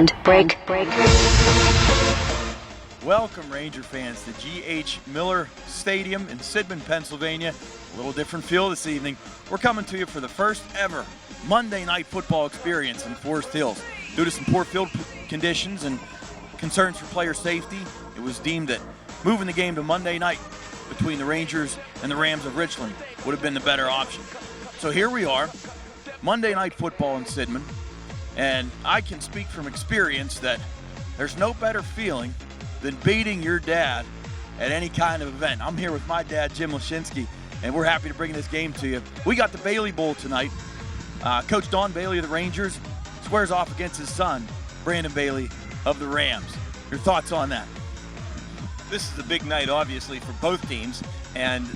and break. Welcome, Ranger fans, to G.H. Miller Stadium in Sidman, Pennsylvania. A little different feel this evening. We're coming to you for the first ever Monday night football experience in Forest Hills. Due to some poor field conditions and concerns for player safety, it was deemed that moving the game to Monday night between the Rangers and the Rams of Richland would have been the better option. So here we are, Monday night football in Sidman, and I can speak from experience that there's no better feeling than beating your dad at any kind of event. I'm here with my dad, Jim Lashinsky, and we're happy to bring this game to you. We got the Bailey Bowl tonight. Coach Don Bailey of the Rangers squares off against his son, Brandon Bailey of the Rams. Your thoughts on that? This is a big night, obviously, for both teams, and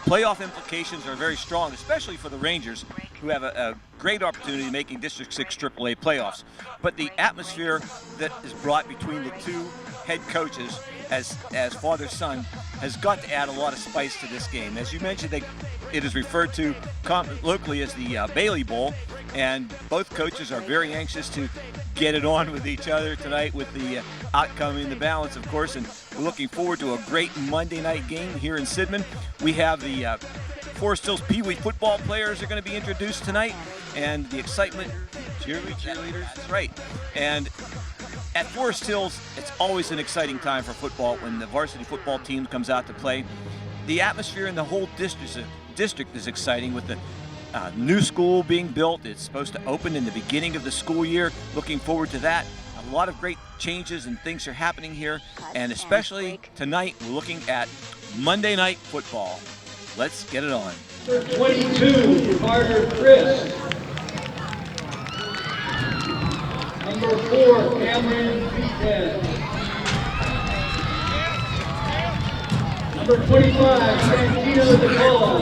playoff implications are very strong, especially for the Rangers, who have a great opportunity of making District 6 AAA playoffs. But the atmosphere that is brought between the two head coaches as father-son has got to add a lot of spice to this game. As you mentioned, it is referred to locally as the Bailey Bowl, and both coaches are very anxious to get it on with each other tonight with the outcome in the balance, of course, and we're looking forward to a great Monday night game here in Sidman. We have the Forest Hills Pee Wee football players are going to be introduced tonight, and the excitement, cheerleaders, that's right. And at Forest Hills, it's always an exciting time for football when the varsity football team comes out to play. The atmosphere in the whole district is exciting with the new school being built. It's supposed to open in the beginning of the school year. Looking forward to that. A lot of great changes and things are happening here, and especially tonight, we're looking at Monday night football. Let's get it on. Number 22, Carter Chris. Number 4, Cameron Beathead. Number 25, Santino DeCola.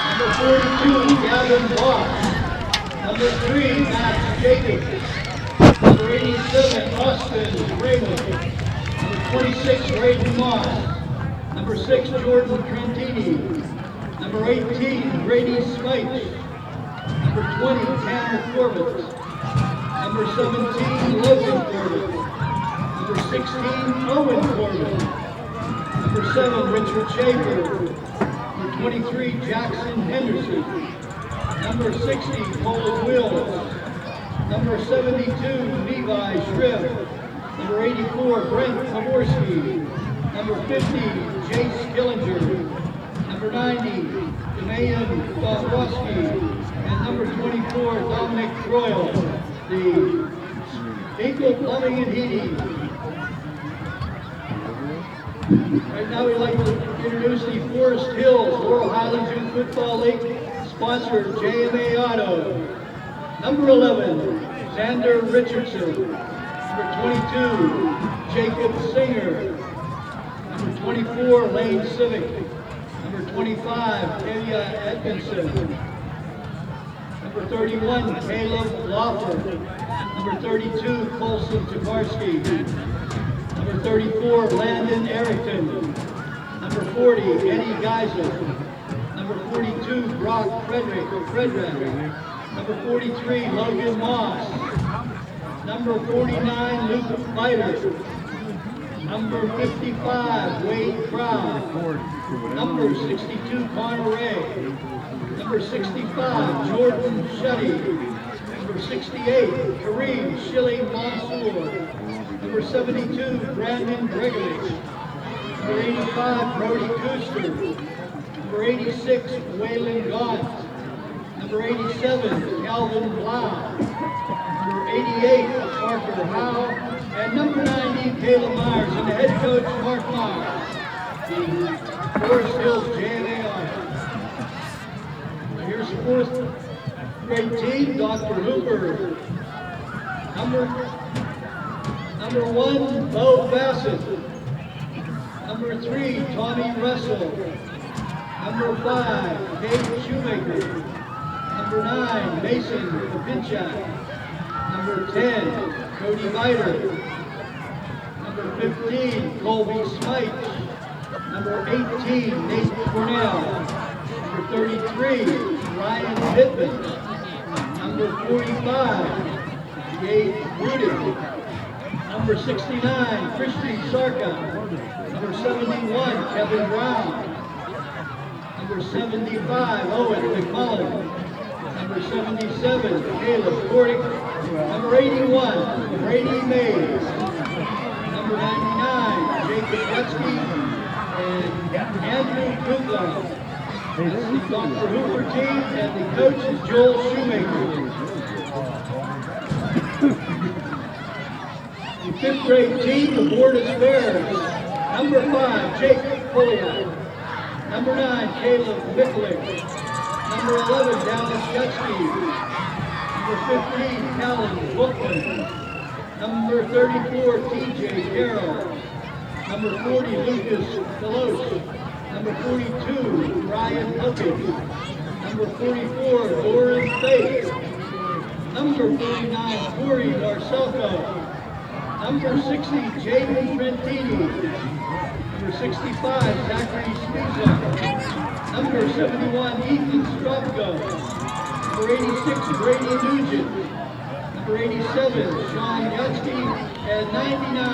Number 42, Gavin Box. Number 3, Matt Jacobs. Number 87, Austin Raymond. Number 26, Raiden Moss. Number 6, Jordan Trentini. Number 18, Brady Smite. Number 20, Tanner Corbett. Number 17, Logan Corbett. Number 16, Owen Corbett. Number 7, Richard Schaefer. Number 23, Jackson Henderson. Number 60, Cole Wills. Number 72, Levi Shrift. Number 84, Brent Poborski. Number 50, Jace Killinger. Number 90, Demayan Boswowski. And number 24, Dominic Royal. The Equal Plumbing and Heating. Right now we'd like to introduce the Forest Hills Laurel Highlands Youth Football League sponsor, JMA Auto. Number 11, Xander Richardson. Number 22, Jacob Singer. Number 24, Lane Civic. Number 25, Talia Edmondson. Number 31, Caleb Lawford. Number 32, Colson Tavarsky. Number 34, Landon Arrington. Number 40, Eddie Geiser. Number 42, Brock Frederick. Number 43, Logan Moss. Number 49, Luke Leiter. Number 55, Wade Crown. Number 62, Connor Ray. Number 65, Jordan Shuddy. Number 68, Kareem Shilling Mansour. Number 72, Brandon Gregory. Number 85, Brody Kuster. Number 86, Waylon Gaunt. Number 87, Calvin Blau. Number 88, Parker Howe. And number 90, Kayla Myers. And the head coach, Mark Myers. The Forest Hills JMA Now here's the fourth grade team, Dr. Hooper. Number 1, Bo Bassett. Number 3, Tommy Russell. Number 5, Dave Shoemaker. Number 9, Mason Pinchak. Number 10, Cody Viter. Number 15, Colby Smite. Number 18, Nate Cornell. Number 33, Ryan Pittman. Number 45, Jade Rudin. Number 69, Christian Sarka. Number 71, Kevin Brown. Number 75, Owen McMullen. Number 77, Caleb Cordick. Number 81, Brady Mays. Number 99, Jacob Gutsky. And Andrew Kugler. That's the Dr. Hooper team, and the coach is Joel Shoemaker. The 5th grade team, the board is Bears. Number 5, Jake Poliak. Number 9, Caleb Micklick. Number 11, Dallas Gutsky. Number 15, Callan Bookman. Number 34, TJ Carroll. Number 40, Lucas Deloche. Number 42, Ryan Huckett. Number 44, Doran Faith. Number 49, Corey Marcelco. Number 60, Jaden Trentini. Number 65, Zachary Spizar. Number 71, Ethan Stropko. Number 86, Brady Nugent. Number 87, Sean Yatsky. And 99,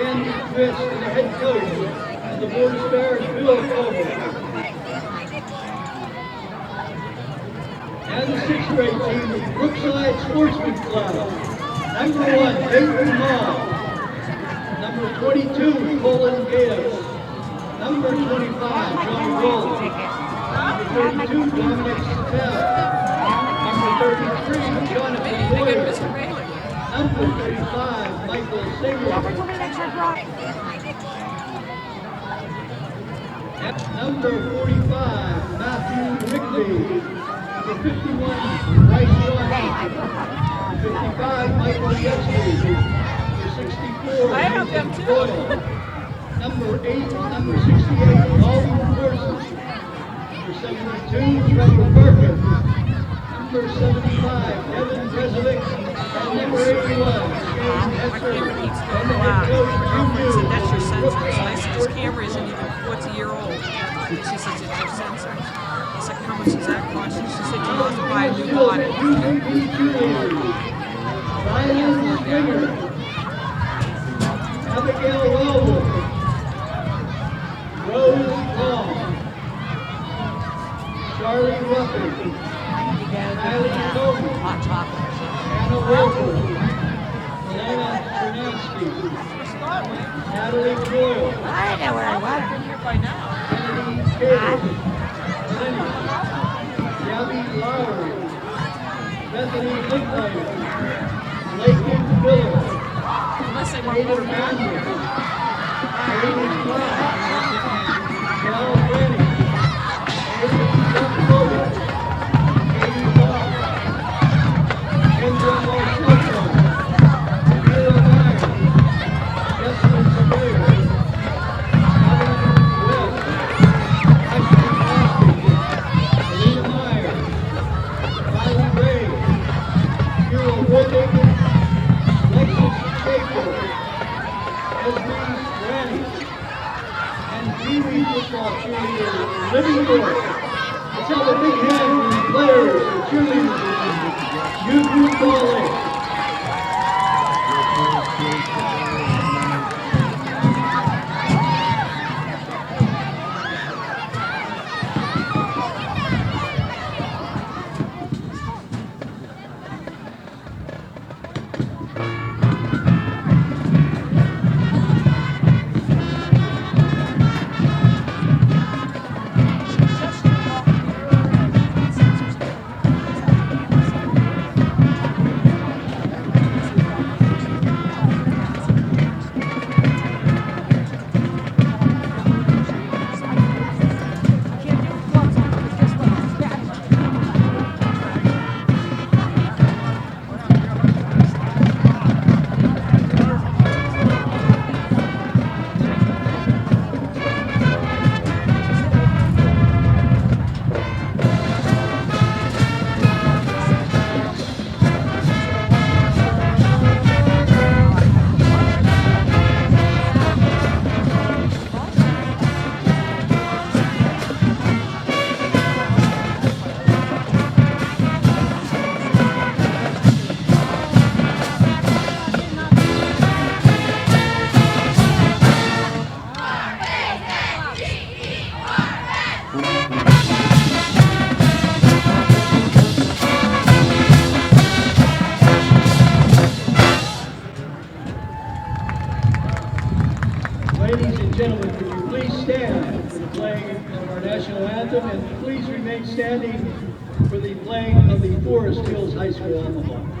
Andy Chris, and the head coach of the Board of Bears, Bill Coble. And the 6th grade team, the Brookside Sportsman Club. Number 1, Dayton Mall. Number 22, Colin Gales. Number 25, John Gold. Number 32, Dominic Sattell. Number 33, Jonathan Boyer. Number 35, Michael Singer. Number 45, Matthew Rigby. Number 51, Bryce Johnson. 55, Michael Yesley. Number 64, I have them too. Doyle. Number 68, Alden Parsons. Number 72, Trevor Perkins. Number 75, Evan Brezovic. And number 81, Shane Hesser. And the head coach, Girlfriend said, that's your Jim sensors. And I said, this camera isn't even, what's a year old? She says, it's your sensors. I said, how much does that cost? She said, you have to buy a new body. Ryan Stringer. Abigail Wellwood. Rose Long. Charlie Ruffin. Kylie Coleman. Hot chocolate. Anna Wilbur. Elena Chernansky. Natalie Doyle. I know where I was. I've been here by now. Kennedy Cable. Lenny. Gabby Lowry. Bethany Linklater. Lakin Miller. Unless they want Taylor more Mandel. Amy Clark. Cal Brennan. Amy Chuck Logan. Katie Ball. Kendra Marcello. Vera Meyer. Justin Sawyer. Adam Webb. Ashley Crosby. Alina Meyer. Riley Ray. Hero Woodley. Lexus Schaefer. Esme Granny. And Pee-wee football cheerleader, Living York. Let's have a big hand for the players and cheerleaders. Youth Football League. anthem, and please remain standing for the playing of the Forest Hills High School alma mater.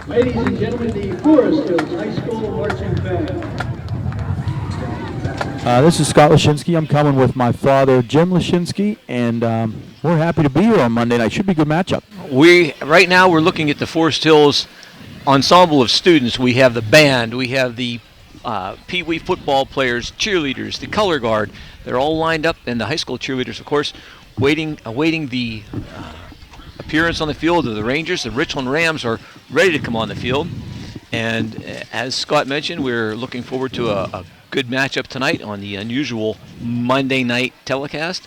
Ladies and gentlemen, the Forest Hills High School Marching Band. This is Scott Lashinsky. I'm coming with my father, Jim Lashinsky, and we're happy to be here on Monday night. Should be a good matchup. Right now we're looking at the Forest Hills ensemble of students. We have the band, we have the Pee Wee football players, cheerleaders, the color guard. They're all lined up, and the high school cheerleaders, of course, awaiting the appearance on the field of the Rangers. The Richland Rams are ready to come on the field. And as Scott mentioned, we're looking forward to a good matchup tonight on the unusual Monday night telecast.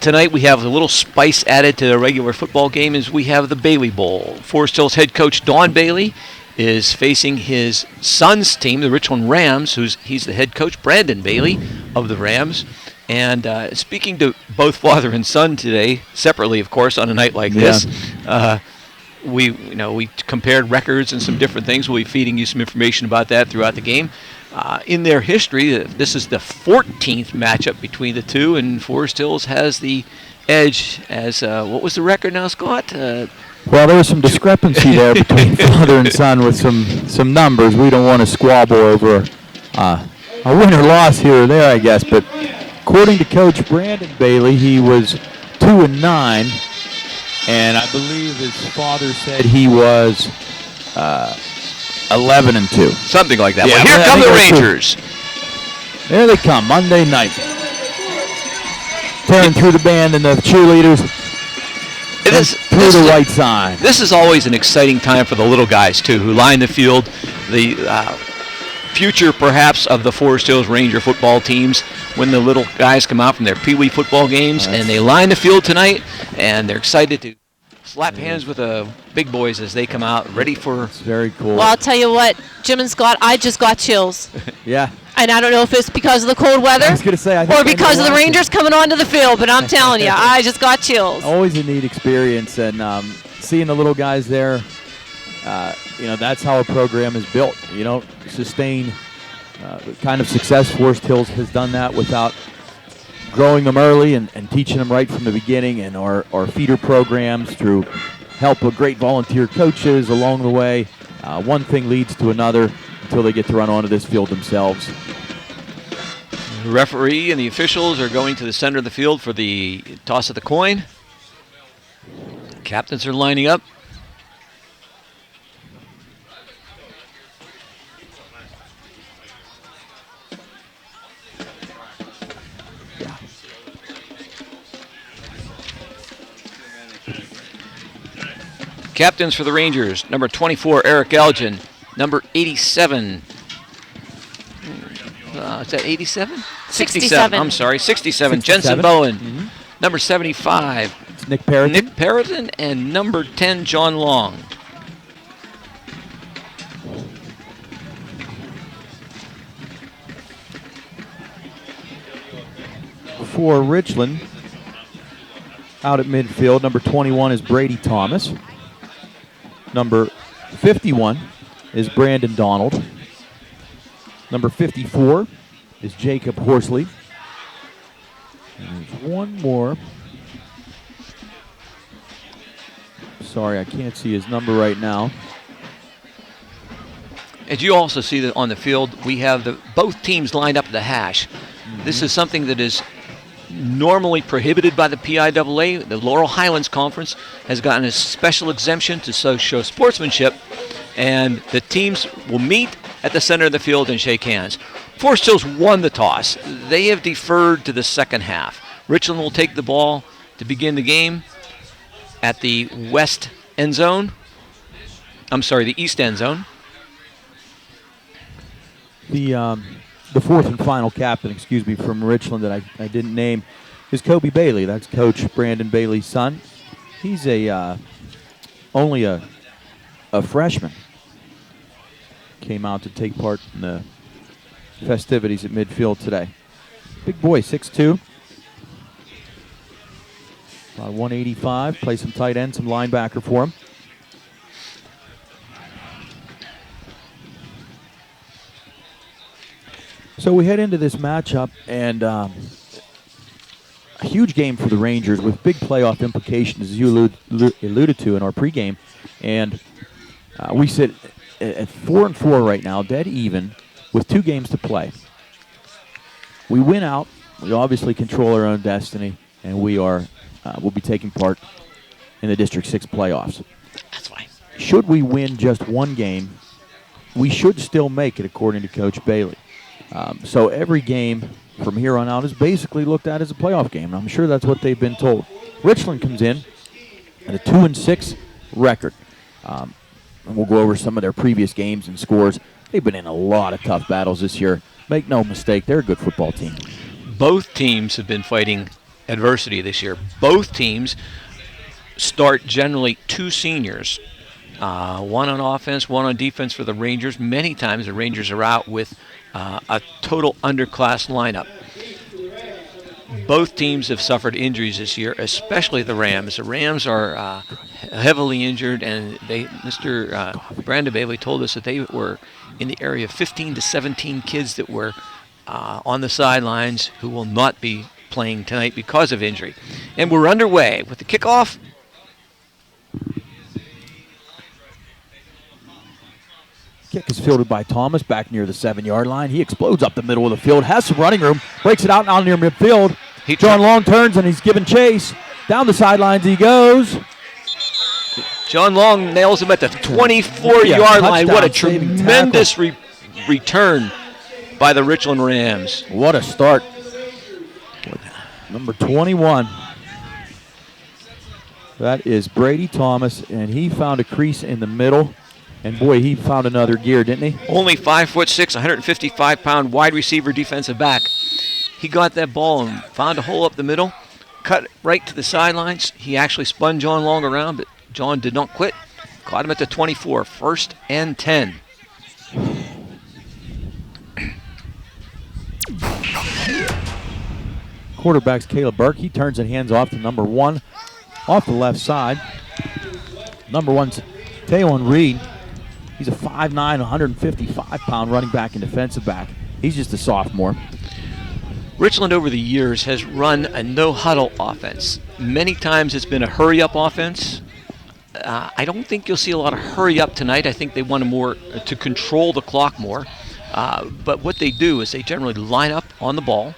Tonight we have a little spice added to the regular football game as we have the Bailey Bowl. Forest Hills head coach Don Bailey is facing his son's team, the Richland Rams, he's the head coach, Brandon Bailey of the Rams. And speaking to both father and son today, separately, of course, on a night like this, we compared records and some different things. We'll be feeding you some information about that throughout the game. In their history, this is the 14th matchup between the two, and Forest Hills has the edge as, what was the record now, Scott? Well, there was some discrepancy there between father and son with some numbers. We don't want to squabble over a win or loss here or there, I guess, but according to Coach Brandon Bailey, he was 2-9, and I believe his father said he was 11-2. Something like that. Yeah, well, here come the Rangers. There they come, Monday night. Tearing through the band and the cheerleaders. Through the white sign. This is always an exciting time for the little guys, too, who line the field. The future, perhaps, of the Forest Hills Ranger football teams when the little guys come out from their Pee Wee football games, and they line the field tonight, and they're excited to slap hands with the big boys as they come out, ready for... It's very cool. Well, I'll tell you what, Jim and Scott, I just got chills. Yeah. And I don't know if it's because of the cold weather I was gonna say, I think or because of the Rangers coming onto the field, but I'm telling you, I just got chills. Always a neat experience, and seeing the little guys there, that's how a program is built. You don't sustain the kind of success Forest Hills has done that without growing them early and teaching them right from the beginning, and our feeder programs through help of great volunteer coaches along the way. one thing leads to another until they get to run onto this field themselves. The referee and the officials are going to the center of the field for the toss of the coin. Captains are lining up. Captains for the Rangers, number 24, Eric Elgin. Number 87. Is that 87? 67. I'm sorry, 67. Jensen Bowen. Mm-hmm. Number 75. It's Nick Perriton. Nick Perriton. And number 10, John Long. For Richland, out at midfield, number 21 is Brady Thomas. Number 51 is Brandon Donald. Number 54 is Jacob Horsley. And there's one more. Sorry, I can't see his number right now. As you also see that on the field, we have both teams lined up at the hash. This is something that is normally prohibited by the PIAA. The Laurel Highlands Conference has gotten a special exemption to show sportsmanship, and the teams will meet at the center of the field and shake hands. Forest Hills won the toss. They have deferred to the second half. Richland will take the ball to begin the game at the west end zone. I'm sorry, the east end zone. The fourth and final captain, from Richland that I didn't name is Kobe Bailey. That's Coach Brandon Bailey's son. He's only a freshman. Came out to take part in the festivities at midfield today. Big boy, 6'2". About 185. Play some tight end, some linebacker for him. So we head into this matchup, and a huge game for the Rangers with big playoff implications, as you alluded to in our pregame. And we sit at 4-4 right now, dead even, with 2 games to play. We win out. We obviously control our own destiny, and we'll be taking part in the District 6 playoffs. That's why. Should we win just one game, we should still make it, according to Coach Bailey. So every game from here on out is basically looked at as a playoff game, and I'm sure that's what they've been told. Richland comes in at a 2-6 record. And we'll go over some of their previous games and scores. They've been in a lot of tough battles this year. Make no mistake, they're a good football team. Both teams have been fighting adversity this year. Both teams start generally 2 seniors. One on offense, one on defense for the Rangers. Many times the Rangers are out with a total underclass lineup. Both teams have suffered injuries this year, especially the Rams. The Rams are heavily injured, and Mr. Brandon Bailey told us that they were in the area of 15 to 17 kids that were on the sidelines who will not be playing tonight because of injury. And we're underway with the kickoff. Kick is fielded by Thomas back near the 7-yard line. He explodes up the middle of the field, has some running room, breaks it out now near midfield. John Long turns and he's given chase. Down the sidelines he goes. John Long nails him at the 24-yard line. What a tremendous return by the Richland Rams. What a start. Number 21. That is Brady Thomas, and he found a crease in the middle. And boy, he found another gear, didn't he? Only 5'6", 155-pound wide receiver defensive back. He got that ball and found a hole up the middle, cut right to the sidelines. He actually spun John Long around, but John did not quit. Caught him at the 24, 1st and 10. Quarterback's Caleb Burke. He turns and hands off to number 1 off the left side. Number 1's Taylon Reed. He's a 5'9", 155-pound running back and defensive back. He's just a sophomore. Richland over the years has run a no-huddle offense. Many times it's been a hurry-up offense. I don't think you'll see a lot of hurry up tonight. I think they want to control the clock more. But what they do is they generally line up on the ball,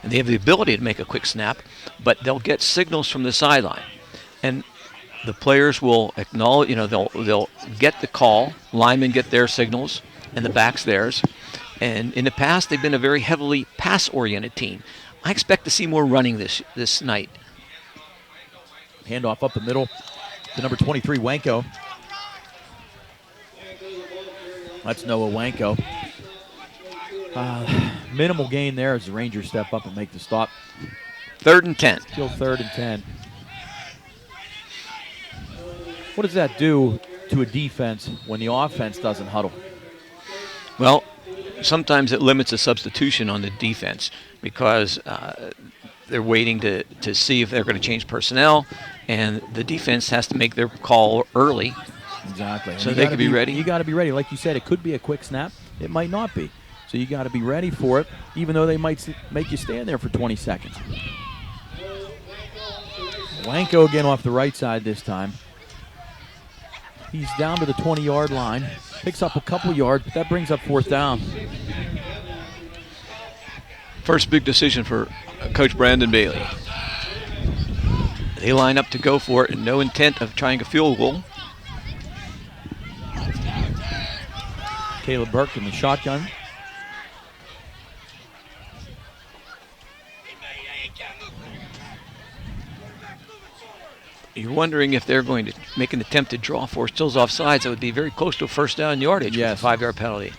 and they have the ability to make a quick snap, but they'll get signals from the sideline. And the players will acknowledge, they'll get the call, linemen get their signals, and the backs theirs. And in the past, they've been a very heavily pass-oriented team. I expect to see more running this night. Handoff up the middle to number 23, Wanko. That's Noah Wanko. Minimal gain there as the Rangers step up and make the stop. 3rd and 10. Still 3rd and 10. What does that do to a defense when the offense doesn't huddle? Well, sometimes it limits a substitution on the defense because they're waiting to see if they're going to change personnel, and the defense has to make their call early. Exactly. So they can be ready. You got to be ready. Like you said, it could be a quick snap. It might not be. So you got to be ready for it, even though they might make you stand there for 20 seconds. Wanko again off the right side this time. He's down to the 20-yard line. Picks up a couple yards, but that brings up 4th down. First big decision for Coach Brandon Bailey. They line up to go for it and no intent of trying a field goal. Caleb Burke in the shotgun. You're wondering if they're going to make an attempt to draw for Stills offsides. That would be very close to a 1st down yardage. Yes. With a 5-yard penalty.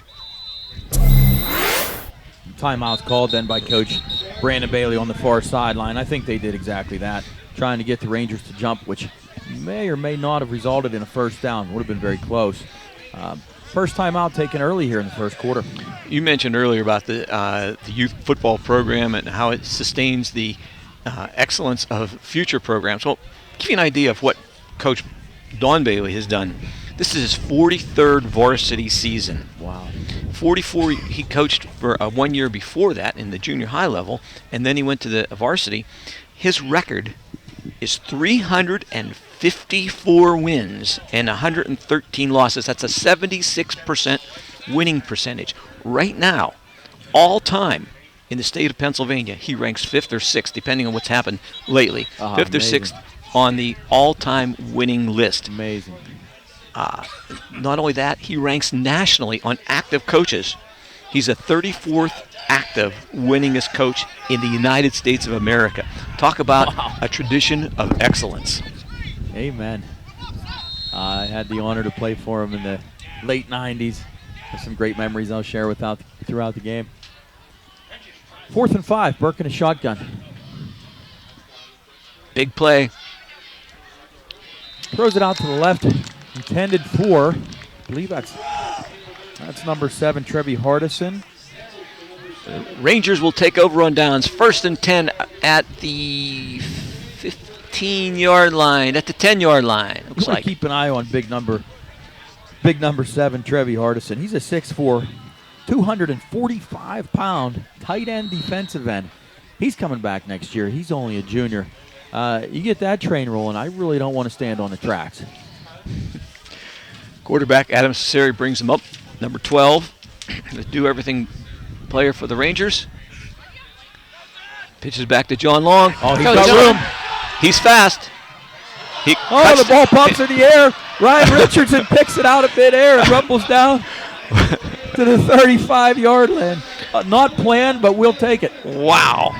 Timeout's called then by Coach Brandon Bailey on the far sideline. I think they did exactly that, trying to get the Rangers to jump, which may or may not have resulted in a 1st down. Would have been very close. First timeout taken early here in the 1st quarter. You mentioned earlier about the youth football program and how it sustains the excellence of future programs. Well, give you an idea of what Coach Don Bailey has done. This is his 43rd varsity season. Wow. 44, he coached for 1 year before that in the junior high level, and then he went to the varsity. His record is 354 wins and 113 losses. That's a 76% winning percentage. Right now, all time in the state of Pennsylvania, he ranks 5th or 6th, depending on what's happened lately. 5th amazing. or 6th on the all-time winning list. Amazing. Not only that, he ranks nationally on active coaches. He's a 34th active winningest coach in the United States of America. Talk about a tradition of excellence. Amen. I had the honor to play for him in the late 90s. There's some great memories I'll share throughout the game. 4th and 5, Burke in a shotgun. Big play. Throws it out to the left, intended for, I believe that's number 7, Trevi Hardison. Rangers will take over on downs. 1st and 10 at the 15-yard line, at the 10-yard line. Looks like. Keep an eye on big number 7, Trevi Hardison. He's a 6'4", 245-pound tight end defensive end. He's coming back next year. He's only a junior. You get that train rolling, I really don't want to stand on the tracks. Quarterback Adam Cesari brings him up. Number 12, the do-everything player for the Rangers. Pitches back to John Long. Oh, he's got room. He's fast. The ball pops in the air. Ryan Richardson picks it out of midair and rumbles down to the 35-yard line. Not planned, but we'll take it. Wow.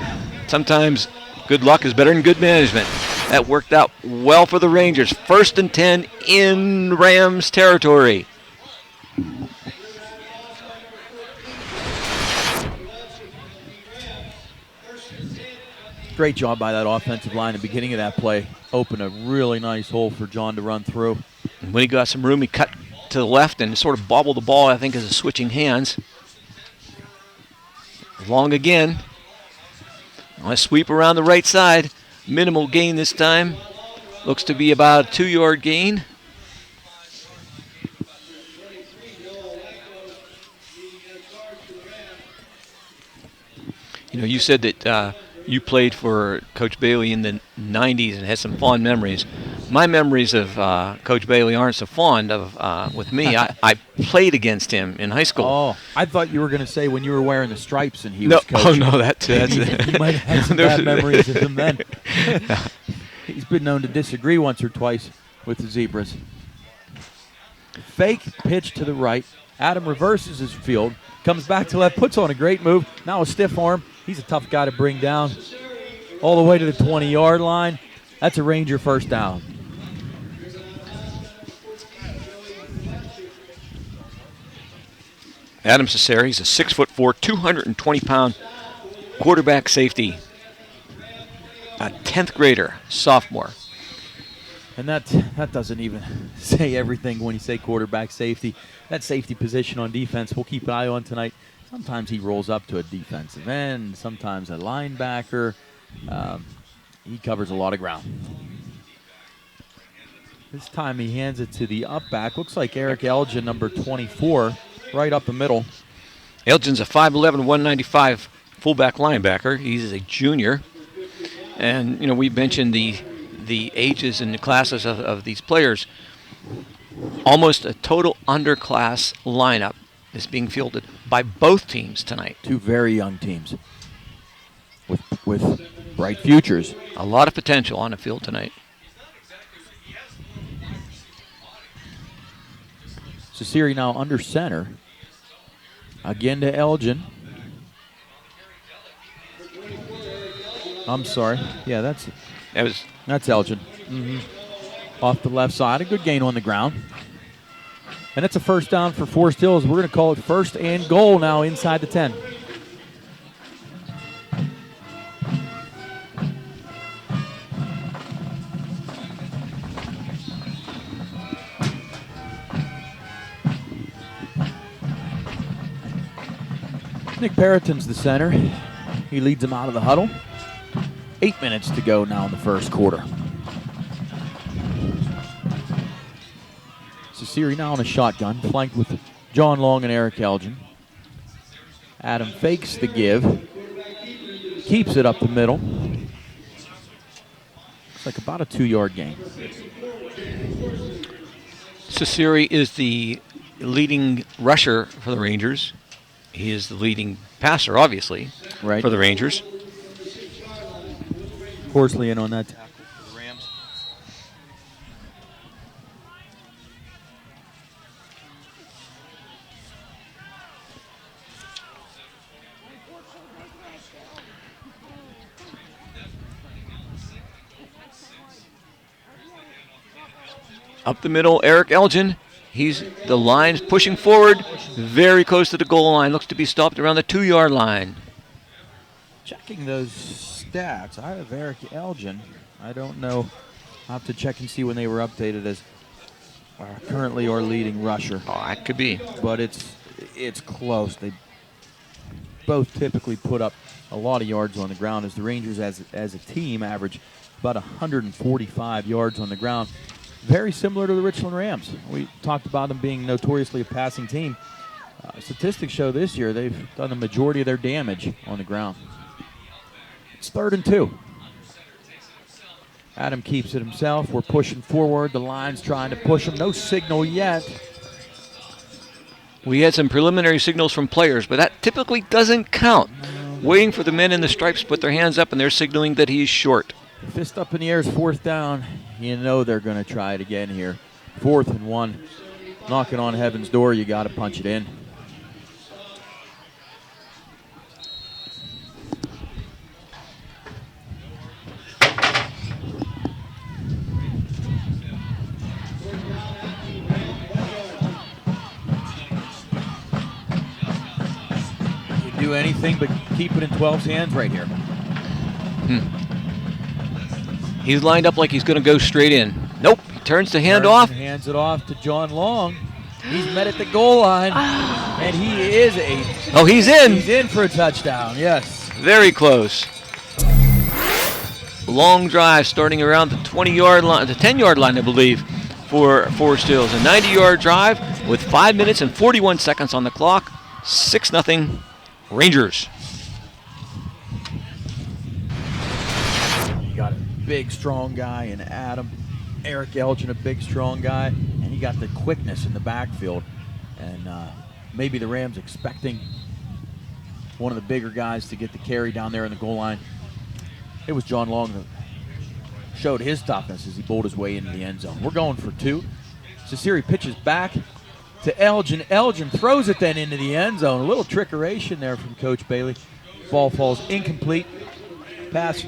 Sometimes good luck is better than good management. That worked out well for the Rangers. 1st and 10 in Rams territory. Great job by that offensive line at the beginning of that play. Opened a really nice hole for John to run through. And when he got some room, he cut to the left and sort of bobbled the ball, I think, as a switching hands. Long again. A sweep around the right side. Minimal gain this time. Looks to be about a 2-yard gain. You know, you said that you played for Coach Bailey in the 90s and had some fond memories. My memories of Coach Bailey aren't so fond of with me. I played against him in high school. Oh, I thought you were going to say when you were wearing the stripes and he No, was coaching. oh no, that's You might have had some bad memories of him then. He's been known to disagree once or twice with the Zebras. Fake pitch to the right. Adam reverses his field, comes back to left, puts on a great move. Now a stiff arm. He's a tough guy to bring down. All the way to the 20-yard line. That's a Ranger first down. Adam Cesare, he's a 6'4", 220-pound quarterback safety. A 10th grader, sophomore. And that doesn't even say everything when you say quarterback safety. That safety position on defense we'll keep an eye on tonight. Sometimes he rolls up to a defensive end, sometimes a linebacker. He covers a lot of ground. This time he hands it to the up back. Looks like Eric Elgin, number 24, right up the middle. Elgin's a 5'11", 195 fullback linebacker. He's a junior. And, you know, we mentioned the ages and the classes of these players. Almost a total underclass lineup is being fielded by both teams tonight. Two very young teams with bright futures. A lot of potential on the field tonight. Cesare now under center. Again to Elgin. I'm sorry. Yeah, that's Elgin. Off the left side. A good gain on the ground. And it's a first down for Forest Hills. We're going to call it first and goal now inside the 10. Nick Perriton's the center. He leads them out of the huddle. 8 minutes to go now in the first quarter. Cesare now in a shotgun, flanked with John Long and Eric Elgin. Adam fakes the give. Keeps it up the middle. It's like about a 2-yard gain. Cesare is the leading rusher for the Rangers. He is the leading passer, obviously, for the Rangers. Horsley in on that tackle for the Rams. Up the middle, Eric Elgin. The line's pushing forward, very close to the goal line. Looks to be stopped around the 2-yard line. Checking those stats, I have Eric Elgin. I don't know. I'll have to check and see when they were updated as currently our leading rusher. Oh, that could be. But it's close. They both typically put up a lot of yards on the ground, as the Rangers as a team average about 145 yards on the ground. Very similar to the Richland Rams. We talked about them being notoriously a passing team. Statistics show this year they've done the majority of their damage on the ground. It's 3rd and 2. Adam keeps it himself. We're pushing forward. The line's trying to push him. No signal yet. We had some preliminary signals from players, but that typically doesn't count. Waiting for the men in the stripes to put their hands up, and they're signaling that he's short. Fist up in the air is 4th down. You know they're going to try it again here. 4th and 1. Knocking on heaven's door, you got to punch it in. You do anything but keep it in 12's hands right here. He's lined up like he's going to go straight in. Nope. He turns the hand off. Hands it off to John Long. He's met at the goal line, and he is he's in. He's in for a touchdown. Yes. Very close. Long drive starting around the 20-yard line, the 10-yard line, I believe, for Forest Hills. A 90-yard drive with 5 minutes and 41 seconds on the clock. 6-0 Rangers. Got a big, strong guy in Adam. Eric Elgin, a big, strong guy, and he got the quickness in the backfield. And maybe the Rams expecting one of the bigger guys to get the carry down there in the goal line. It was John Long that showed his toughness as he bowled his way into the end zone. We're going for 2. Cesari pitches back to Elgin. Elgin throws it then into the end zone. A little trickeration there from Coach Bailey. Ball falls incomplete. Pass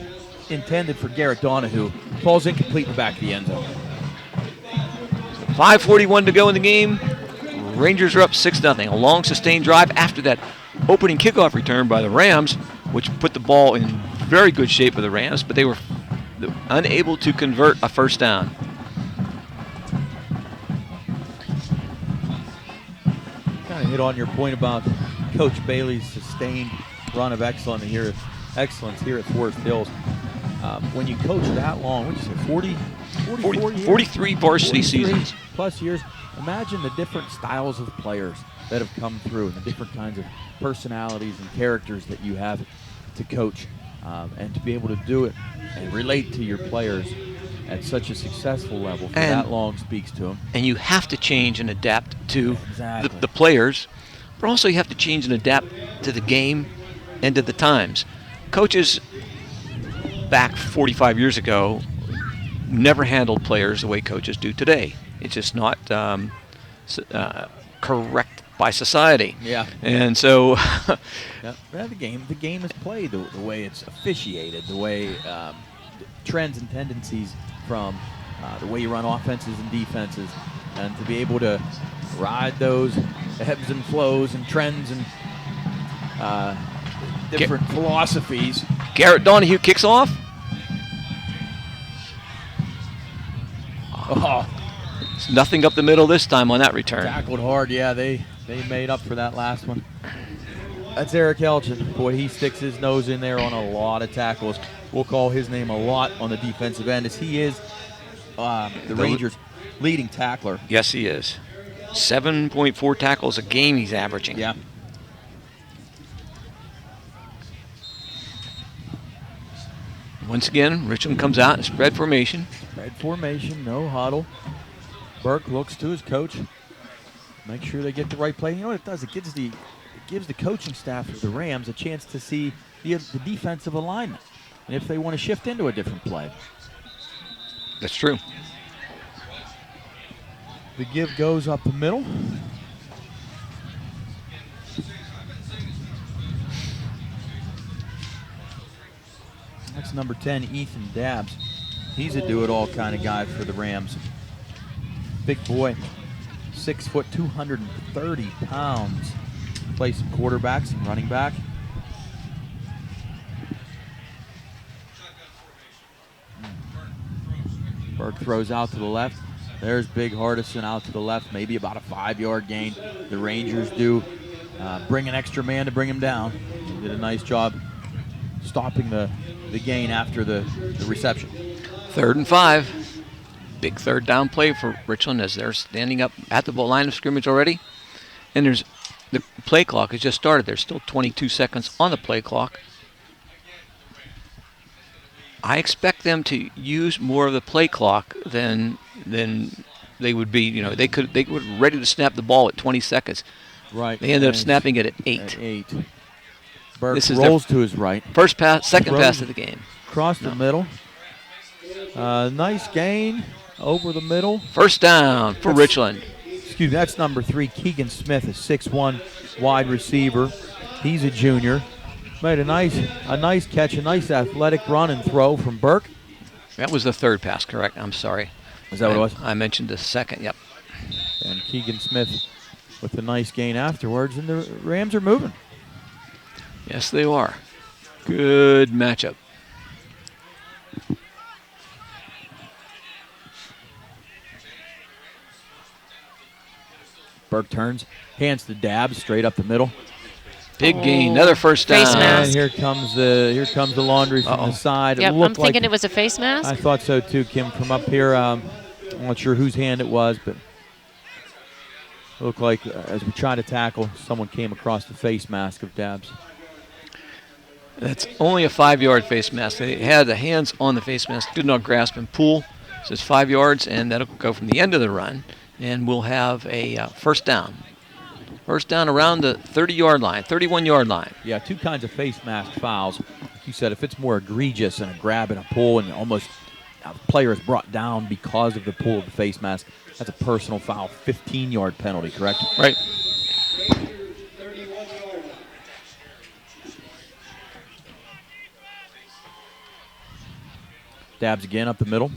intended for Garrett Donahue. Falls incomplete in the back of the end zone. 5:41 to go in the game. Rangers are up 6-0. A long sustained drive after that opening kickoff return by the Rams, which put the ball in very good shape for the Rams, but they were unable to convert a first down. Kind of hit on your point about Coach Bailey's sustained run of excellence here at Forest Hills. When you coach that long, what did you say, 44 years? 43 varsity 43 seasons. Plus years. Imagine the different styles of players that have come through and the different kinds of personalities and characters that you have to coach, and to be able to do it and relate to your players at such a successful level for that long speaks to them. And you have to change and adapt to Exactly. the players, but also you have to change and adapt to the game and to the times. Coaches back 45 years ago never handled players the way coaches do today. It's just not correct by society. Yeah. And so Yeah, the game is played the way it's officiated, the way trends and tendencies from the way you run offenses and defenses, and to be able to ride those ebbs and flows and trends and different philosophies. Garrett Donahue kicks off. Oh, It's nothing up the middle this time on that return. tackled hard. Yeah, they made up for that last one. That's Eric Elgin. Boy, he sticks his nose in there on a lot of tackles. We'll call his name a lot on the defensive end, as he is the Rangers' leading tackler. Yes, he is. 7.4 tackles a game he's averaging. Yeah. Once again, Richland comes out in spread formation. Red formation, no huddle. Burke looks to his coach. Make sure they get the right play. You know what it does? It gives the coaching staff of the Rams a chance to see the defensive alignment, and if they want to shift into a different play. That's true. The give goes up the middle. That's number 10, Ethan Dabbs. He's a do-it-all kind of guy for the Rams. Big boy, 6 foot, 230 pounds. Plays some quarterbacks and running back. Burke throws out to the left. There's Big Hardison out to the left, maybe about a 5-yard gain. The Rangers do bring an extra man to bring him down. They did a nice job stopping the gain after the reception. 3rd and 5. Big third down play for Richland as they're standing up at the line of scrimmage already. And the play clock has just started. There's still 22 seconds on the play clock. I expect them to use more of the play clock than they would be. You know, they were ready to snap the ball at 20 seconds. Right. They ended up snapping it at 8. At 8. Burke This is rolls to his right. First pass, second Throws pass of the game. Across the middle. Nice gain over the middle. First down for Richland. Excuse me, that's number 3, Keegan Smith, a 6'1" wide receiver. He's a junior. Made a nice catch, a nice athletic run and throw from Burke. That was the third pass, correct? I'm sorry. Is that what it was? I mentioned the second, yep. And Keegan Smith with a nice gain afterwards, and the Rams are moving. Yes, they are. Good matchup. Burke turns, hands to Dabbs straight up the middle. Big gain, another first down. Face mask. And here comes the laundry from the side. Yep, It looked I'm thinking like, it was a face mask. I thought so too, Kim, from up here. I'm not sure whose hand it was, but it looked like as we tried to tackle, someone came across the face mask of Dabbs. That's only a 5-yard face mask. They had the hands on the face mask, did not grasp and pull. So it's 5 yards, and that'll go from the end of the run, and we'll have a first down. First down around the 30-yard line, 31-yard line. Yeah, two kinds of face mask fouls. Like you said, if it's more egregious than a grab and a pull and almost the player is brought down because of the pull of the face mask, that's a personal foul, 15-yard penalty, correct? Right. Dabs again up the middle.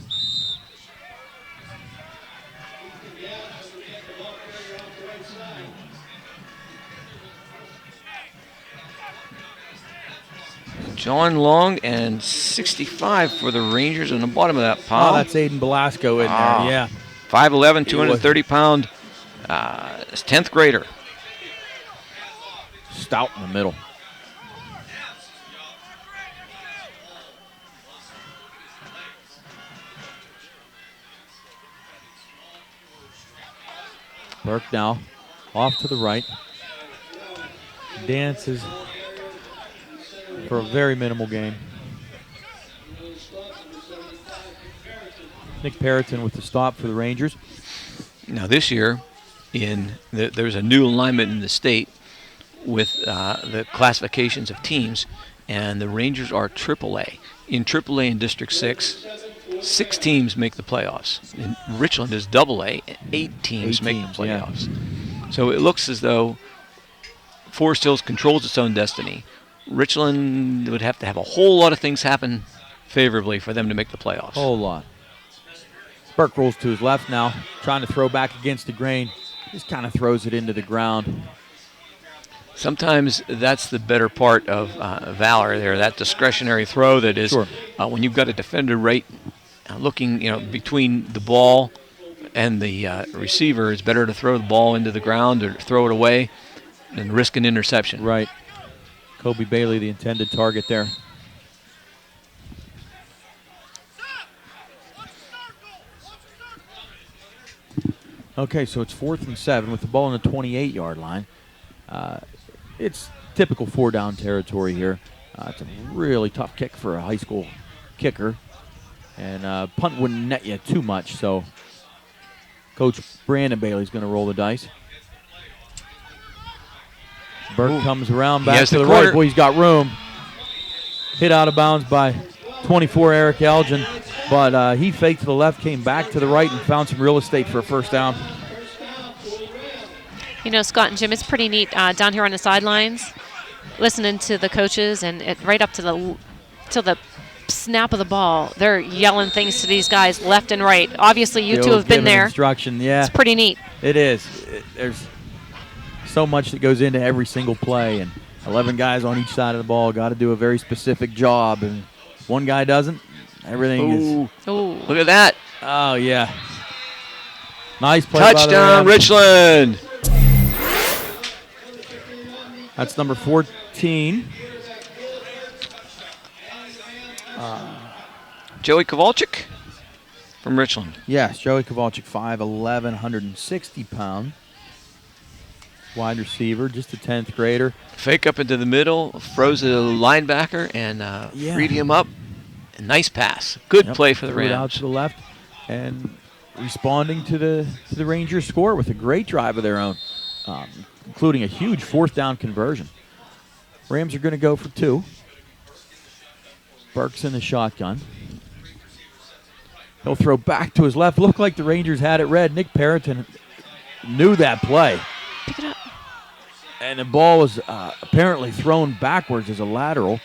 John Long and 65 for the Rangers on the bottom of that pile. Oh, that's Aiden Belasco in there, yeah. 5'11", 230-pound 10th grader. Stout in the middle. Burke now off to the right. Dances for a very minimal gain. Nick Perriton with the stop for the Rangers. Now this year, there's a new alignment in the state with the classifications of teams, and the Rangers are AAA. In AAA in District 6, 6 teams make the playoffs. In Richland is AA, and 8 teams make the playoffs. Yeah. So it looks as though Forest Hills controls its own destiny. Richland would have to have a whole lot of things happen favorably for them to make the playoffs. Whole lot. Burke rolls to his left now, trying to throw back against the grain. Just kind of throws it into the ground. Sometimes that's the better part of valor there, that discretionary throw that is when you've got a defender right looking between the ball and the receiver. It's better to throw the ball into the ground or throw it away than risk an interception. Right. Kobe Bailey, the intended target there. Okay, so it's 4th and 7 with the ball on the 28-yard line. It's typical 4-down territory here. It's a really tough kick for a high school kicker. And punt wouldn't net you too much, so Coach Brandon Bailey's going to roll the dice. Burke comes around back to the right. Boy, he's got room. Hit out of bounds by 24 Eric Elgin, but he faked to the left, came back to the right, and found some real estate for a first down. Scott and Jim, it's pretty neat down here on the sidelines, listening to the coaches, and right up to the snap of the ball, they're yelling things to these guys left and right. Obviously, you two have been there. Instruction, yeah. It's pretty neat. It is. There's so much that goes into every single play, and 11 guys on each side of the ball got to do a very specific job, and if one guy doesn't, everything is. Ooh, look at that. Oh, yeah. Nice play. Touchdown, Richland. That's number 14. Joey Kowalczyk from Richland. Yes, Joey Kowalczyk, 5'11", 160 pound. Wide receiver, just a 10th grader. Fake up into the middle, froze the linebacker, and freed him up. A nice pass. Good play for the Rams. Out to the left, and responding to the Rangers score with a great drive of their own, including a huge 4th down conversion. Rams are going to go for 2. Burke's in the shotgun. He'll throw back to his left. Looked like the Rangers had it read. Nick Perriton knew that play. Pick it up. And the ball was apparently thrown backwards as a lateral.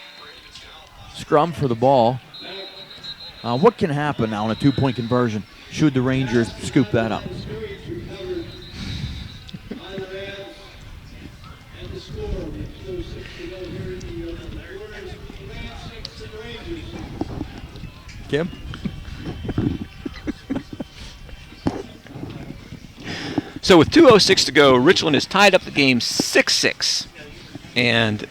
Scrum for the ball. What can happen now in a 2-point conversion should the Rangers scoop that up? Kim? So with 2:06 to go, Richland has tied up the game 6-6. And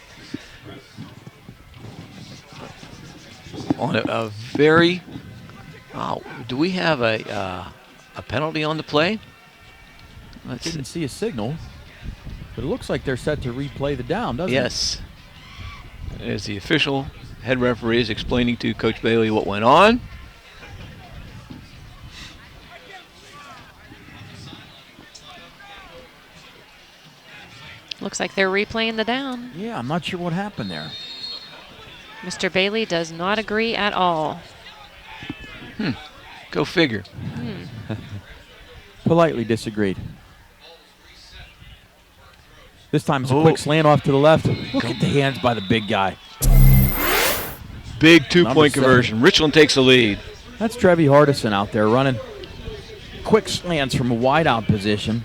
on a very, do we have a penalty on the play? Didn't see a signal, but it looks like they're set to replay the down, doesn't it? Yes. As the official head referee is explaining to Coach Bailey what went on. Looks like they're replaying the down. Yeah, I'm not sure what happened there. Mr. Bailey does not agree at all. Go figure. Politely disagreed. This time it's a quick slant off to the left. Look at the hands by the big guy. Big 2-point Number 7. conversion. Richland takes the lead. That's Trevi Hardison out there running quick slants from a wide out position.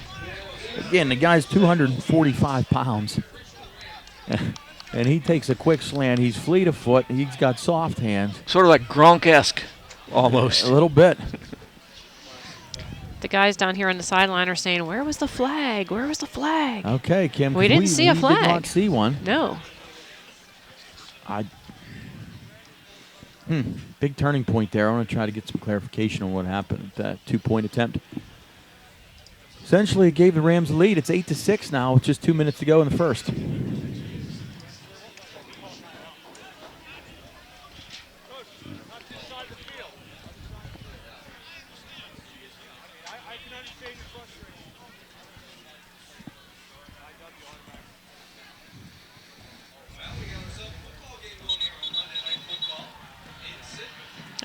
Again, the guy's 245 pounds. And he takes a quick slant. He's fleet of foot. He's got soft hands. Sort of like Gronk-esque, almost. A little bit. The guys down here on the sideline are saying, "Where was the flag? Where was the flag?" Okay, Kim. We didn't see a We flag. did not see one. No. Big turning point there. I want to try to get some clarification on what happened with that 2-point attempt. Essentially, it gave the Rams the lead. It's 8-6 now with just 2 minutes to go in the first.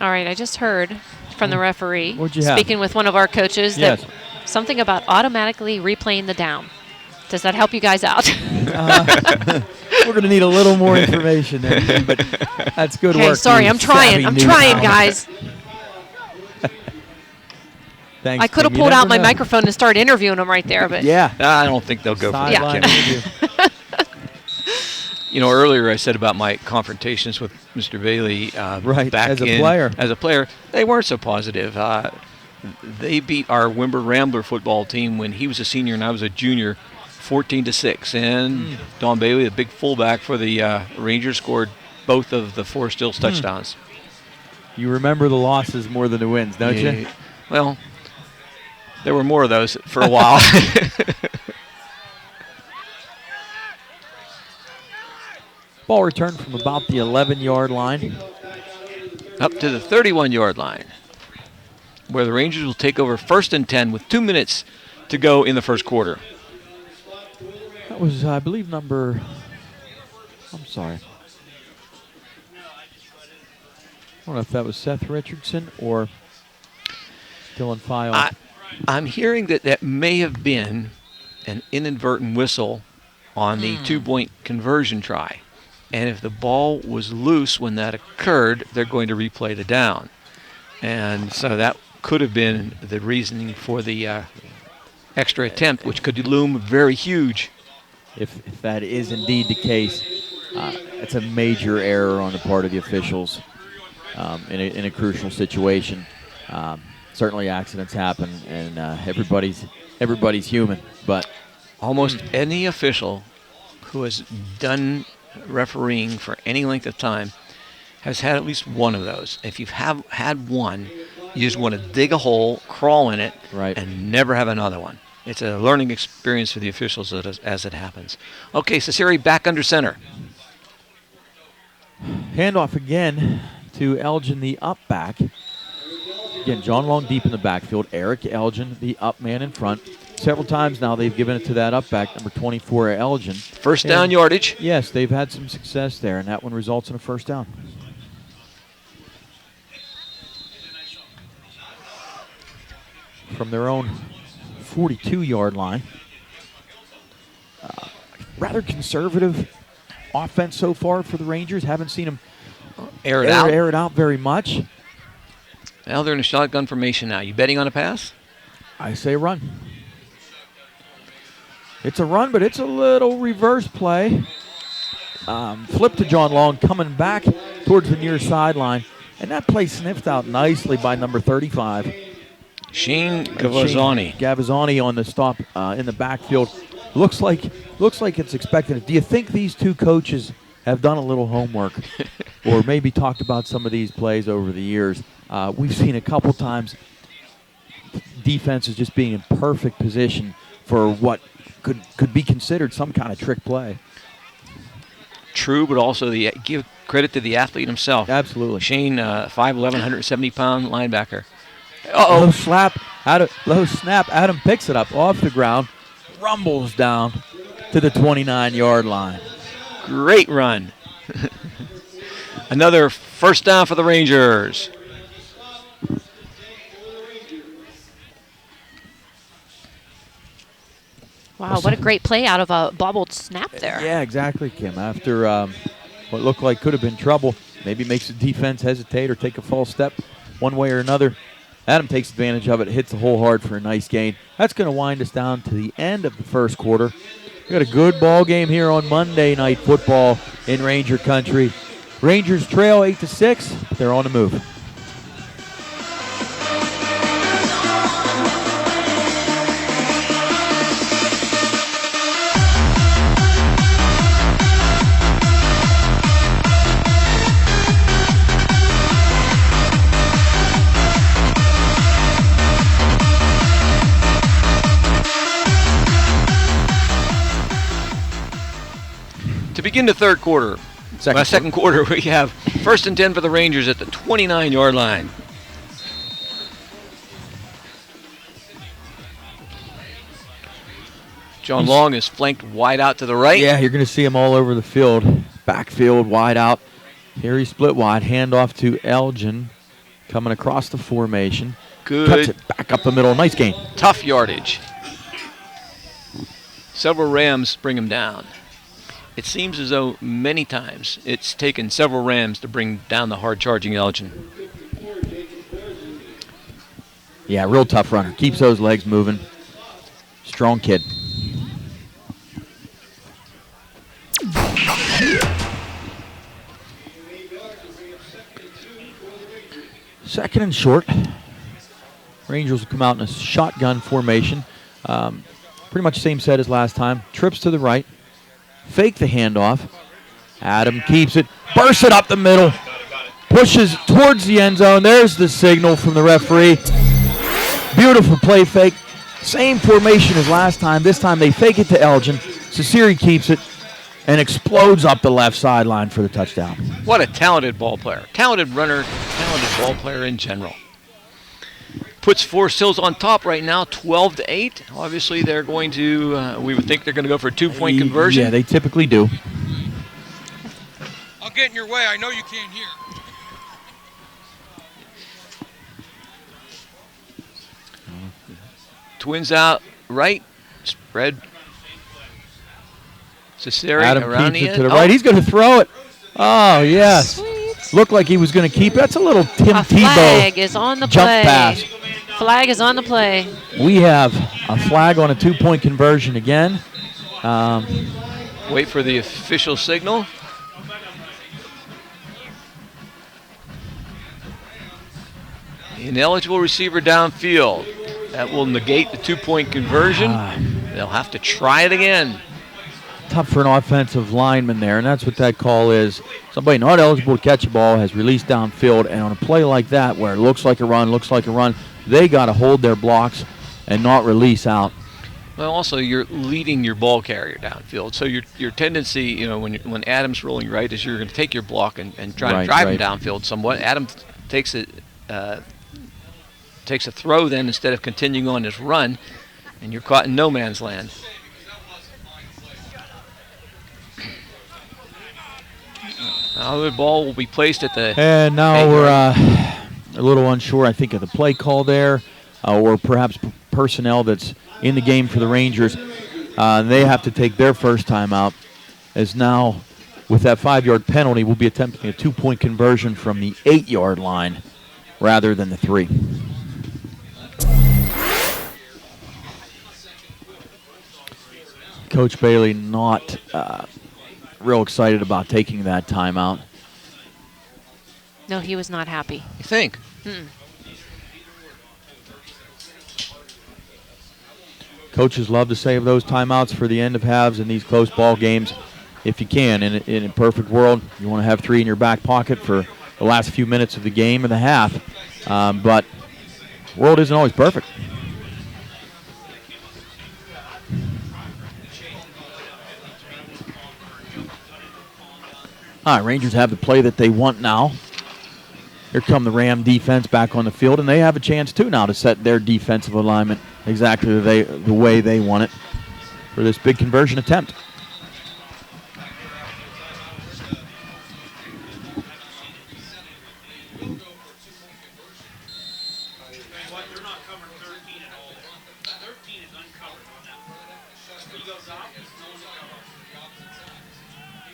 All right, I just heard from the referee, What'd you have? speaking with one of our coaches, Yes. that something about automatically replaying the down. Does that help you guys out? We're going to need a little more information there, Kim, but that's good Okay, work. sorry, you I'm trying. savvy I'm news trying, hound. guys. Thanks, I could have Kim. You pulled out never my know. microphone and started interviewing them right there, but Yeah. I don't think they'll go for that. Sideline Kim. interview. You know, earlier I said about my confrontations with Mr. Bailey Right, back as a in, player. As a player, they weren't so positive. They beat our Wimber Rambler football team when he was a senior and I was a junior, 14-6. And Don Bailey, the big fullback for the Rangers, scored both of the Forest Hills touchdowns. You remember the losses more than the wins, don't you? Yeah. Well, there were more of those for a while. Ball returned from about the 11-yard line. Up to the 31-yard line, where the Rangers will take over 1st and 10 with 2 minutes to go in the first quarter. That was, I believe, I'm sorry. I don't know if that was Seth Richardson or Dylan Fial. I'm hearing that may have been an inadvertent whistle on the 2-point conversion try. And if the ball was loose when that occurred, they're going to replay the down. And so that could have been the reasoning for the extra attempt, which could loom very huge. If that is indeed the case, it's a major error on the part of the officials in a crucial situation. Certainly accidents happen, and everybody's human. But Almost any official who has done refereeing for any length of time has had at least one of those. If you've had one, you just want to dig a hole, crawl in it, Right. and never have another one. It's a learning experience for the officials as it happens. Okay, Cesare back under center. handoff again to Elgin, the up back. Again, John Long deep in the backfield. Eric Elgin, the up man in front. Several times now they've given it to that up back, number 24, Elgin. First down yardage. Yes, they've had some success there, and that one results in a first down. From their own 42-yard line. Rather conservative offense so far for the Rangers. Haven't seen them Air it out. air it out very much. Now they're in a shotgun formation now. You betting on a pass? I say run. It's a run, but it's a little reverse play. Flip to John Long, coming back towards the near sideline. And that play sniffed out nicely by number 35. Shane Gavazzani. Gavazzani on the stop in the backfield. Looks like it's expected. Do you think these two coaches have done a little homework or maybe talked about some of these plays over the years? We've seen a couple times defenses just being in perfect position for what could be considered some kind of trick play. True, but also give credit to the athlete himself. Absolutely. Shane, 5'11", 170-pound linebacker. Low snap. Adam picks it up off the ground, rumbles down, to the 29-yard line. Great run. Another first down for the Rangers. Wow, what a great play out of a bobbled snap there. Yeah, exactly, Kim. After what looked like could have been trouble, maybe makes the defense hesitate or take a false step one way or another. Adam takes advantage of it, hits the hole hard for a nice gain. That's going to wind us down to the end of the first quarter. We got a good ball game here on Monday Night Football in Ranger Country. Rangers trail 8-6. They're on the move. To begin the third quarter, second quarter, we have 1st and 10 for the Rangers at the 29-yard line. John Long is flanked wide out to the right. Yeah, you're going to see him all over the field. Backfield, wide out. Here he split wide. Handoff to Elgin. Coming across the formation. Good. Cuts it back up the middle. Nice gain. Tough yardage. Several Rams bring him down. It seems as though many times it's taken several Rams to bring down the hard-charging Elgin. Yeah, real tough runner. Keeps those legs moving. Strong kid. Second and short. Rangers will come out in a shotgun formation. Pretty much same set as last time. Trips to the right. Fake the handoff. Adam keeps it. Bursts it up the middle. Pushes towards the end zone. There's the signal from the referee. Beautiful play fake. Same formation as last time. This time they fake it to Elgin. Cesari keeps it and explodes up the left sideline for the touchdown. What a talented ball player. Talented runner, talented ball player in general. Puts Forest Hills on top right now, 12-8. Obviously, they're going to, we would think they're going to go for a 2-point conversion. Yeah, they typically do. I'll get in your way. I know you can't hear. Twins out right, spread. Cesari Adam around keeps the it to end. the right. He's going to throw it. Oh, yes. Sweet. Looked like he was going to keep it. That's a little Tim A flag Tebow is on the jump play. pass. Flag is on the play. We have a flag on a 2-point conversion again. Wait for the official signal. Ineligible receiver downfield. That will negate the 2-point conversion. They'll have to try it again. Tough for an offensive lineman there, and that's what that call is. Somebody not eligible to catch a ball has released downfield, and on a play like that where it looks like a run, they got to hold their blocks and not release out. Well, also you're leading your ball carrier downfield, so your tendency, you know, when Adam's rolling right, is you're going to take your block and try to drive him downfield somewhat. Adam takes a throw then instead of continuing on his run, and you're caught in no man's land. Now the ball will be placed at the... And now we're a little unsure, I think, of the play call there, or perhaps personnel that's in the game for the Rangers. They have to take their first time out, as now, with that 5-yard penalty, we'll be attempting a 2-point conversion from the 8-yard line rather than the 3. Coach Bailey not real excited about taking that timeout. No, he was not happy. You think? Coaches love to save those timeouts for the end of halves in these close ball games if you can. In a perfect world, you want to have 3 in your back pocket for the last few minutes of the game and the half. But the world isn't always perfect. All right, Rangers have the play that they want now. Here come the Ram defense back on the field, and they have a chance, too, now to set their defensive alignment exactly the way they want it for this big conversion attempt.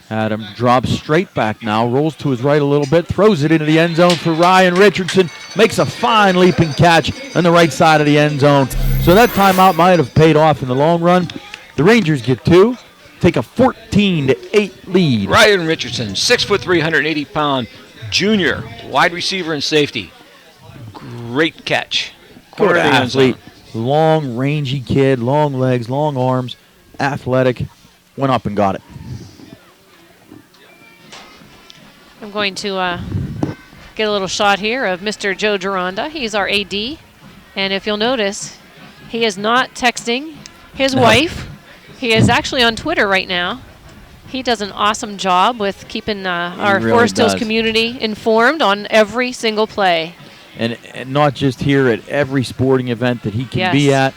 Adam drops straight back now, rolls to his right a little bit, throws it into the end zone for Ryan Richardson, makes a fine leaping catch on the right side of the end zone. So that timeout might have paid off in the long run. The Rangers get 2, take a 14-8 lead. Ryan Richardson, 6'3", 180-pound junior, wide receiver and safety. Great catch. Good Corner of the end zone. athlete, long, rangy kid, long legs, long arms, athletic, went up and got it. I'm going to get a little shot here of Mr. Joe Gironda. He's our AD. And if you'll notice, he is not texting his wife. He is actually on Twitter right now. He does an awesome job with keeping our really Forest Hills does. community informed on every single play. And not just here, at every sporting event that he can be at.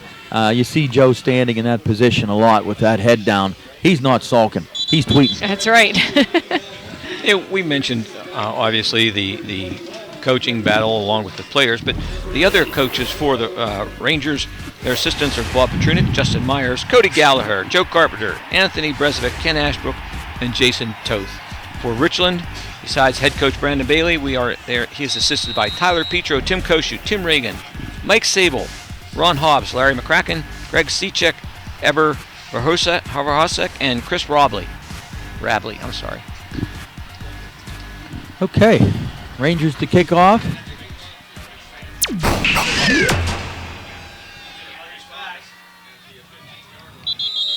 You see Joe standing in that position a lot with that head down. He's not sulking. He's tweeting. That's right. We mentioned, obviously, the coaching battle along with the players, but the other coaches for the Rangers, their assistants are Bob Petrunik, Justin Myers, Cody Gallagher, Joe Carpenter, Anthony Brezovic, Ken Ashbrook, and Jason Toth. For Richland, besides head coach Brandon Bailey, we are there. He is assisted by Tyler Petro, Tim Koshu, Tim Reagan, Mike Sable, Ron Hobbs, Larry McCracken, Greg Seachek, Eber Verhosek, and Chris Rabley. I'm sorry. Okay, Rangers to kick off.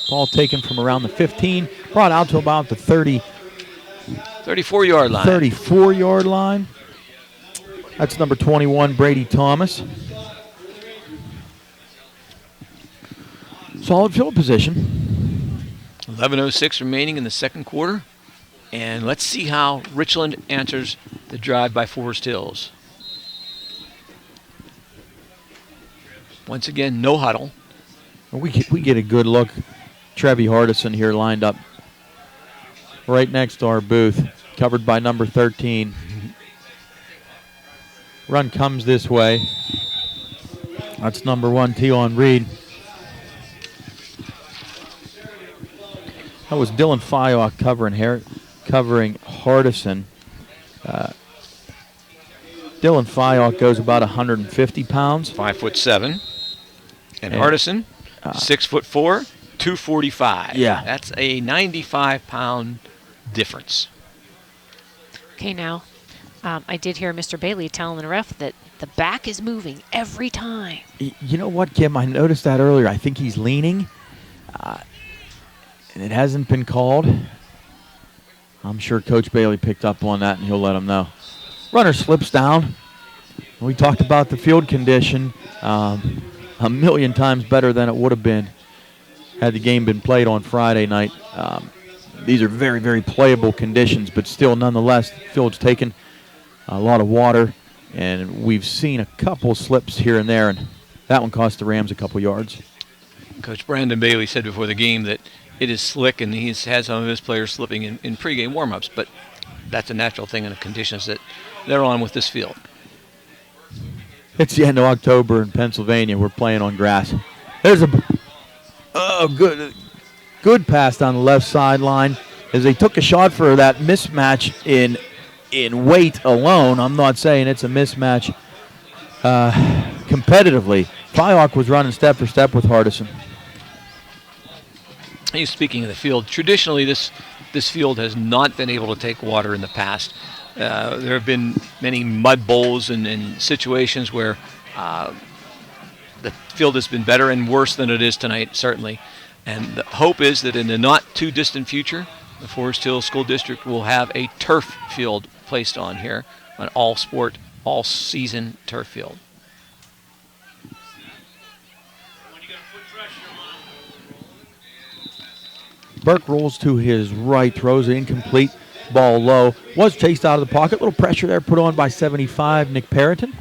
Ball taken from around the 15, brought out to about the 34-yard line. 34-yard line. That's number 21, Brady Thomas. Solid field position. 11:06 remaining in the second quarter. And let's see how Richland answers the drive by Forest Hills. Once again, no huddle. We get a good look. Trevi Hardison here lined up right next to our booth, covered by number 13. Run comes this way. That's number 1, Tion Reed. That was Dylan Fyock covering Hardison. Dylan Fyock goes about 150 pounds. 5'7", and Hardison, 6'4", 245. Yeah, that's a 95-pound difference. Okay, now I did hear Mr. Bailey telling the ref that the back is moving every time. You know what, Kim? I noticed that earlier. I think he's leaning, and it hasn't been called. I'm sure Coach Bailey picked up on that, and he'll let him know. Runner slips down. We talked about the field condition. A million times better than it would have been had the game been played on Friday night. These are very, very playable conditions, but still, nonetheless, the field's taken a lot of water, and we've seen a couple slips here and there, and that one cost the Rams a couple yards. Coach Brandon Bailey said before the game that it is slick, and he's had some of his players slipping in pregame warm-ups, but that's a natural thing in the conditions that they're on with this field. It's the end of October in Pennsylvania. We're playing on grass. There's a good pass down the left sideline as they took a shot for that mismatch in weight alone. I'm not saying it's a mismatch competitively. Fyock was running step for step with Hardison. He's speaking of the field. Traditionally, this field has not been able to take water in the past. There have been many mud bowls and situations where the field has been better and worse than it is tonight, certainly. And the hope is that in the not-too-distant future, the Forest Hills School District will have a turf field placed on here, an all-sport, all-season turf field. Burke rolls to his right, throws it incomplete, ball low. Was chased out of the pocket. Little pressure there put on by 75, Nick Perriton.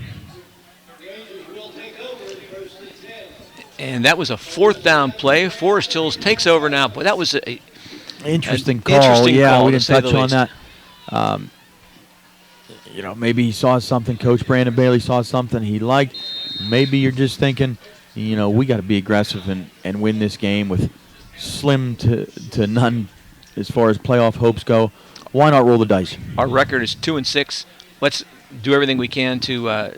And that was a fourth down play. Forest Hills takes over now. But that was an interesting call. Interesting yeah, call, we didn't touch on least. that. Maybe he saw something. Coach Brandon Bailey saw something he liked. Maybe you're just thinking, we got to be aggressive and win this game with slim to none as far as playoff hopes go, why not roll the dice? Our record is 2-6. Let's do everything we can to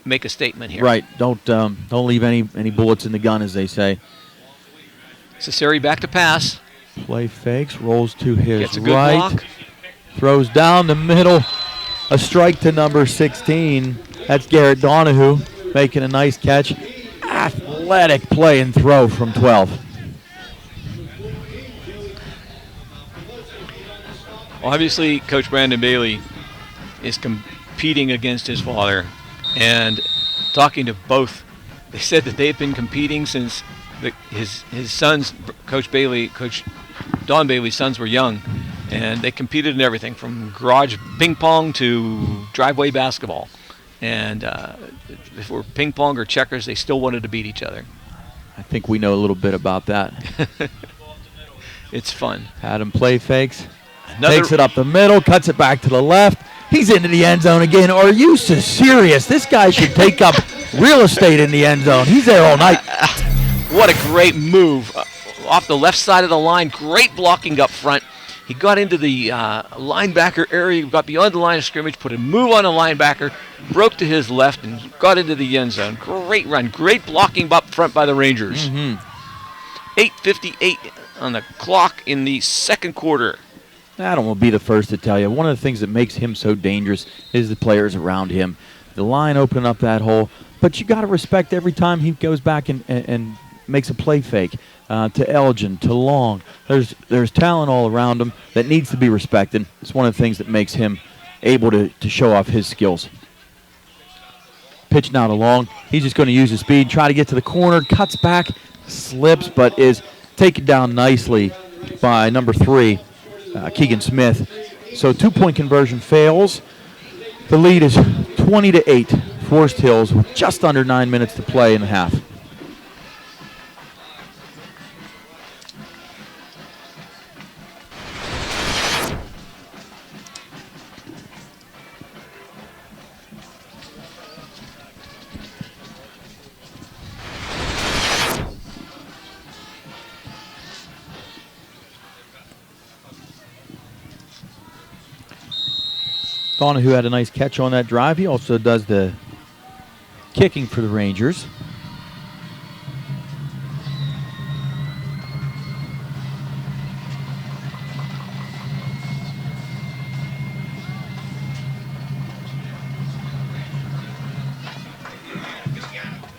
make a statement here. Right. Don't leave any bullets in the gun, as they say. Cesari back to pass. Play fakes, rolls to his Gets a good right, block. throws down the middle. A strike to number 16. That's Garrett Donahue making a nice catch. Athletic play and throw from 12. Obviously, Coach Brandon Bailey is competing against his father, and talking to both, they said that they've been competing since his sons, Coach Don Bailey's sons were young, and they competed in everything from garage ping pong to driveway basketball. And if it were ping pong or checkers, they still wanted to beat each other. I think we know a little bit about that. It's fun. Had him play fakes. Takes it up the middle, cuts it back to the left. He's into the end zone again. Are you so serious? This guy should take up real estate in the end zone. He's there all night. What a great move. Off the left side of the line. Great blocking up front. He got into the linebacker area, got beyond the line of scrimmage, put a move on the linebacker, broke to his left, and got into the end zone. Great run. Great blocking up front by the Rangers. 8:58 on the clock in the second quarter. Adam will be the first to tell you. One of the things that makes him so dangerous is the players around him. The line opening up that hole. But you got to respect every time he goes back and makes a play fake to Elgin, to Long. There's talent all around him that needs to be respected. It's one of the things that makes him able to show off his skills. Pitch now to Long. He's just going to use his speed, try to get to the corner, cuts back, slips, but is taken down nicely by number 3. Keegan Smith. So 2-point conversion fails. The lead is 20-8. Forest Hills with just under 9 minutes to play in the half. Donahue had a nice catch on that drive. He also does the kicking for the Rangers.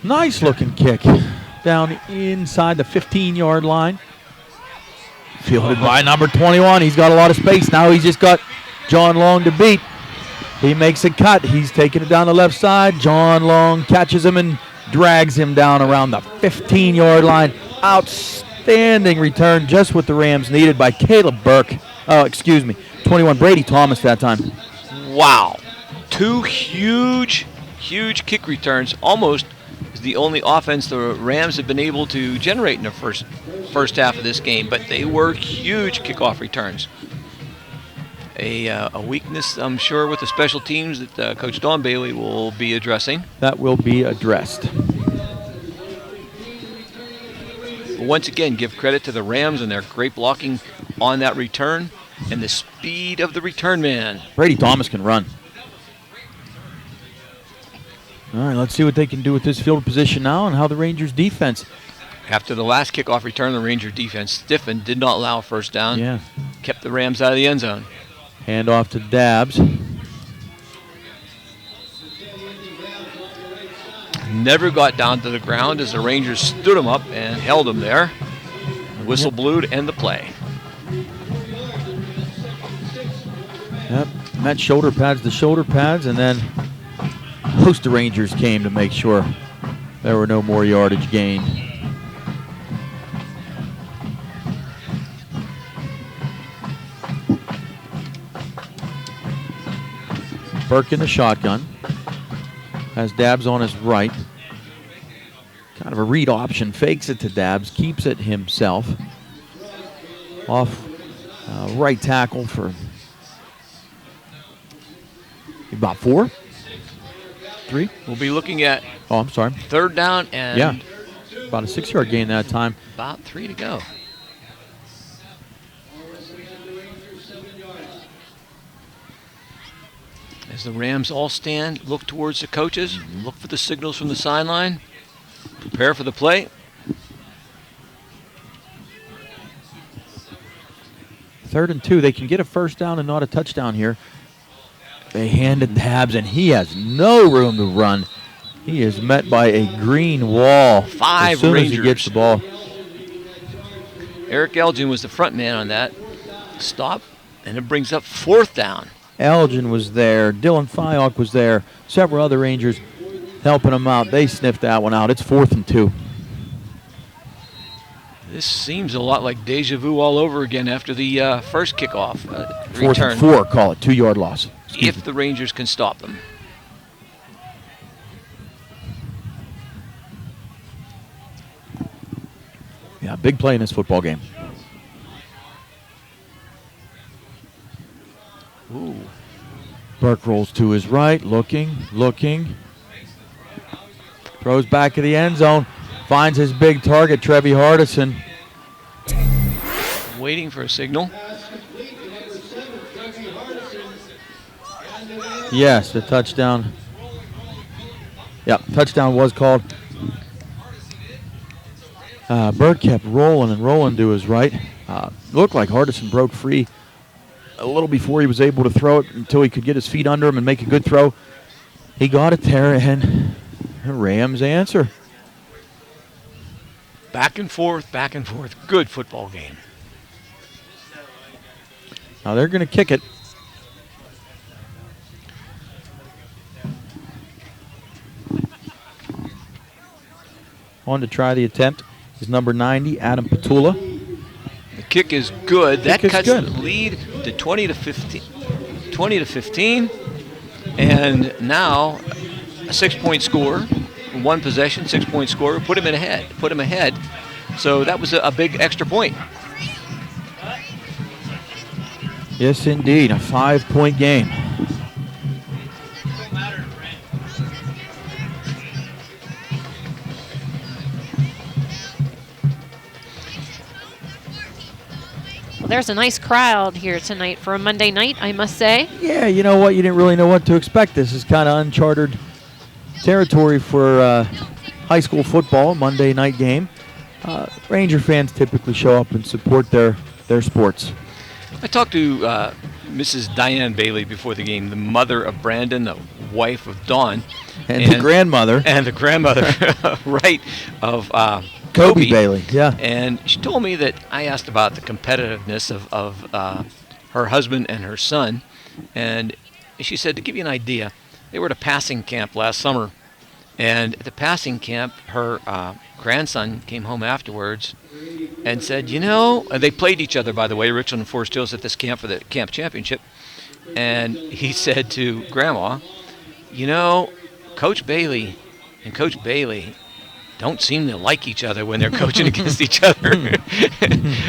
Nice looking kick down inside the 15-yard line. Fielded by number 21. He's got a lot of space. Now he's just got John Long to beat. He makes a cut. He's taking it down the left side. John Long catches him and drags him down around the 15-yard line. Outstanding return, just what the Rams needed by Caleb Burke. 21, Brady Thomas that time. Wow. 2 huge kick returns. Almost is the only offense the Rams have been able to generate in the first half of this game, but they were huge kickoff returns. A weakness, I'm sure, with the special teams that Coach Don Bailey will be addressing. That will be addressed. Once again, give credit to the Rams and their great blocking on that return and the speed of the return man. Brady Thomas can run. All right, let's see what they can do with this field position now and how the Rangers defense. After the last kickoff return, the Ranger defense stiffened, did not allow a first down. Yeah. Kept the Rams out of the end zone. Hand off to Dabbs. Never got down to the ground as the Rangers stood him up and held him there. The whistle blew to end the play. Yep, Met shoulder pads to shoulder pads, and then a host of Rangers came to make sure there were no more yardage gained. Burke in the shotgun. Has Dabbs on his right. Kind of a read option. Fakes it to Dabbs. Keeps it himself. Off right tackle for about 4? 3? We'll be looking at I'm sorry. third down and about a 6-yard gain that time. about 3 to go. As the Rams all stand, look towards the coaches, look for the signals from the sideline, prepare for the play. 3rd and 2. They can get a first down and not a touchdown here. They hand it to Habs, and he has no room to run. He is met by a green wall 5 as soon Rangers. as he gets the ball. Eric Elgin was the front man on that stop, and it brings up 4th down. Elgin was there. Dylan Fyok was there. Several other Rangers helping him out. They sniffed that one out. It's 4th and 2. This seems a lot like deja vu all over again after the first kickoff 4th return. and 4, call it. 2-yard loss. If the Rangers can stop them. Yeah, big play in this football game. Ooh. Burke rolls to his right, looking. Throws back to the end zone. Finds his big target, Trevi Hardison. Waiting for a signal. Yes, the touchdown. Yep, touchdown was called. Burke kept rolling to his right. Looked like Hardison broke free a little before he was able to throw it until he could get his feet under him and make a good throw. He got it there, and the Rams answer. Back and forth. Good football game. Now they're going to kick it. On to try the attempt is number 90, Adam Petula. The kick is good. That Kick is cuts good. the lead to 20 to 15. 20 to 15. And now a 6-point score. One possession, 6-point score. Put him ahead. So that was a big extra point. Yes, indeed, a 5-point game. Well, there's a nice crowd here tonight for a Monday night, I must say. Yeah, you know what? You didn't really know what to expect. This is kind of uncharted territory for high school football, Monday night game. Ranger fans typically show up and support their sports. I talked to Mrs. Diane Bailey before the game, the mother of Brandon, the wife of Dawn. And the grandmother. And the grandmother, right, of Kobe Bailey, yeah. And she told me that I asked about the competitiveness of her husband and her son. And she said, to give you an idea, they were at a passing camp last summer. And at the passing camp, her grandson came home afterwards and said, you know, and they played each other, by the way, Richland and Forest Hills at this camp for the camp championship. And he said to Grandma, you know, Coach Bailey and Coach Bailey don't seem to like each other when they're coaching against each other.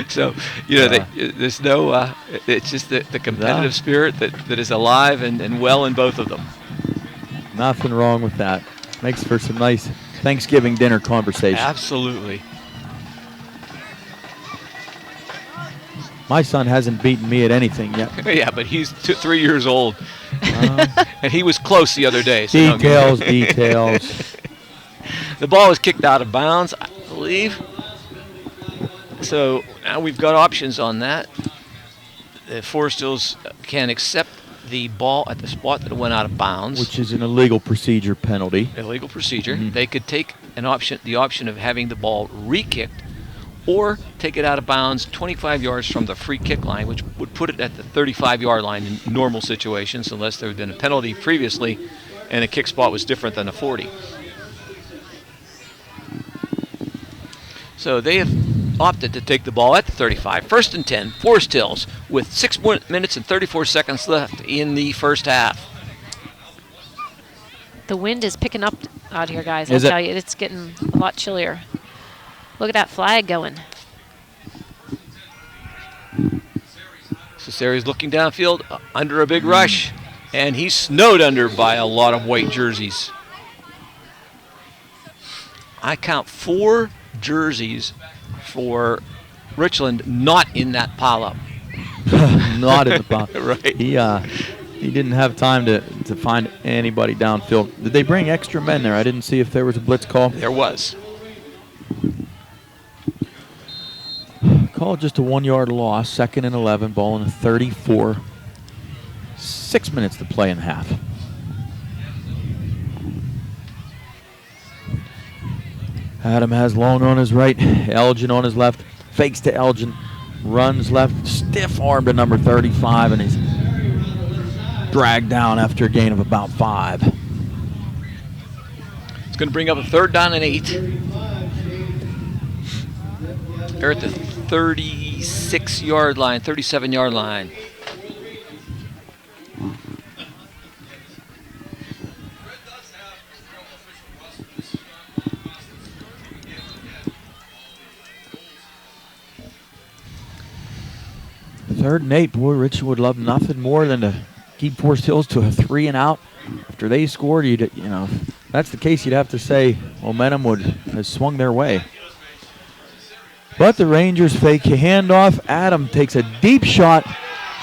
So, you know, there's no, it's just the competitive spirit that is alive and well in both of them. Nothing wrong with that. Makes for some nice Thanksgiving dinner conversation. Absolutely. My son hasn't beaten me at anything yet. Yeah, but he's 3 years old. And he was close the other day. So Details. The ball was kicked out of bounds, I believe. So now we've got options on that. The Forest Hills can accept the ball at the spot that it went out of bounds. Which is an illegal procedure penalty. Illegal procedure. Mm-hmm. They could take the option of having the ball re-kicked or take it out of bounds 25 yards from the free kick line, which would put it at the 35-yard line in normal situations, unless there had been a penalty previously and the kick spot was different than the 40. So they have opted to take the ball at the 35. 1st and 10, Forest Hills, with 6 minutes and 34 seconds left in the first half. The wind is picking up out here, guys. Is I'll tell you, it's getting a lot chillier. Look at that flag going. Cesari's looking downfield under a big rush, and he's snowed under by a lot of white jerseys. I count 4 jerseys for Richland not in that pile-up. Not in the pile. Right. he didn't have time to find anybody downfield. Did they bring extra men there? I didn't see if there was a blitz call. There was. Call just a 1-yard loss, 2nd and 11, ball in a 34. 6 minutes to play in the half. Adam has Long on his right, Elgin on his left, fakes to Elgin, runs left, stiff arm to number 35, and he's dragged down after a gain of about 5. It's going to bring up a 3rd down and 8. They're at the 36-yard line, 37-yard line. Third and 8, boy, Richard would love nothing more than to keep Forest Hills to a 3 and out. After they scored, if that's the case, you'd have to say momentum has swung their way. But the Rangers fake a handoff. Adam takes a deep shot,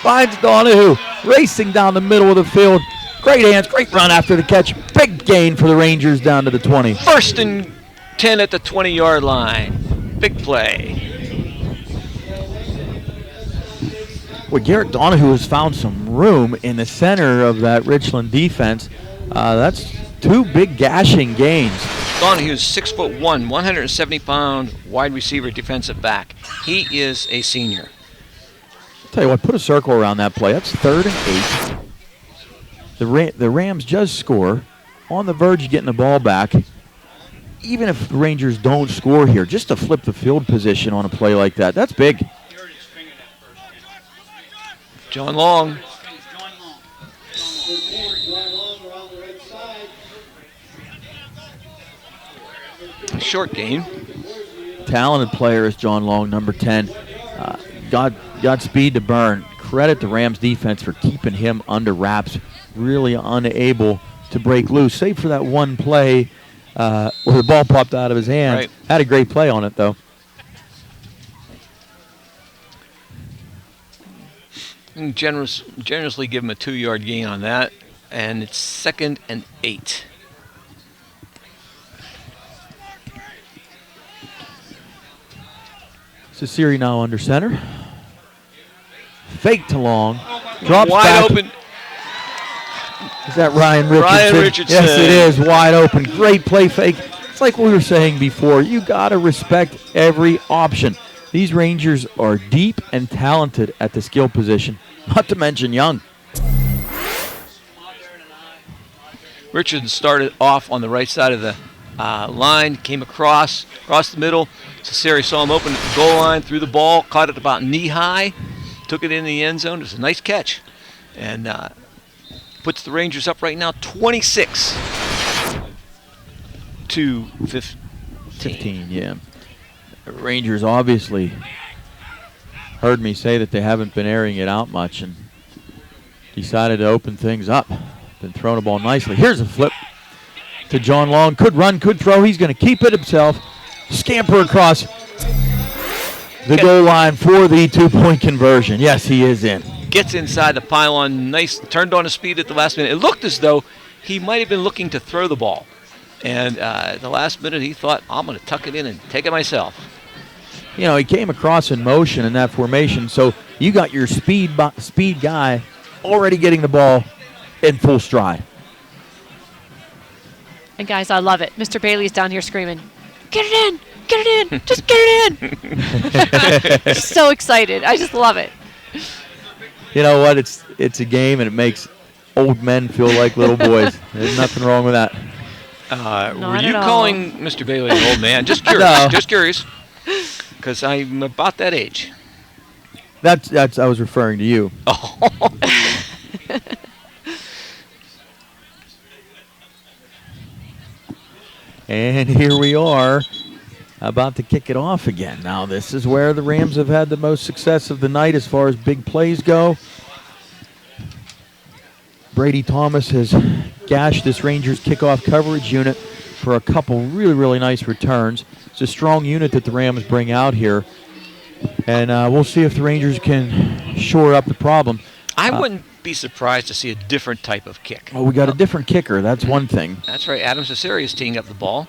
finds Donahue, racing down the middle of the field. Great hands, great run after the catch. Big gain for the Rangers down to the 20. 1st and 10 at the 20-yard line. Big play. Well, Garrett Donahue has found some room in the center of that Richland defense. That's 2 big gashing gains. Donahue's 6'1", 170-pound wide receiver defensive back. He is a senior. I'll tell you what, put a circle around that play. That's 3rd and 8. The Rams just score, on the verge of getting the ball back. Even if the Rangers don't score here, just to flip the field position on a play like that, that's big. John Long. Short gain. Talented player is John Long, number 10. Got speed to burn. Credit the Rams defense for keeping him under wraps. Really unable to break loose, save for that one play where the ball popped out of his hands. Right. Had a great play on it, though. Generously give him a 2-yard gain on that, and it's 2nd and 8. Cesari now under center. Fake to Long. Drops wide back. Open. Is that Ryan Richardson? Ryan Richardson. Yes, it is. Wide open. Great play fake. It's like we were saying before. You got to respect every option. These Rangers are deep and talented at the skill position, not to mention young. Richardson started off on the right side of the line, came across the middle. Cesari saw him open at the goal line, threw the ball, caught it about knee-high, took it in the end zone. It was a nice catch. And puts the Rangers up right now 26-15. 15, yeah. The Rangers obviously heard me say that they haven't been airing it out much and decided to open things up. Been throwing the ball nicely. Here's a flip to John Long. Could run, could throw. He's going to keep it himself. Scamper across the goal line for the 2-point conversion. Yes, he is in. Gets inside the pylon. Nice. Turned on his speed at the last minute. It looked as though he might have been looking to throw the ball. And at the last minute, he thought, I'm going to tuck it in and take it myself. You know, he came across in motion in that formation, so you got your speed guy already getting the ball in full stride. And guys, I love it. Mr. Bailey's down here screaming, "Get it in! Get it in! Just get it in!" So excited. I just love it. You know what? It's a game, and it makes old men feel like little boys. There's nothing wrong with that. Were you calling Mr. Bailey an old man? Just curious. No. Just curious. Because I'm about that age. That's I was referring to you. Oh. And here we are, about to kick it off again. Now, this is where the Rams have had the most success of the night as far as big plays go. Brady Thomas has gashed this Rangers kickoff coverage unit for a couple really, really nice returns. It's a strong unit that the Rams bring out here. And we'll see if the Rangers can shore up the problem. I wouldn't be surprised to see a different type of kick. Well, we got a different kicker. That's one thing. That's right. Adam Cesare is teeing up the ball.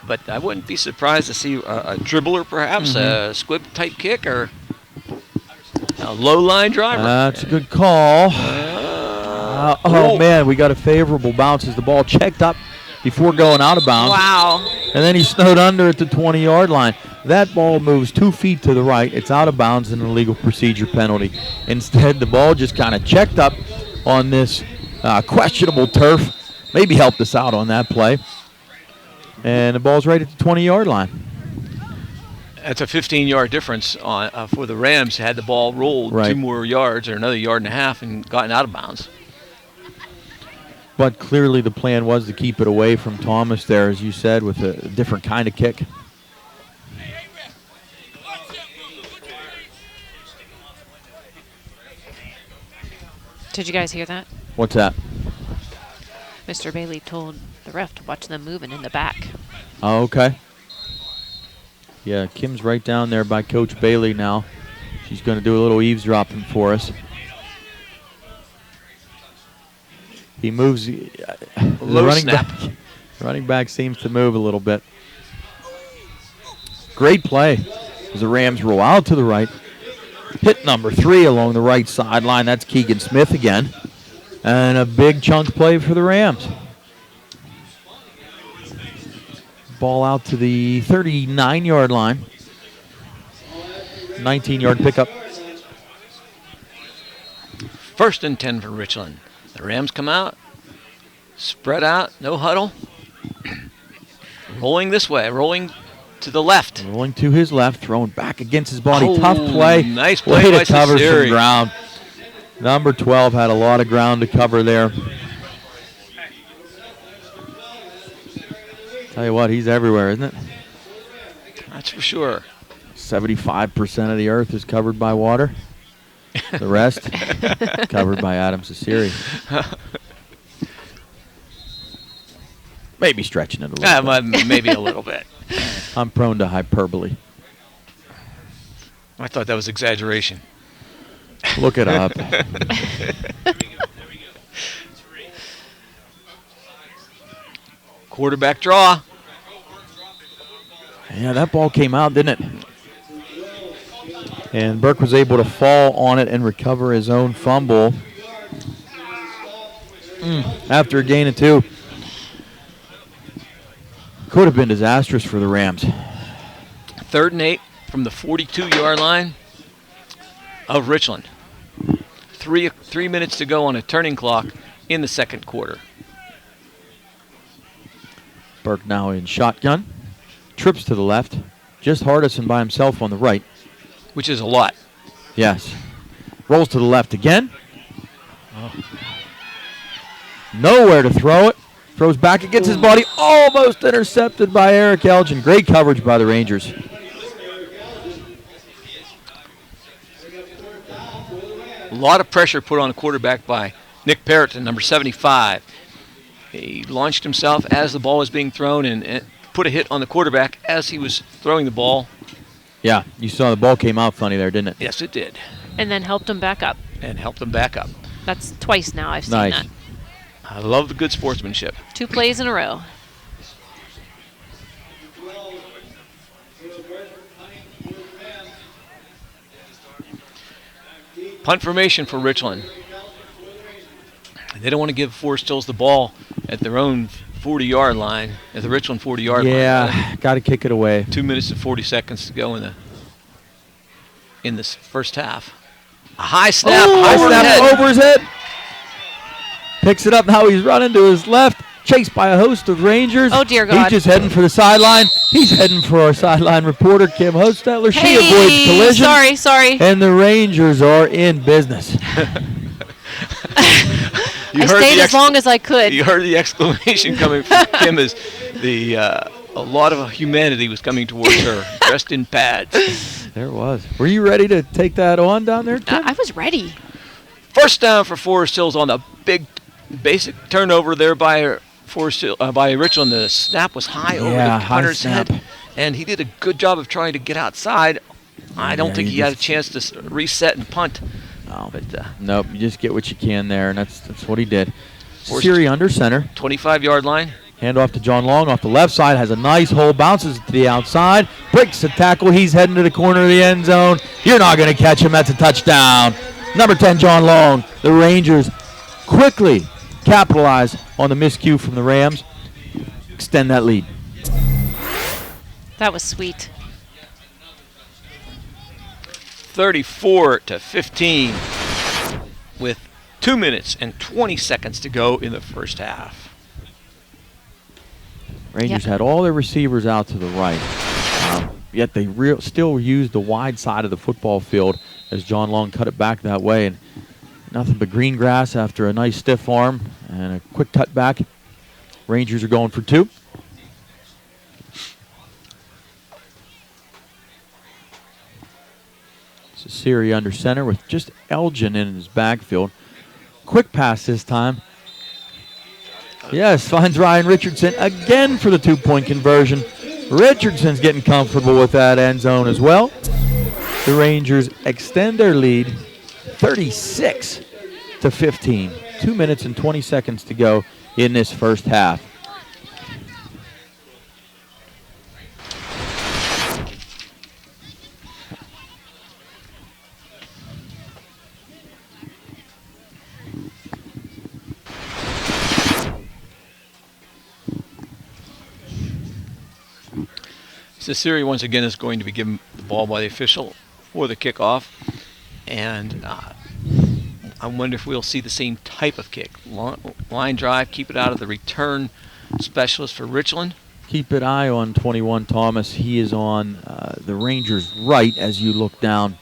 But I wouldn't be surprised to see a dribbler, perhaps, a squib-type kick, or a low-line driver. That's a good call. Oh, man, we got a favorable bounce as the ball checked up before going out of bounds. Wow. And then he snowed under at the 20-yard line. That ball moves 2 feet to the right. It's out of bounds and a legal procedure penalty. Instead, the ball just kind of checked up on this questionable turf. Maybe helped us out on that play. And the ball's right at the 20-yard line. That's a 15-yard difference for the Rams. Had the ball rolled 2 more yards or another yard and a half and gotten out of bounds. But clearly the plan was to keep it away from Thomas there, as you said, with a different kind of kick. Did you guys hear that? What's that? Mr. Bailey told the ref to watch them moving in the back. Oh, okay. Yeah, Kim's right down there by Coach Bailey now. She's going to do a little eavesdropping for us. He moves. The running back seems to move a little bit. Great play as the Rams roll out to the right. Hit number 3 along the right sideline. That's Keegan Smith again. And a big chunk play for the Rams. Ball out to the 39-yard line. 19-yard pickup. 1st and 10 for Richland. The Rams come out, spread out, no huddle. Rolling this way, rolling to the left. Rolling to his left, throwing back against his body. Tough play. Nice play Way by to cover Cesare. some ground. Number 12 had a lot of ground to cover there. Tell you what, he's everywhere, isn't it? That's for sure. 75% of the earth is covered by water. The rest covered by Adam Cesare. Maybe stretching it a little bit. Maybe a little bit. I'm prone to hyperbole. I thought that was exaggeration. Look it up. Quarterback draw. Yeah, that ball came out, didn't it? And Burke was able to fall on it and recover his own fumble after a gain of 2. Could have been disastrous for the Rams. 3rd and 8 from the 42-yard line of Richland. 3 minutes to go on a turning clock in the 2nd quarter. Burke now in shotgun. Trips to the left. Just Hardison by himself on the right. Which is a lot. Yes. Rolls to the left again. Nowhere to throw it. Throws back against his body. Almost intercepted by Eric Elgin. Great coverage by the Rangers. A lot of pressure put on the quarterback by Nick Parrott, number 75. He launched himself as the ball was being thrown and put a hit on the quarterback as he was throwing the ball. Yeah, you saw the ball came out funny there, didn't it? Yes, it did. And then helped him back up. That's twice now I've seen Nice. that. I love the good sportsmanship. 2 plays in a row. Punt formation for Richland. They don't want to give Forest Hills the ball at their own 40-yard line, at the Richland 40-yard line. Yeah, got to kick it away. 2 minutes and 40 seconds to go in this first half. A high snap, over his head. Picks it up, now he's running to his left, chased by a host of Rangers. Oh, dear God. He's just heading for the sideline. He's heading for our sideline reporter, Kim Hostetler. She avoids collision. Sorry. And the Rangers are in business. I stayed as long as I could. You heard the exclamation coming from Kim as a lot of humanity was coming towards her, dressed in pads. There it was. Were you ready to take that on down there, Kim? I was ready. First down for Forest Hills on the big basic turnover there by by Richland. The snap was high over the punter's head, and he did a good job of trying to get outside. I don't think he had a chance to reset and punt No, But nope. You just get what you can there, and that's what he did. Forced- Siri under center. 25-yard line. Hand off to John Long off the left side. Has a nice hole. Bounces to the outside. Breaks the tackle. He's heading to the corner of the end zone. You're not going to catch him. That's a touchdown. Number 10, John Long. The Rangers quickly capitalize on the miscue from the Rams. Extend that lead. That was sweet. 34-15 with 2 minutes and 20 seconds to go in the first half. Rangers had all their receivers out to the right, yet they still used the wide side of the football field as John Long cut it back that way. And nothing but green grass after a nice stiff arm and a quick cut back. Rangers are going for 2. Siri under center with just Elgin in his backfield. Quick pass this time. Yes, finds Ryan Richardson again for the 2-point conversion. Richardson's getting comfortable with that end zone as well. The Rangers extend their lead 36-15. 2 minutes and 20 seconds to go in this first half. Siri once again is going to be given the ball by the official for the kickoff, and I wonder if we'll see the same type of kick. Line drive, keep it out of the return specialist for Richland. Keep an eye on 21 Thomas. He is on the Rangers' right as you look down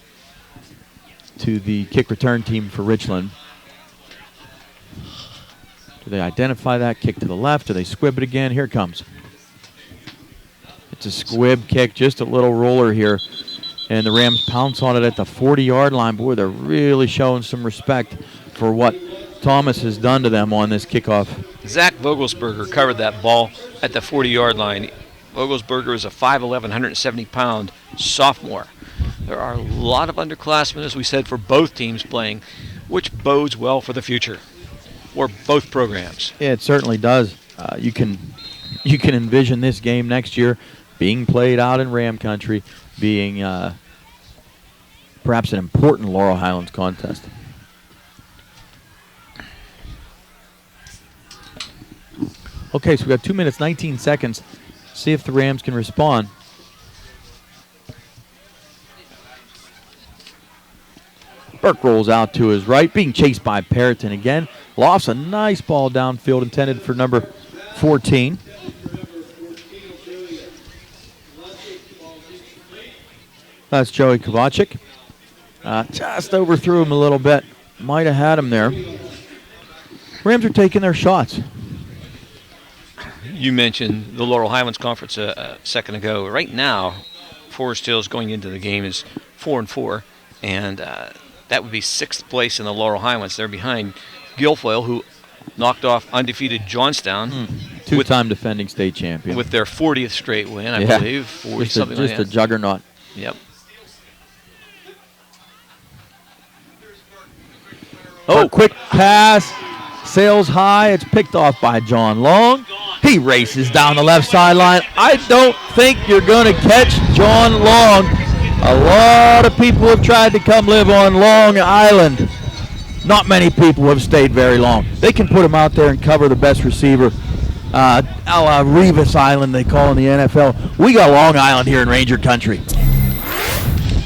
to the kick return team for Richland. Do they identify that? Kick to the left. Do they squib it again? Here it comes. It's a squib kick, just a little roller here. And the Rams pounce on it at the 40-yard line. Boy, they're really showing some respect for what Thomas has done to them on this kickoff. Zach Vogelsberger covered that ball at the 40-yard line. Vogelsberger is a 5'11", 170-pound sophomore. There are a lot of underclassmen, as we said, for both teams playing, which bodes well for the future for both programs. Yeah, it certainly does. You can envision this game next year being played out in Ram Country, being perhaps an important Laurel Highlands contest. Okay, so we've got 2 minutes, 19 seconds. See if the Rams can respond. Burke rolls out to his right, being chased by Perriton again. Lofts a nice ball downfield intended for number 14. That's Joey Kovacic. Just overthrew him a little bit. Might have had him there. Rams are taking their shots. You mentioned the Laurel Highlands Conference a second ago. Right now, Forest Hills going into the game is 4-4, and that would be 6th place in the Laurel Highlands. They're behind Guilfoyle, who knocked off undefeated Johnstown. Two-time defending state champion. With their 40th straight win, I believe. 40 something like that. Just a juggernaut. Yep. Oh, quick pass. Sails high. It's picked off by John Long. He races down the left sideline. I don't think you're going to catch John Long. A lot of people have tried to come live on Long Island. Not many people have stayed very long. They can put him out there and cover the best receiver. A la Revis Island, they call in the NFL. We got Long Island here in Ranger Country.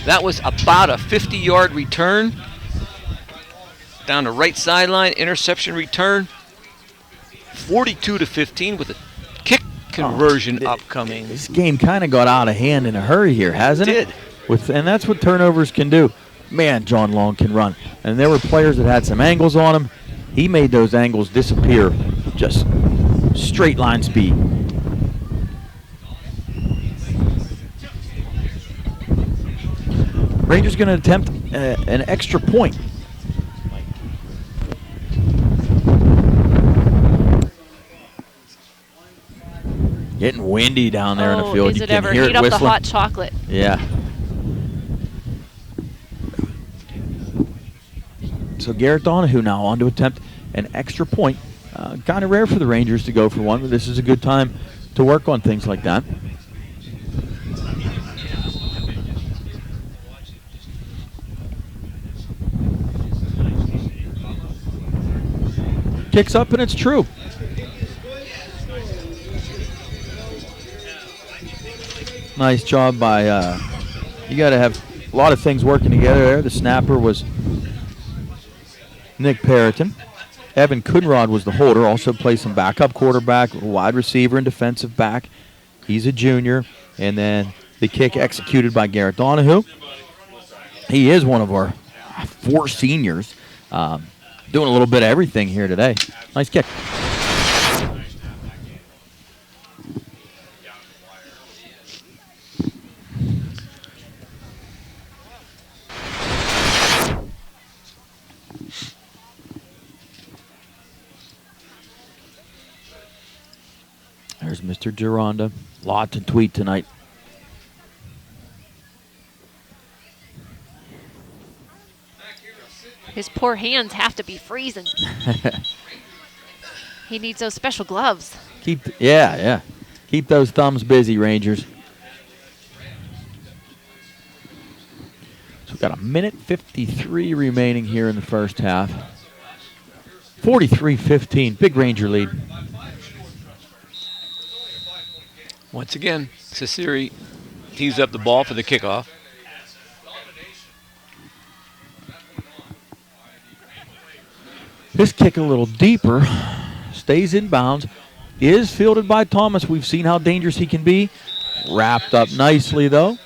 That was about a 50-yard return. Down the right sideline, interception return. 42-15 with a kick conversion upcoming. This game kind of got out of hand in a hurry here, hasn't it? And that's what turnovers can do. Man, John Long can run. And there were players that had some angles on him. He made those angles disappear. Just straight line speed. Rangers going to attempt an extra point. Getting windy down there in the field. Is You it can ever? hear Heat it up whistling. the hot chocolate. Yeah. So Garrett Donahue now on to attempt an extra point. Kind of rare for the Rangers to go for one, but this is a good time to work on things like that. Kicks up and it's true. Nice job by, you got to have a lot of things working together there. The snapper was Nick Perriton. Evan Kunrod was the holder, also plays some backup quarterback, wide receiver and defensive back. He's a junior. And then the kick executed by Garrett Donahue. He is one of our 4 seniors. Doing a little bit of everything here today. Nice kick. There's Mr. Gironda. Lot to tweet tonight. His poor hands have to be freezing. He needs those special gloves. Yeah. Keep those thumbs busy, Rangers. So we've got 1:53 remaining here in the first half. 43-15, big Ranger lead. Once again, Ciceri tees up the ball for the kickoff. This kick a little deeper, stays in bounds, is fielded by Thomas. We've seen how dangerous he can be. Wrapped up nicely, though.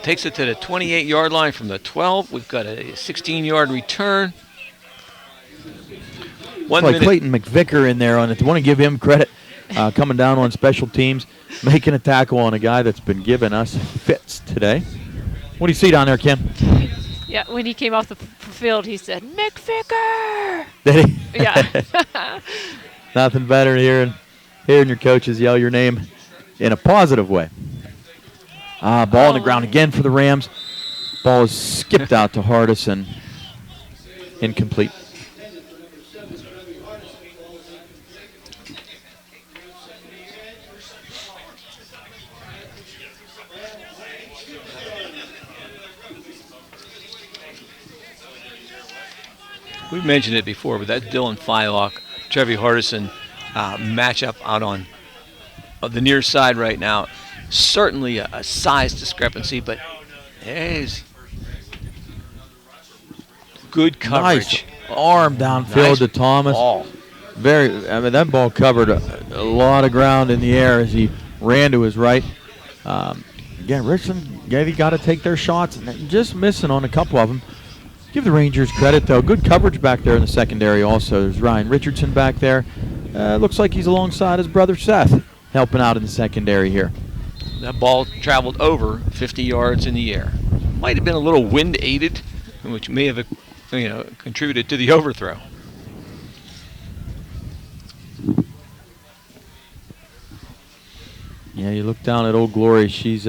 Takes it to the 28-yard line from the 12. We've got a 16-yard return. Clayton McVicker in there on it. I want to give him credit coming down on special teams, making a tackle on a guy that's been giving us fits today. What do you see down there, Kim? Yeah, when he came off the field, he said, McVicker! Did he? Yeah. Nothing better than hearing your coaches yell your name in a positive way. Ball on the ground again for the Rams. Ball is skipped out to Hardison. Incomplete. We've mentioned it before, but that Dylan Fylock, Trevi Hardison matchup out on the near side right now, certainly a size discrepancy, but there's good coverage. Nice arm downfield to Thomas. Ball. That ball covered a lot of ground in the air as he ran to his right. Richland, they got to take their shots, and just missing on a couple of them. Give the Rangers credit, though. Good coverage back there in the secondary also. There's Ryan Richardson back there. Looks like he's alongside his brother Seth, helping out in the secondary here. That ball traveled over 50 yards in the air. Might have been a little wind-aided, which may have contributed to the overthrow. Yeah, you look down at Old Glory. She's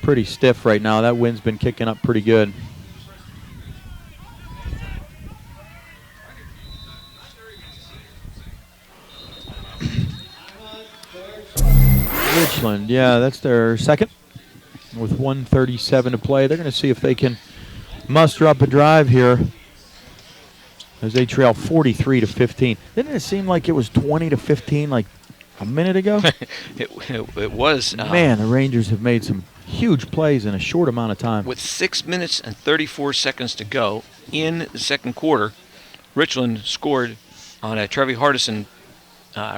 pretty stiff right now. That wind's been kicking up pretty good. Richland, yeah, that's their second with 1:37 to play. They're going to see if they can muster up a drive here as they trail 43-15. Didn't it seem like it was 20-15 like a minute ago? It was. Man, the Rangers have made some huge plays in a short amount of time. With 6 minutes and 34 seconds to go in the second quarter, Richland scored on a Trevi Hardison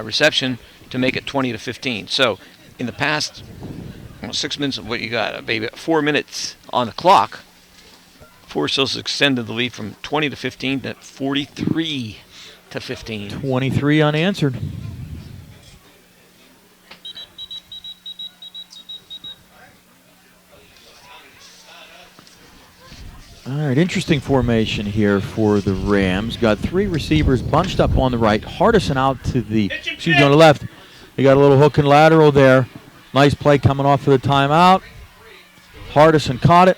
reception to make it 20-15. So in the past 6 minutes of what you got, baby, 4 minutes on the clock, Forest Hills extended the lead from 20-15 to 43-15. 23 unanswered. All right, interesting formation here for the Rams. Got 3 receivers bunched up on the right. Hardison out to the, on the left. They got a little hook and lateral there. Nice play coming off of the timeout. Hardison caught it.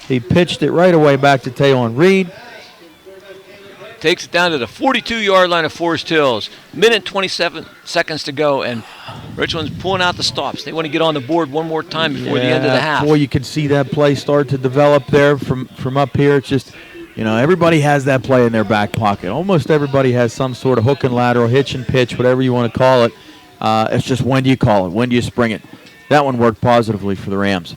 He pitched it right away back to Taylon Reed. Takes it down to the 42-yard line of Forest Hills. Minute 27 seconds to go, and Richland's pulling out the stops. They want to get on the board one more time before the end of the half. Boy, you can see that play start to develop there from up here. It's just, everybody has that play in their back pocket. Almost everybody has some sort of hook and lateral, hitch and pitch, whatever you want to call it. It's just when do you call it? When do you spring it? That one worked positively for the Rams.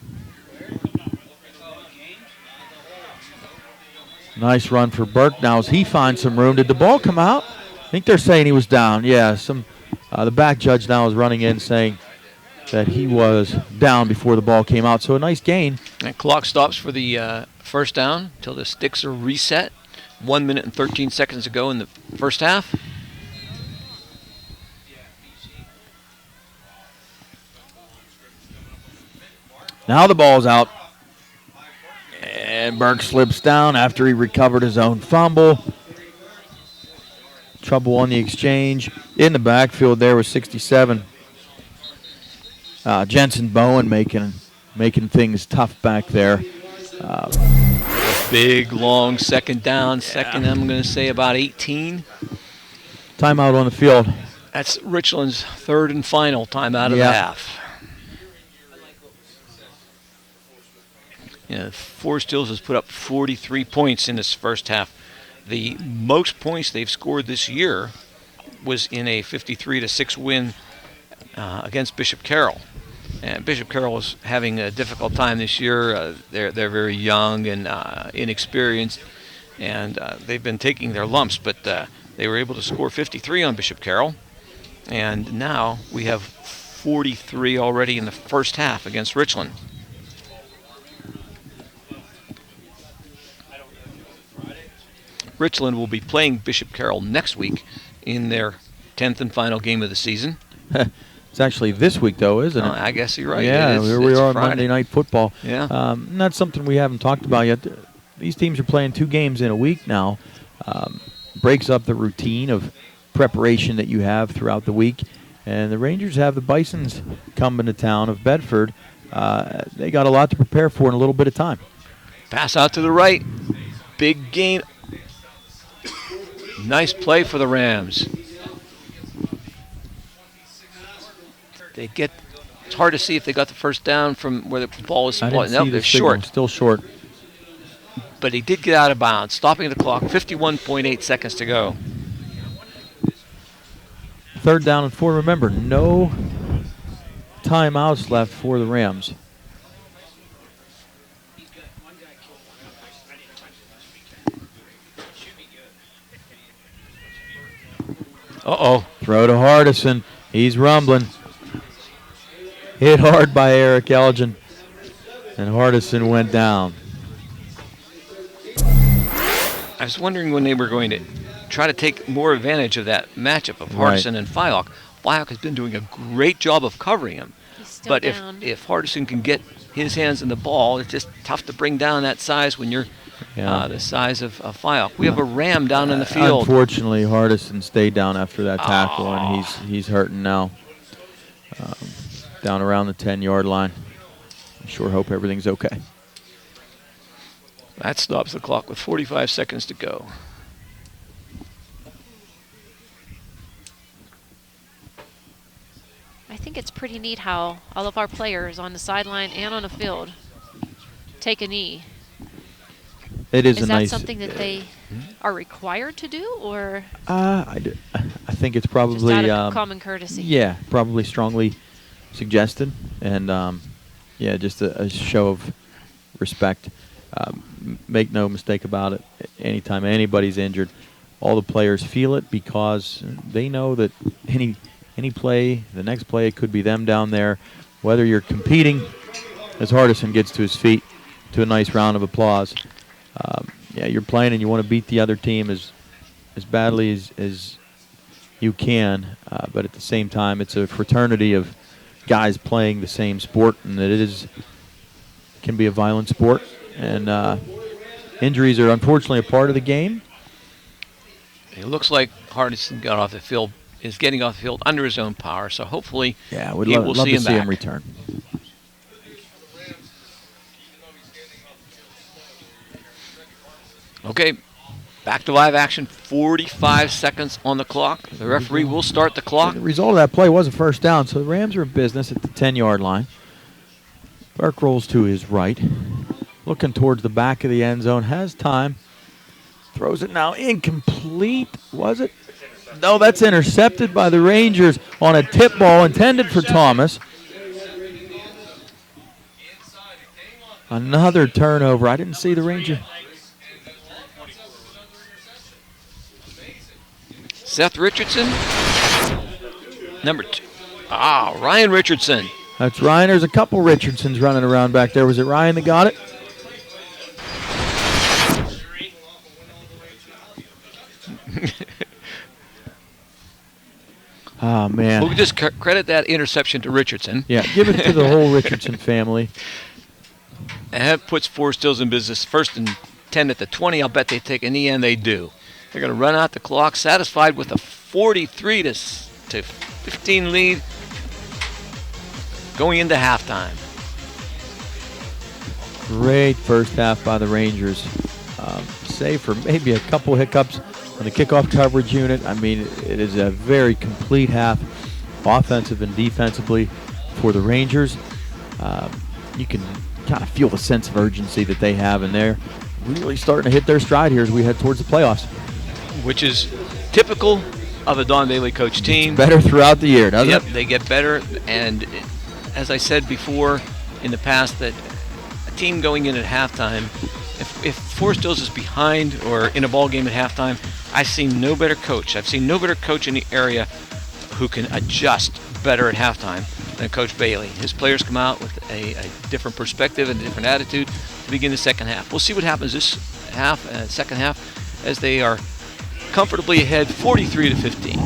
Nice run for Burke. Now as he finds some room, did the ball come out? I think they're saying he was down. Yeah, the back judge now is running in saying that he was down before the ball came out. So a nice gain. And clock stops for the first down until the sticks are reset. 1 minute and 13 seconds to go in the first half. Now the ball's out. And Burke slips down after he recovered his own fumble. Trouble on the exchange. In the backfield there was 67. Jensen Bowen making things tough back there. Big, long second down. Second, I'm going to say about 18. Timeout on the field. That's Richland's third and final timeout of the half. Forest Hills has put up 43 points in this first half. The most points they've scored this year was in a 53-6 win against Bishop Carroll. And Bishop Carroll is having a difficult time this year. They're very young and inexperienced, and they've been taking their lumps, but they were able to score 53 on Bishop Carroll. And now we have 43 already in the first half against Richland. Richland will be playing Bishop Carroll next week in their 10th and final game of the season. It's actually this week, though, isn't it? I guess you're right. Yeah, here we are on Friday. Monday Night Football. Yeah. And that's something we haven't talked about yet. These teams are playing 2 games in a week now. Breaks up the routine of preparation that you have throughout the week. And the Rangers have the Bisons coming to town of Bedford. They got a lot to prepare for in a little bit of time. Pass out to the right. Big gain. Nice play for the Rams. It's hard to see if they got the first down from where the ball was spotted. No, they're short. Still short. But he did get out of bounds, stopping the clock, 51.8 seconds to go. Third down and 4. Remember, no timeouts left for the Rams. Uh-oh. Throw to Hardison. He's rumbling. Hit hard by Eric Elgin. And Hardison went down. I was wondering when they were going to try to take more advantage of that matchup of Hardison and Fyock. Fyock has been doing a great job of covering him. But if Hardison can get his hands on the ball, it's just tough to bring down that size when you're the size of Fyock. We have a Ram down in the field. Unfortunately, Hardison stayed down after that tackle, and he's hurting now. Down around the 10-yard line. I sure hope everything's okay. That stops the clock with 45 seconds to go. I think it's pretty neat how all of our players on the sideline and on the field take a knee. It is Is a that nice. something that they are required to do, or I think it's probably just out of common courtesy? Yeah, probably strongly suggested, and just a show of respect. Make no mistake about it. Anytime anybody's injured, all the players feel it because they know that any play, the next play, it could be them down there. Whether you're competing, as Hardison gets to his feet, to a nice round of applause. You're playing and you want to beat the other team as badly as you can, but at the same time, it's a fraternity of guys playing the same sport, and it can be a violent sport, and injuries are unfortunately a part of the game. It looks like Hardison is getting off the field under his own power, so hopefully we'll love see to him see back. him return. Okay, back to live action. 45 seconds on the clock. The referee will start the clock. The result of that play was a first down, so the Rams are in business at the 10-yard line. Burke rolls to his right, looking towards the back of the end zone, has time. Throws it now incomplete. Was it? No, that's intercepted by the Rangers on a tip ball intended for Thomas. Another turnover. I didn't see the Ranger. Seth Richardson, number 2. Ryan Richardson. That's Ryan. There's a couple Richardsons running around back there. Was it Ryan that got it? Oh, man. We'll just credit that interception to Richardson. Yeah, give it to the whole Richardson family. And that puts Forest Hills in business. 1st and 10 at the 20. I'll bet they take in the end they do. They're going to run out the clock, satisfied with a 43 to 15 lead going into halftime. Great first half by the Rangers. Save for maybe a couple hiccups on the kickoff coverage unit. I mean, it is a very complete half, offensive and defensively, for the Rangers. You can kind of feel the sense of urgency that they have, and they're really starting to hit their stride here as we head towards the playoffs. Which is typical of a Don Bailey coach team. It's better throughout the year, doesn't it? Yep, they get better. And as I said before in the past, that a team going in at halftime, if Forest Hills is behind or in a ball game at halftime, I've seen no better coach. I've seen no better coach in the area who can adjust better at halftime than Coach Bailey. His players come out with a different perspective and a different attitude to begin the second half. We'll see what happens this half, second half, as they are comfortably ahead 43 to 15.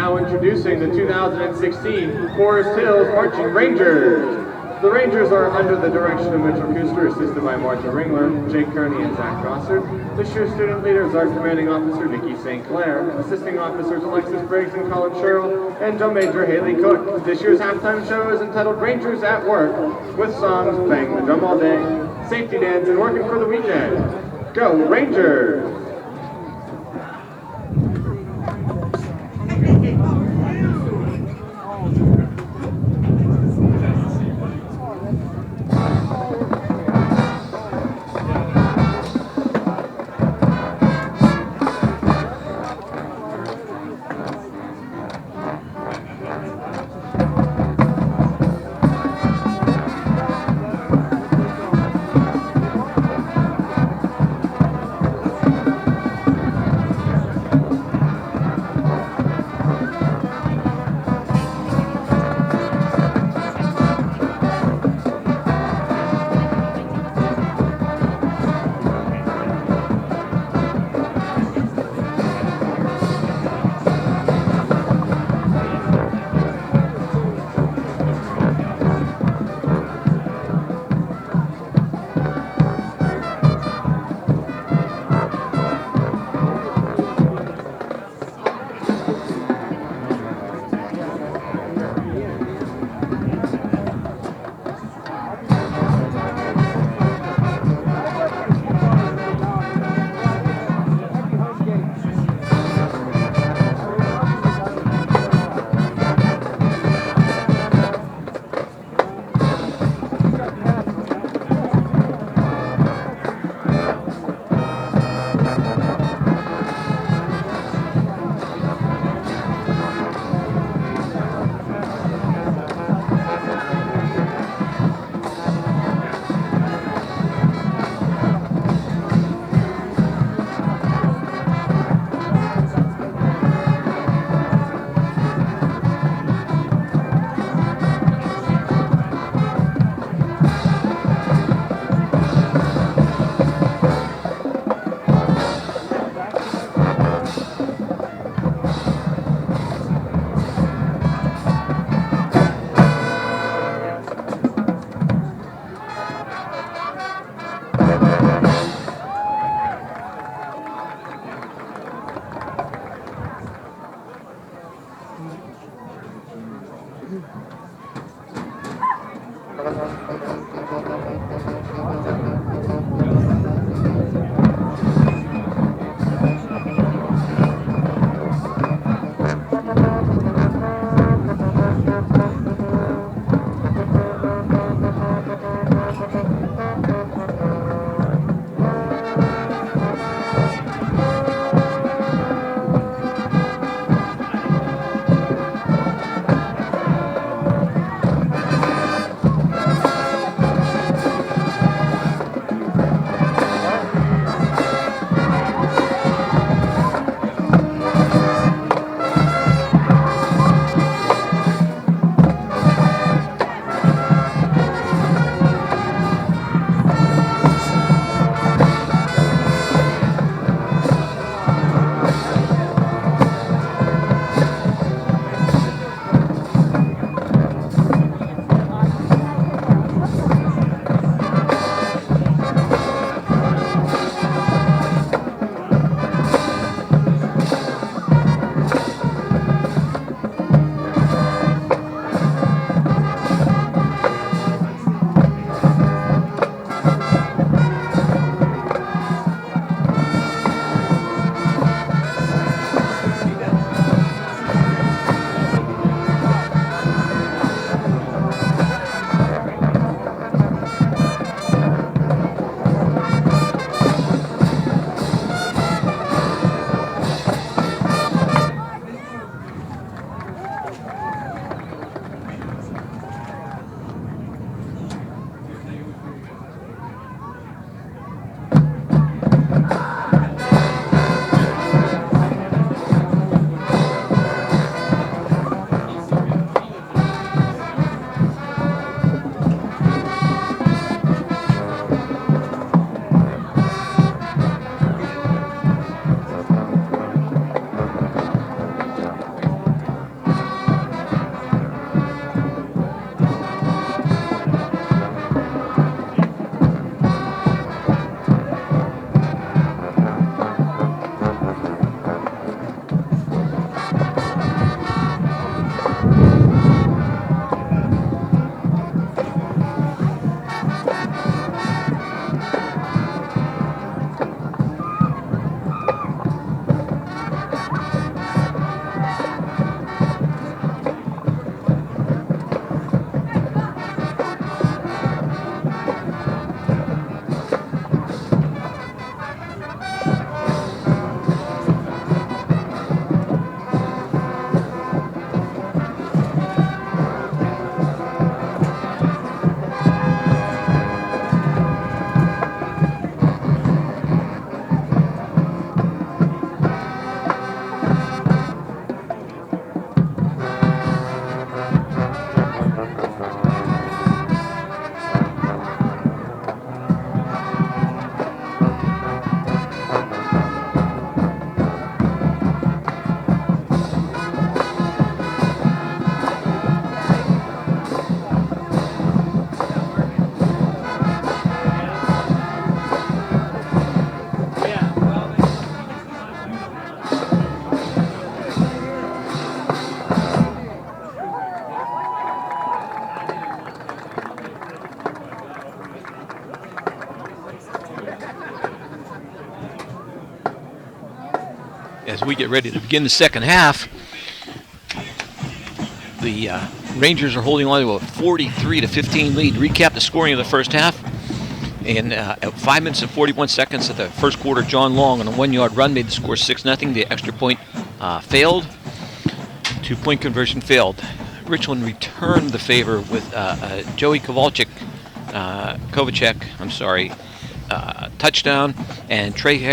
Now introducing the 2016 Forest Hills Marching Rangers. The Rangers are under the direction of Mitchell Kuster, assisted by Martha Ringler, Jake Kearney, and Zach Gossard. This year's student leaders are Commanding Officer Nikki St. Clair, Assisting Officers Alexis Briggs and Colin Sherrill, and Drum Major Haley Cook. This year's halftime show is entitled Rangers at Work, with songs Bang the Drum All Day, Safety Dance, and Working for the Weekend. Go Rangers! as we get ready to begin the second half. The Rangers are holding on to a 43-15 lead. Recap the scoring of the first half. And at 5 minutes and 41 seconds of the first quarter, John Long on a 1-yard run made the score 6-0. The extra point failed. 2-point conversion failed. Richland returned the favor with Joey Kovacek, touchdown, and Trevi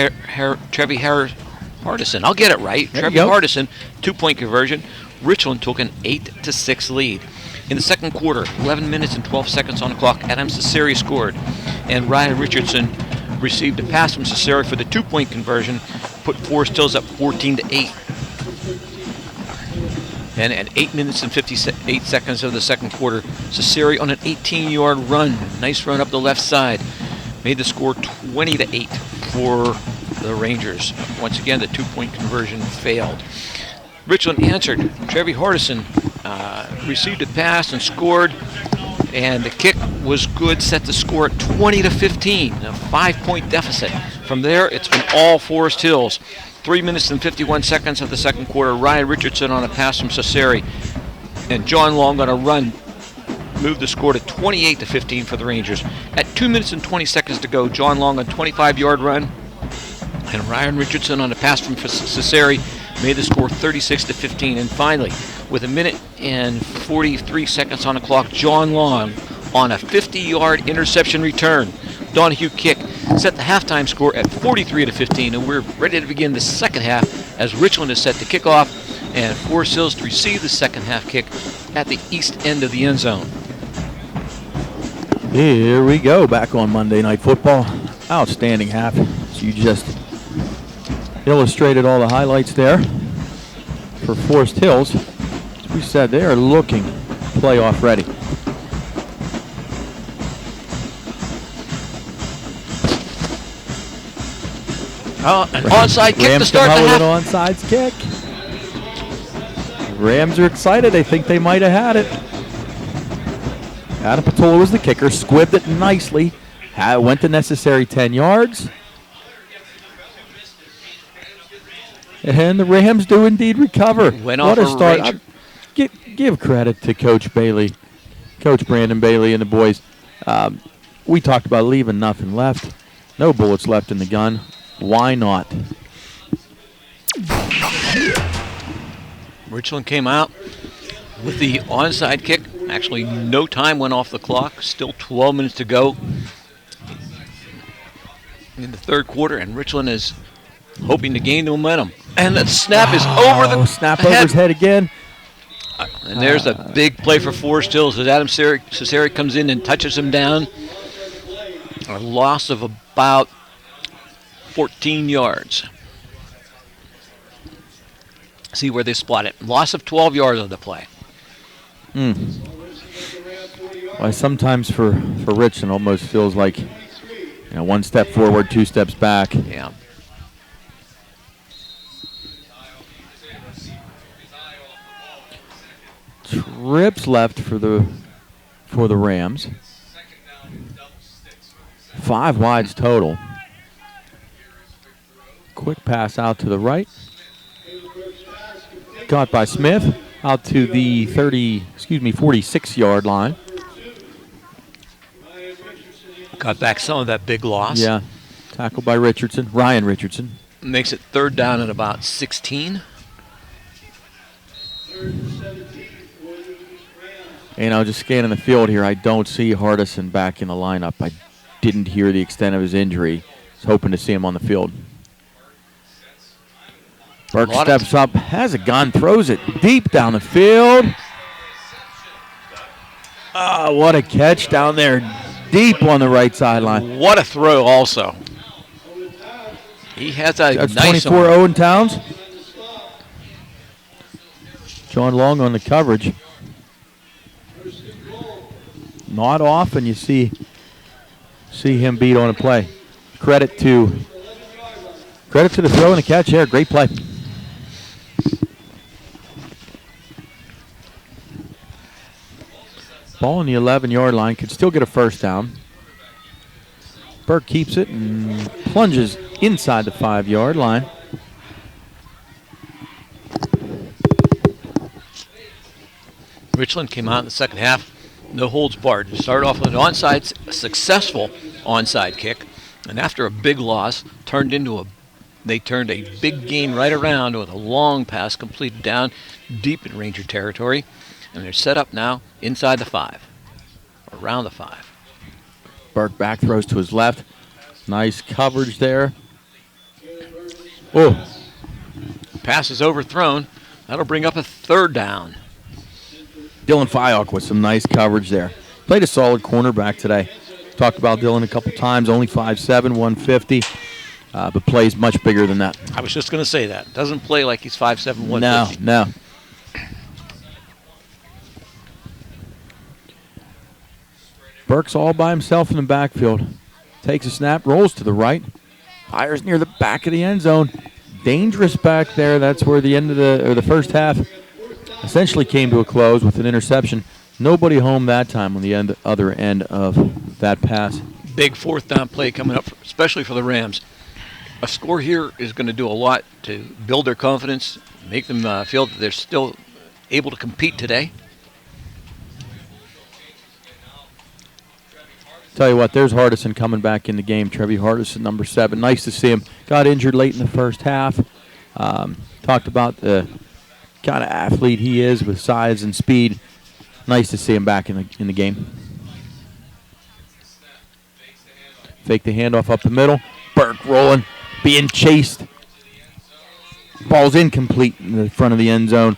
Hardison. I'll get it right. Trevi Hardison, 2-point conversion. Richland took an 8-6 lead. In the second quarter, 11 minutes and 12 seconds on the clock, Adam Cesare scored, and Ryan Richardson received a pass from Cesare for the 2-point conversion, put Forest Hills up 14-8. And at 8 minutes and 58 seconds of the second quarter, Cesare on an 18-yard run, nice run up the left side, made the score 20-8 for the Rangers. Once again, the 2-point conversion failed. Richland answered. Trevi Hardison received a pass and scored, and the kick was good, set the score at 20-15, a 5-point deficit. From there, it's been all Forest Hills. 3 minutes and 51 seconds of the second quarter, Ryan Richardson on a pass from Cesare, and John Long on a run moved the score to 28-15 for the Rangers. At 2 minutes and 20 seconds to go, John Long on a 25-yard run, and Ryan Richardson on a pass from Cesare made the score 36-15. And finally, with 1 minute and 43 seconds on the clock, John Long on a 50-yard interception return. Donahue kick set the halftime score at 43-15, and we're ready to begin the second half as Richland is set to kick off and Forest Hills to receive the second half kick at the east end of the end zone. Here we go, back on Monday Night Football. Outstanding half. So you just illustrated all the highlights there for Forest Hills. As we said, they are looking playoff ready. An onside kick Rams to start the come out half. with an onside kick. Rams are excited. They think they might have had it. Adam Patola was the kicker, squibbed it nicely, went the necessary 10 yards. And the Rams do indeed recover. Went what off a start. Ranger. Give credit to Coach Bailey, Coach Brandon Bailey and the boys. We talked about leaving nothing left. No bullets left in the gun. Why not? Richland came out with the onside kick. Actually, no time went off the clock. Still 12 minutes to go in the third quarter, and Richland is hoping to gain the momentum. And the snap is over the snap over his head again. And there's a big play for Forest Hills as Adam Cesare comes in and touches him down. A loss of about 14 yards. See where they spot it. Loss of 12 yards on the play. Well, sometimes for Richland, almost feels like one step forward, 2 steps back. Yeah. Trips left for the Rams. 5 wides total. Quick pass out to the right. Caught by Smith out to the 46-yard line. Got back some of that big loss. Yeah. Tackled by Richardson, Ryan Richardson. Makes it third down at about 16. Just scanning the field here, I don't see Hardison back in the lineup. I didn't hear the extent of his injury. I was hoping to see him on the field. Burke steps up, has a gun, throws it deep down the field. Oh, what a catch down there, deep on the right sideline. What a throw also. He has a That's nice 24 Owen Towns. John Long on the coverage. Not often you see him beat on a play. Credit to the throw and the catch there. Great play. Ball on the 11-yard line. Could still get a first down. Burke keeps it and plunges inside the 5-yard line. Richland came out in the second half, no holds barred. Started off with an onside, successful onside kick, and after a big loss, they turned a big gain right around with a long pass completed down deep in Ranger territory, and they're set up now inside the 5, around the 5. Burke back throws to his left. Nice coverage there. Oh, pass is overthrown. That'll bring up a 3rd down. Dylan Fyok with some nice coverage there. Played a solid cornerback today. Talked about Dylan a couple times. Only 5'7", 150, but plays much bigger than that. I was just going to say that. Doesn't play like he's 5'7", 150. No. Burke's all by himself in the backfield. Takes a snap, rolls to the right, fires near the back of the end zone. Dangerous back there. That's where the end of the first half essentially came to a close with an interception. Nobody home that time on the other end of that pass. Big 4th down play coming up, especially for the Rams. A score here is going to do a lot to build their confidence, make them feel that they're still able to compete today. Tell you what, there's Hardison coming back in the game. Trevi Hardison, number 7. Nice to see him. Got injured late in the first half. Talked about the kind of athlete he is with size and speed. Nice to see him back in the game. Fake the handoff up the middle. Burke rolling, being chased. Ball's incomplete in the front of the end zone.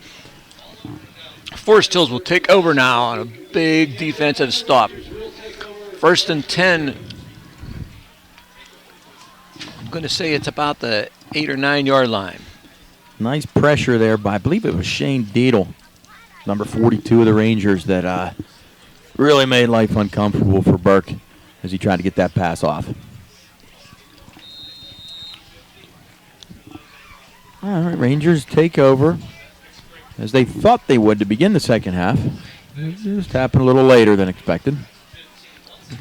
Forest Hills will take over now on a big defensive stop. 1st and 10. I'm going to say it's about the 8 or 9 yard line. Nice pressure there by, I believe it was Shane Deedle, number 42 of the Rangers, that really made life uncomfortable for Burke as he tried to get that pass off. All right, Rangers take over as they thought they would to begin the second half. It just happened a little later than expected.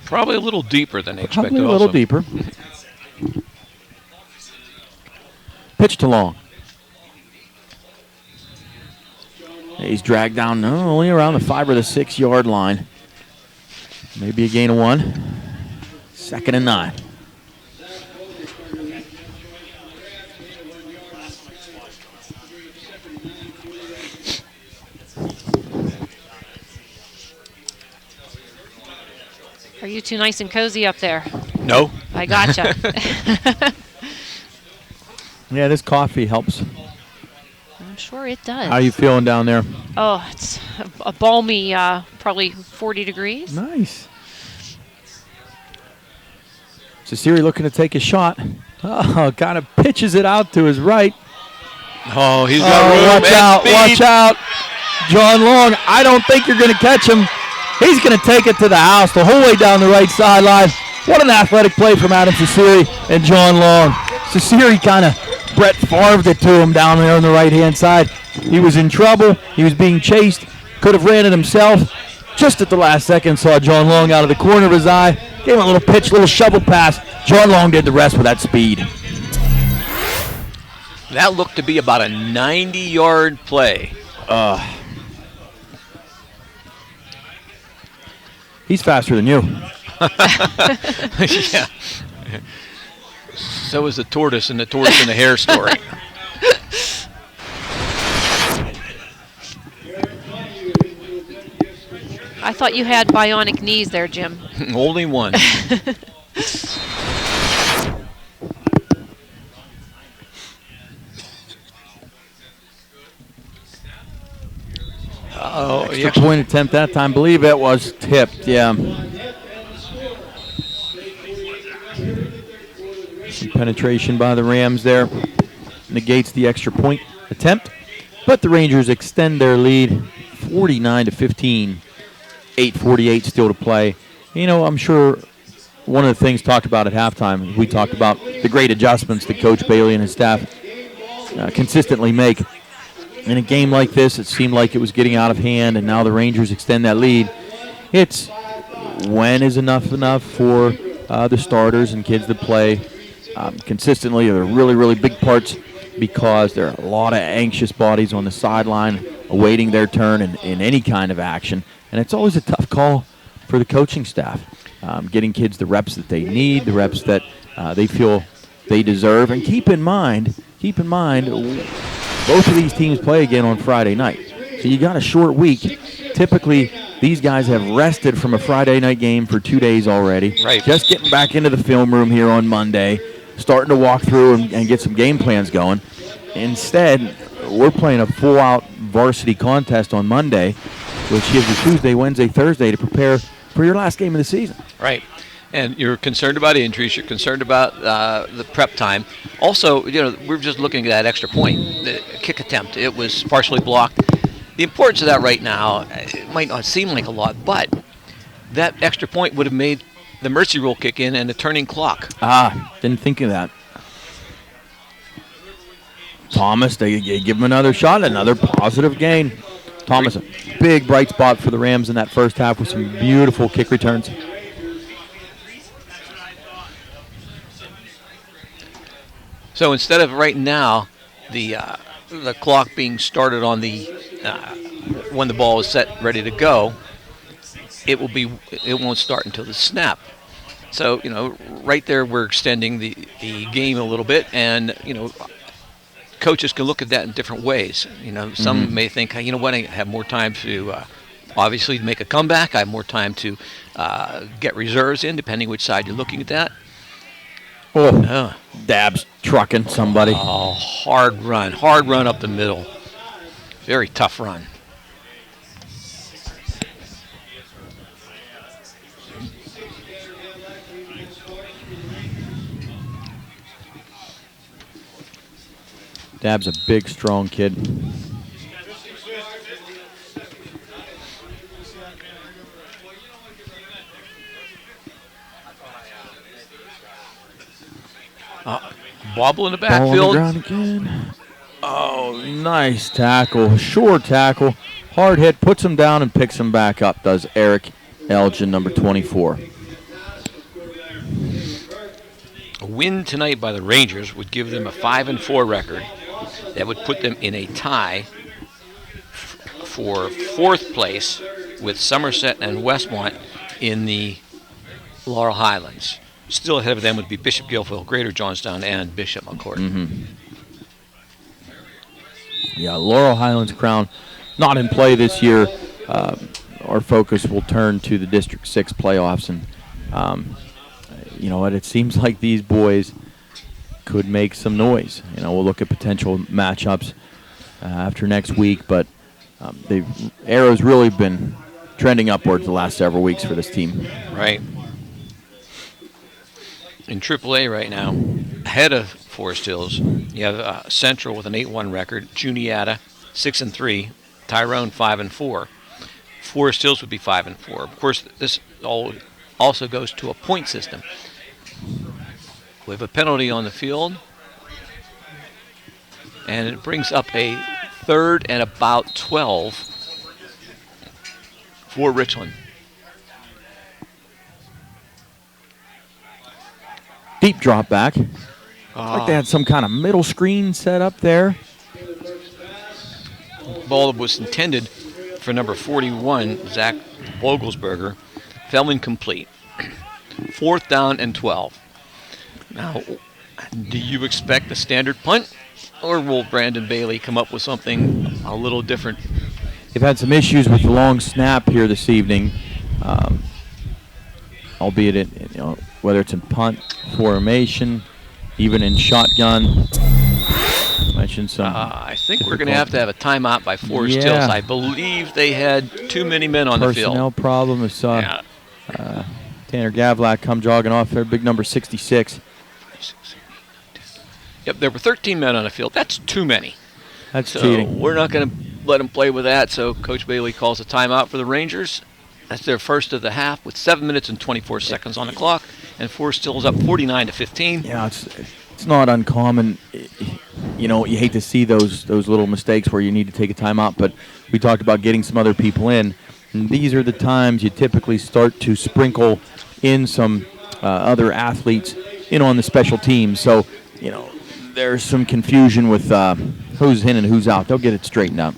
Probably a little deeper than expected. Probably a little deeper. Pitch to Long. He's dragged down only around the 5 or the 6 yard line. Maybe a gain of 1. 2nd and 9. Are you too nice and cozy up there? No. I gotcha. Yeah, this coffee helps. I'm sure it does. How are you feeling down there? Oh, it's a balmy, probably 40 degrees. Nice. Sasiri looking to take a shot. Oh, kind of pitches it out to his right. Oh, he's got room. Watch out, watch out. John Long, I don't think you're going to catch him. He's going to take it to the house the whole way down the right sideline. What an athletic play from Adam Sasiri and John Long. Sasiri kind of Brett Favre'd it to him down there on the right-hand side. He was in trouble. He was being chased. Could have ran it himself. Just at the last second, saw John Long out of the corner of his eye. Gave him a little pitch, little shovel pass. John Long did the rest with that speed. That looked to be about a 90-yard play. He's faster than you. Yeah. So is the tortoise and the hare story. I thought you had bionic knees there, Jim. Only one. Extra point attempt that time. Believe it was tipped, yeah. Some penetration by the Rams there. Negates the extra point attempt. But the Rangers extend their lead 49-15. 8:48 still to play. You know, I'm sure one of the things talked about at halftime, we talked about the great adjustments that Coach Bailey and his staff consistently make. In a game like this, it seemed like it was getting out of hand, and now the Rangers extend that lead. It's when is enough for the starters and kids that play consistently. They're really, really big parts because there are a lot of anxious bodies on the sideline, awaiting their turn in any kind of action. And it's always a tough call for the coaching staff, getting kids the reps that they need, the reps that they feel they deserve. And keep in mind, both of these teams play again on Friday night. So you got a short week. Typically, these guys have rested from a Friday night game for 2 days already. Right. Just getting back into the film room here on Monday, starting to walk through and get some game plans going. Instead, we're playing a full-out varsity contest on Monday, which gives you Tuesday, Wednesday, Thursday to prepare for your last game of the season. Right. And you're concerned about injuries. You're concerned about the prep time. Also, we're just looking at that extra point, the kick attempt. It was partially blocked. The importance of that right now, it might not seem like a lot, but that extra point would have made the mercy rule kick in and the turning clock. Didn't think of that. Thomas, they give him another shot, another positive gain. Thomas, a big bright spot for the Rams in that first half with some beautiful kick returns. So instead of right now, the clock being started on the when the ball is set, ready to go, it won't start until the snap. So right there we're extending the game a little bit, and coaches can look at that in different ways. Some may think, I have more time to obviously make a comeback. I have more time to get reserves in, depending which side you're looking at that. Dabs trucking somebody. Oh, hard run up the middle. Very tough run. Dab's a big, strong kid. Bobble in the Ball on backfield. the ground again. Oh, nice tackle. Short tackle. Hard hit. Puts him down and picks him back up, does Eric Elgin, number 24. A win tonight by the Rangers would give them a 5-4 record. That would put them in a tie for fourth place with Somerset and Westmont in the Laurel Highlands. Still ahead of them would be Bishop Guilford, Greater Johnstown, and Bishop McCourt. Yeah, Laurel Highlands crown not in play this year. Our focus will turn to the District 6 playoffs, and you know what? It seems like these boys could make some noise. We'll look at potential matchups after next week, but the arrow's really been trending upwards the last several weeks for this team. Right. In AAA right now, ahead of Forest Hills, you have Central with an 8-1 record, Juniata 6-3, Tyrone 5-4. Forest Hills would be 5-4. Of course, this also goes to a point system. We have a penalty on the field, and it brings up a 3rd and about 12 for Richland. Deep drop back. Like they had some kind of middle screen set up there. Ball that was intended for number 41, Zach Vogelsberger, fell incomplete. 4th down and 12. Now, do you expect a standard punt, or will Brandon Bailey come up with something a little different? They've had some issues with the long snap here this evening, albeit whether it's in punt formation, even in shotgun. Mentioned some. I think we're going to have a timeout by Forest Hills. I believe they had too many men on the field. Personnel problem. I saw Tanner Gavlak come jogging off there, big number 66. Yep, there were 13 men on the field. That's too many. That's cheating. We're not going to let them play with that, so Coach Bailey calls a timeout for the Rangers. That's their first of the half with 7 minutes and 24 seconds on the clock, and Forest Hills up 49-15. Yeah, it's not uncommon. You hate to see those little mistakes where you need to take a timeout, but we talked about getting some other people in. And these are the times you typically start to sprinkle in some other athletes in on the special teams. So, there's some confusion with who's in and who's out. They'll get it straightened out.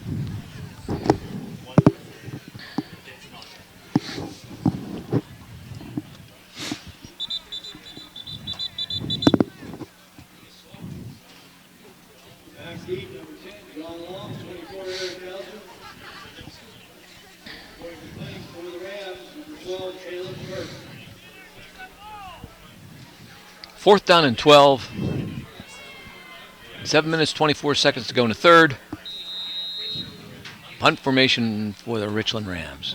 Back deep, number 10, John Long, 24, Eric Elgin. Going to playing for the Rams, number 12, Caleb Burke. 4th down and 12. 7 minutes, 24 seconds to go in the third. Punt formation for the Richland Rams.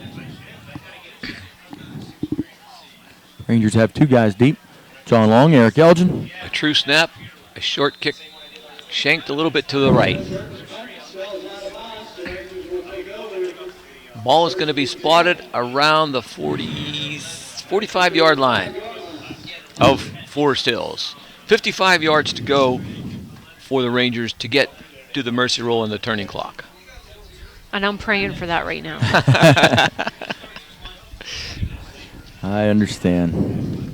Rangers have 2 guys deep. John Long, Eric Elgin. A true snap, a short kick, shanked a little bit to the right. Ball is going to be spotted around the 45-yard line of Forest Hills. 55 yards to go for the Rangers to get to the mercy roll and the turning clock. And I'm praying for that right now. I understand.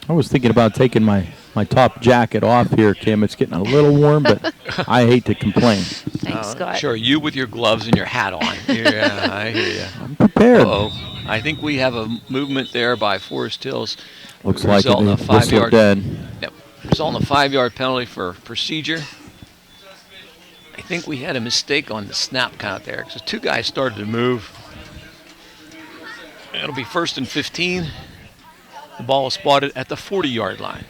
I was thinking about taking my top jacket off here, Kim. It's getting a little warm, but I hate to complain. Thanks, Scott. Sure, you with your gloves and your hat on. Yeah, I hear you. I'm prepared. Uh-oh. I think we have a movement there by Forest Hills. Looks like Result in a it whistle 5-yard dead. Yep. Result in a 5-yard penalty for procedure. I think we had a mistake on the snap count there because 2 guys started to move. It'll be 1st and 15. The ball was spotted at the 40-yard line.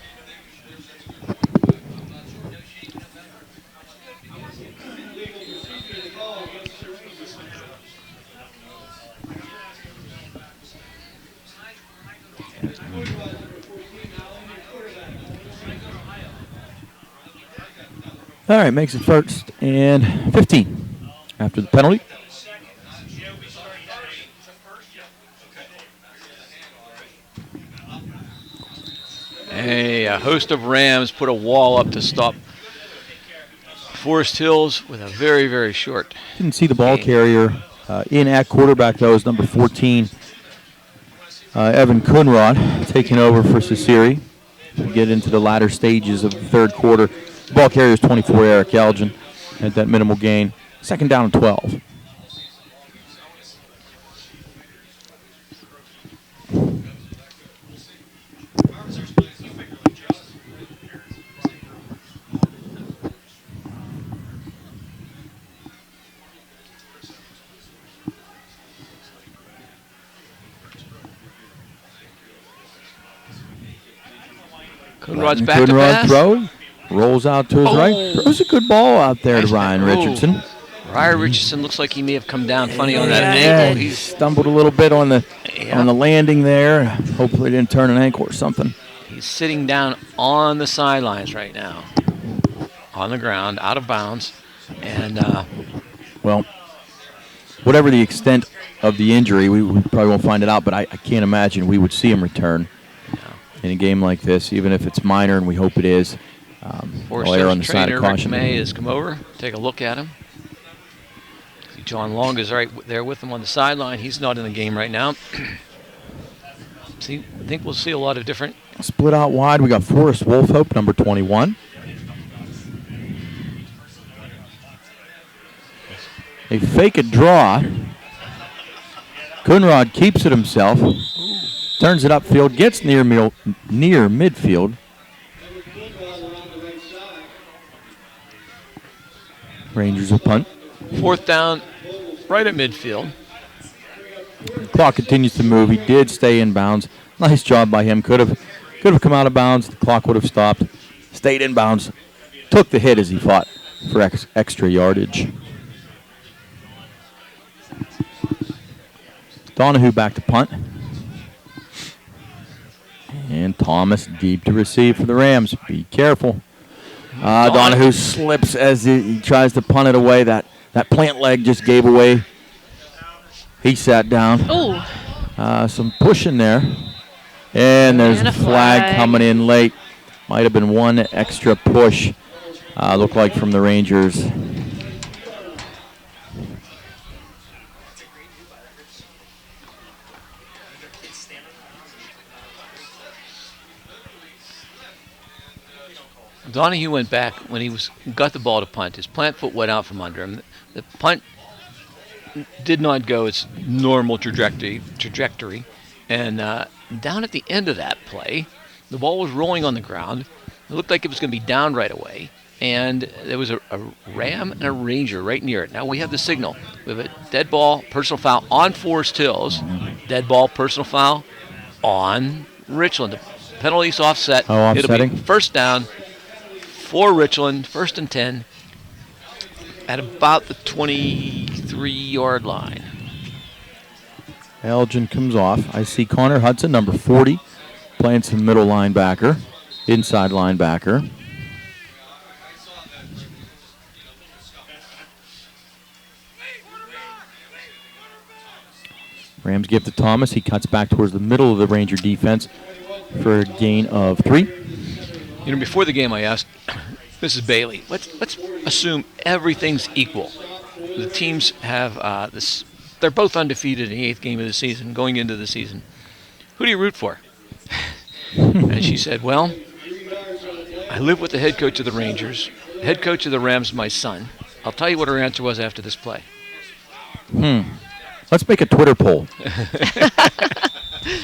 All right, makes it 1st and 15 after the penalty. A host of Rams put a wall up to stop Forest Hills with a very, very short. Didn't see the ball carrier in at quarterback, though, is number 14, Evan Kunrod, taking over for Ciceri. We get into the latter stages of the third quarter. The ball carrier is 24, Eric Elgin, at that minimal gain. 2nd down and 12. Kunrod's back to pass. Throw, rolls out to his right. Throws a good ball out there to Ryan Richardson. Ryan Richardson looks like he may have come down funny on that Yeah, ankle. he stumbled a little bit on the landing there. Hopefully didn't turn an ankle or something. He's sitting down on the sidelines right now, on the ground, out of bounds. And well, whatever the extent of the injury, we probably won't find it out, but I can't imagine we would see him return in a game like this, even if it's minor, and we hope it is. Forest I'll err on the trainer side of caution. Rick May has come over. Take a look at him. See John Long is right there with him on the sideline. He's not in the game right now. I think we'll see a lot of different. Split out wide, we got Forrest Wolfhope, number 21. They fake a draw. Kunrod keeps it himself. Turns it upfield, gets near midfield. Rangers will punt. 4th down, right at midfield. The clock continues to move. He did stay in bounds. Nice job by him. Could have come out of bounds. The clock would have stopped. Stayed in bounds. Took the hit as he fought for extra yardage. Donahue back to punt. And Thomas deep to receive for the Rams. Be careful. Donahue slips as he tries to punt it away. That plant leg just gave away. He sat down. Some pushing there. And there's a flag coming in late. Might have been one extra push, looked like, from the Rangers. Donahue went back when he got the ball to punt. His plant foot went out from under him. The punt did not go its normal trajectory, And down at the end of that play, the ball was rolling on the ground. It looked like it was going to be down right away. And there was a Ram and a Ranger right near it. Now we have the signal. We have a dead ball, personal foul on Forest Hills. Dead ball, personal foul on Richland. The penalty's offset. Oh, offsetting. It'll be first down for Richland, 1st and 10 at about the 23-yard line. Elgin comes off. I see Connor Hudson, number 40, playing some middle linebacker, inside linebacker. Rams give to Thomas. He cuts back towards the middle of the Ranger defense for a gain of 3. You know, before the game, I asked Mrs. Bailey, let's assume everything's equal. The teams have this. They're both undefeated in the 8th game of the season, going into the season. Who do you root for? And she said, well, I live with the head coach of the Rangers. The head coach of the Rams is my son. I'll tell you what her answer was after this play. Let's make a Twitter poll.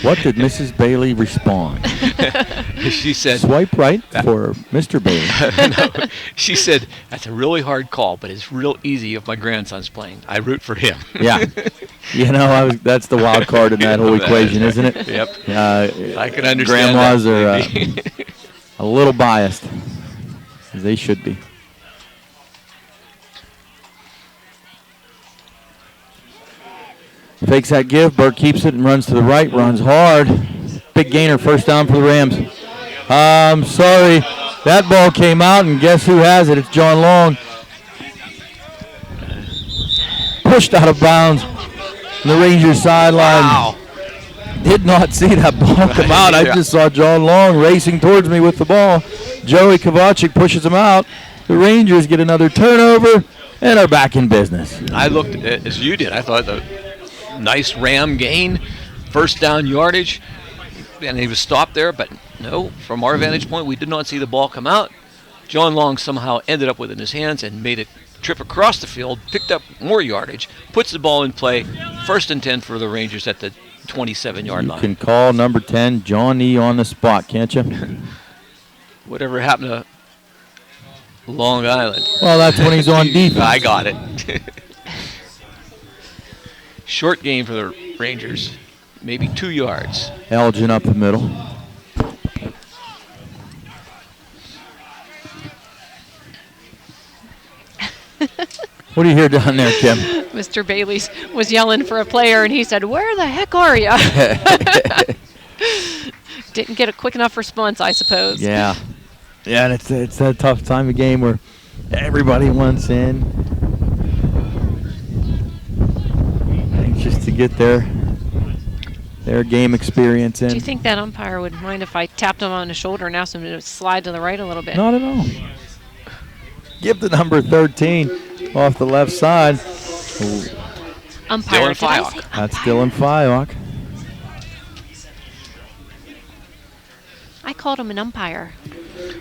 What did Mrs. Bailey respond? She said, swipe right for Mr. Bailey. No, she said, that's a really hard call, but it's real easy if my grandson's playing. I root for him. Yeah. You know, that's the wild card in that whole equation, isn't it? Yep. I can understand grandmas that. Are a little biased, as they should be. Fakes that give. Burke keeps it and runs to the right. Runs hard. Big gainer. First down for the Rams. I'm sorry. That ball came out, and guess who has it? It's John Long. Pushed out of bounds on the Rangers sideline. Wow. Did not see that ball come out. I just saw John Long racing towards me with the ball. Joey Kovacic pushes him out. The Rangers get another turnover and are back in business. I looked as you did. I thought the nice Ram gain, first down yardage, and he was stopped there, but no, from our vantage point, we did not see the ball come out. John Long somehow ended up with it in his hands and made a trip across the field, picked up more yardage, puts the ball in play, 1st and 10 for the Rangers at the 27-yard line. You can call number 10, John E. on the spot, can't you? Whatever happened to Long Island? Well, that's when he's on defense. I got it. Short game for the Rangers, maybe 2 yards. Elgin up the middle. What do you hear down there, Kim? Mr. Bailey was yelling for a player, and he said, "Where the heck are you?" Didn't get a quick enough response, I suppose. Yeah, and it's a tough time of game where everybody wants in, anxious to get their game experience in. Do you think that umpire would mind if I tapped him on the shoulder and asked him to slide to the right a little bit? Not at all. Give the number 13 off the left side. Umpire. Dylan Fyock. That's Dylan Fyock. I called him an umpire.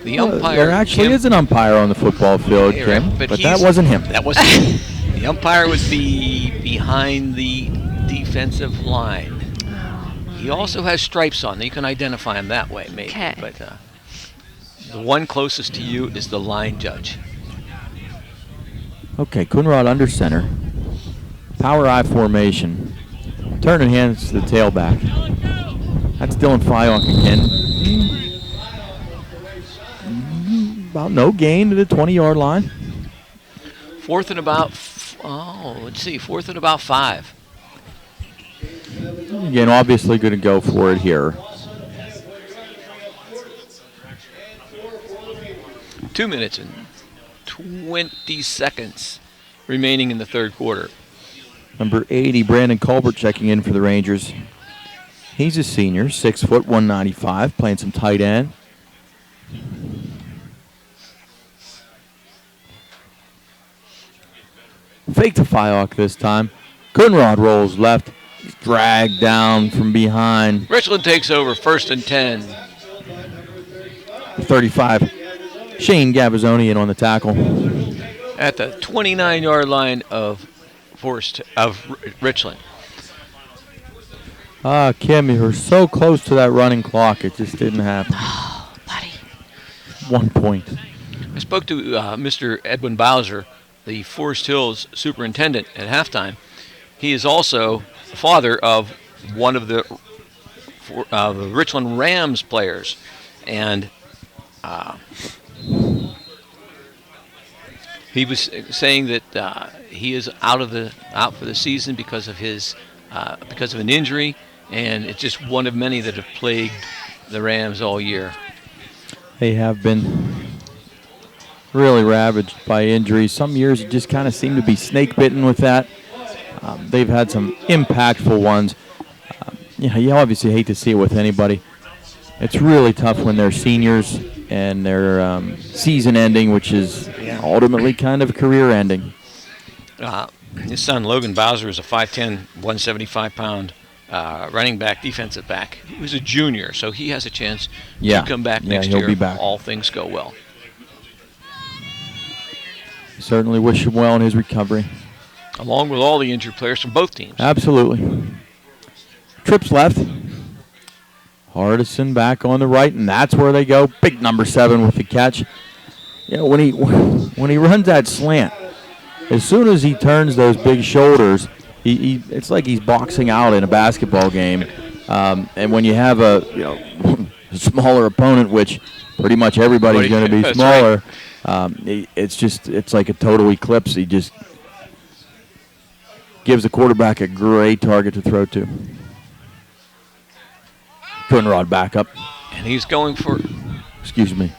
The umpire. There actually is an umpire on the football field, Kim, but that wasn't him. That wasn't him. The umpire would be behind the defensive line. He also has stripes on. You can identify him that way, maybe. Okay. But the one closest to you is the line judge. Okay, Coonrod under center. Power I formation. Turning hands to the tailback. That's Dylan Fyock again. About no gain to the 20-yard line. 4th and about, let's see, 4th and about 5. Again, obviously going to go for it here. 2 minutes and 20 seconds remaining in the third quarter. Number 80, Brandon Colbert checking in for the Rangers. He's a senior, 6 foot, 195, playing some tight end. Fake to Fyock this time. Coonrod rolls left. He's dragged down from behind. Richland takes over, 1st and 10. 35. Shane Gavazzoni in on the tackle. At the 29-yard line of Richland. Kim, you were so close to that running clock. It just didn't happen. Oh, buddy. 1 point. I spoke to Mr. Edwin Bowser, the Forest Hills superintendent, at halftime. He is also the father of one of the Richland Rams players, and he was saying that he is out for the season because of an injury, and it's just one of many that have plagued the Rams all year. They have been really ravaged by injuries. Some years you just kind of seem to be snake bitten with that. They've had some impactful ones. You obviously hate to see it with anybody. It's really tough when they're seniors and they're season ending, which is ultimately kind of career ending. His son Logan Bowser is a 5'10", 175-pound running back, defensive back. He was a junior, so he has a chance to come back next he'll year be back. if all things go well. Certainly wish him well in his recovery. Along with all the injured players from both teams. Absolutely. Trips left. Hardison back on the right, and that's where they go. Big number 7 with the catch. When he runs that slant, as soon as he turns those big shoulders, it's like he's boxing out in a basketball game. And when you have a smaller opponent, which pretty much everybody's going to be smaller, it's like a total eclipse. He just gives the quarterback a great target to throw to. Coonrod back up. And he's going for... Excuse me.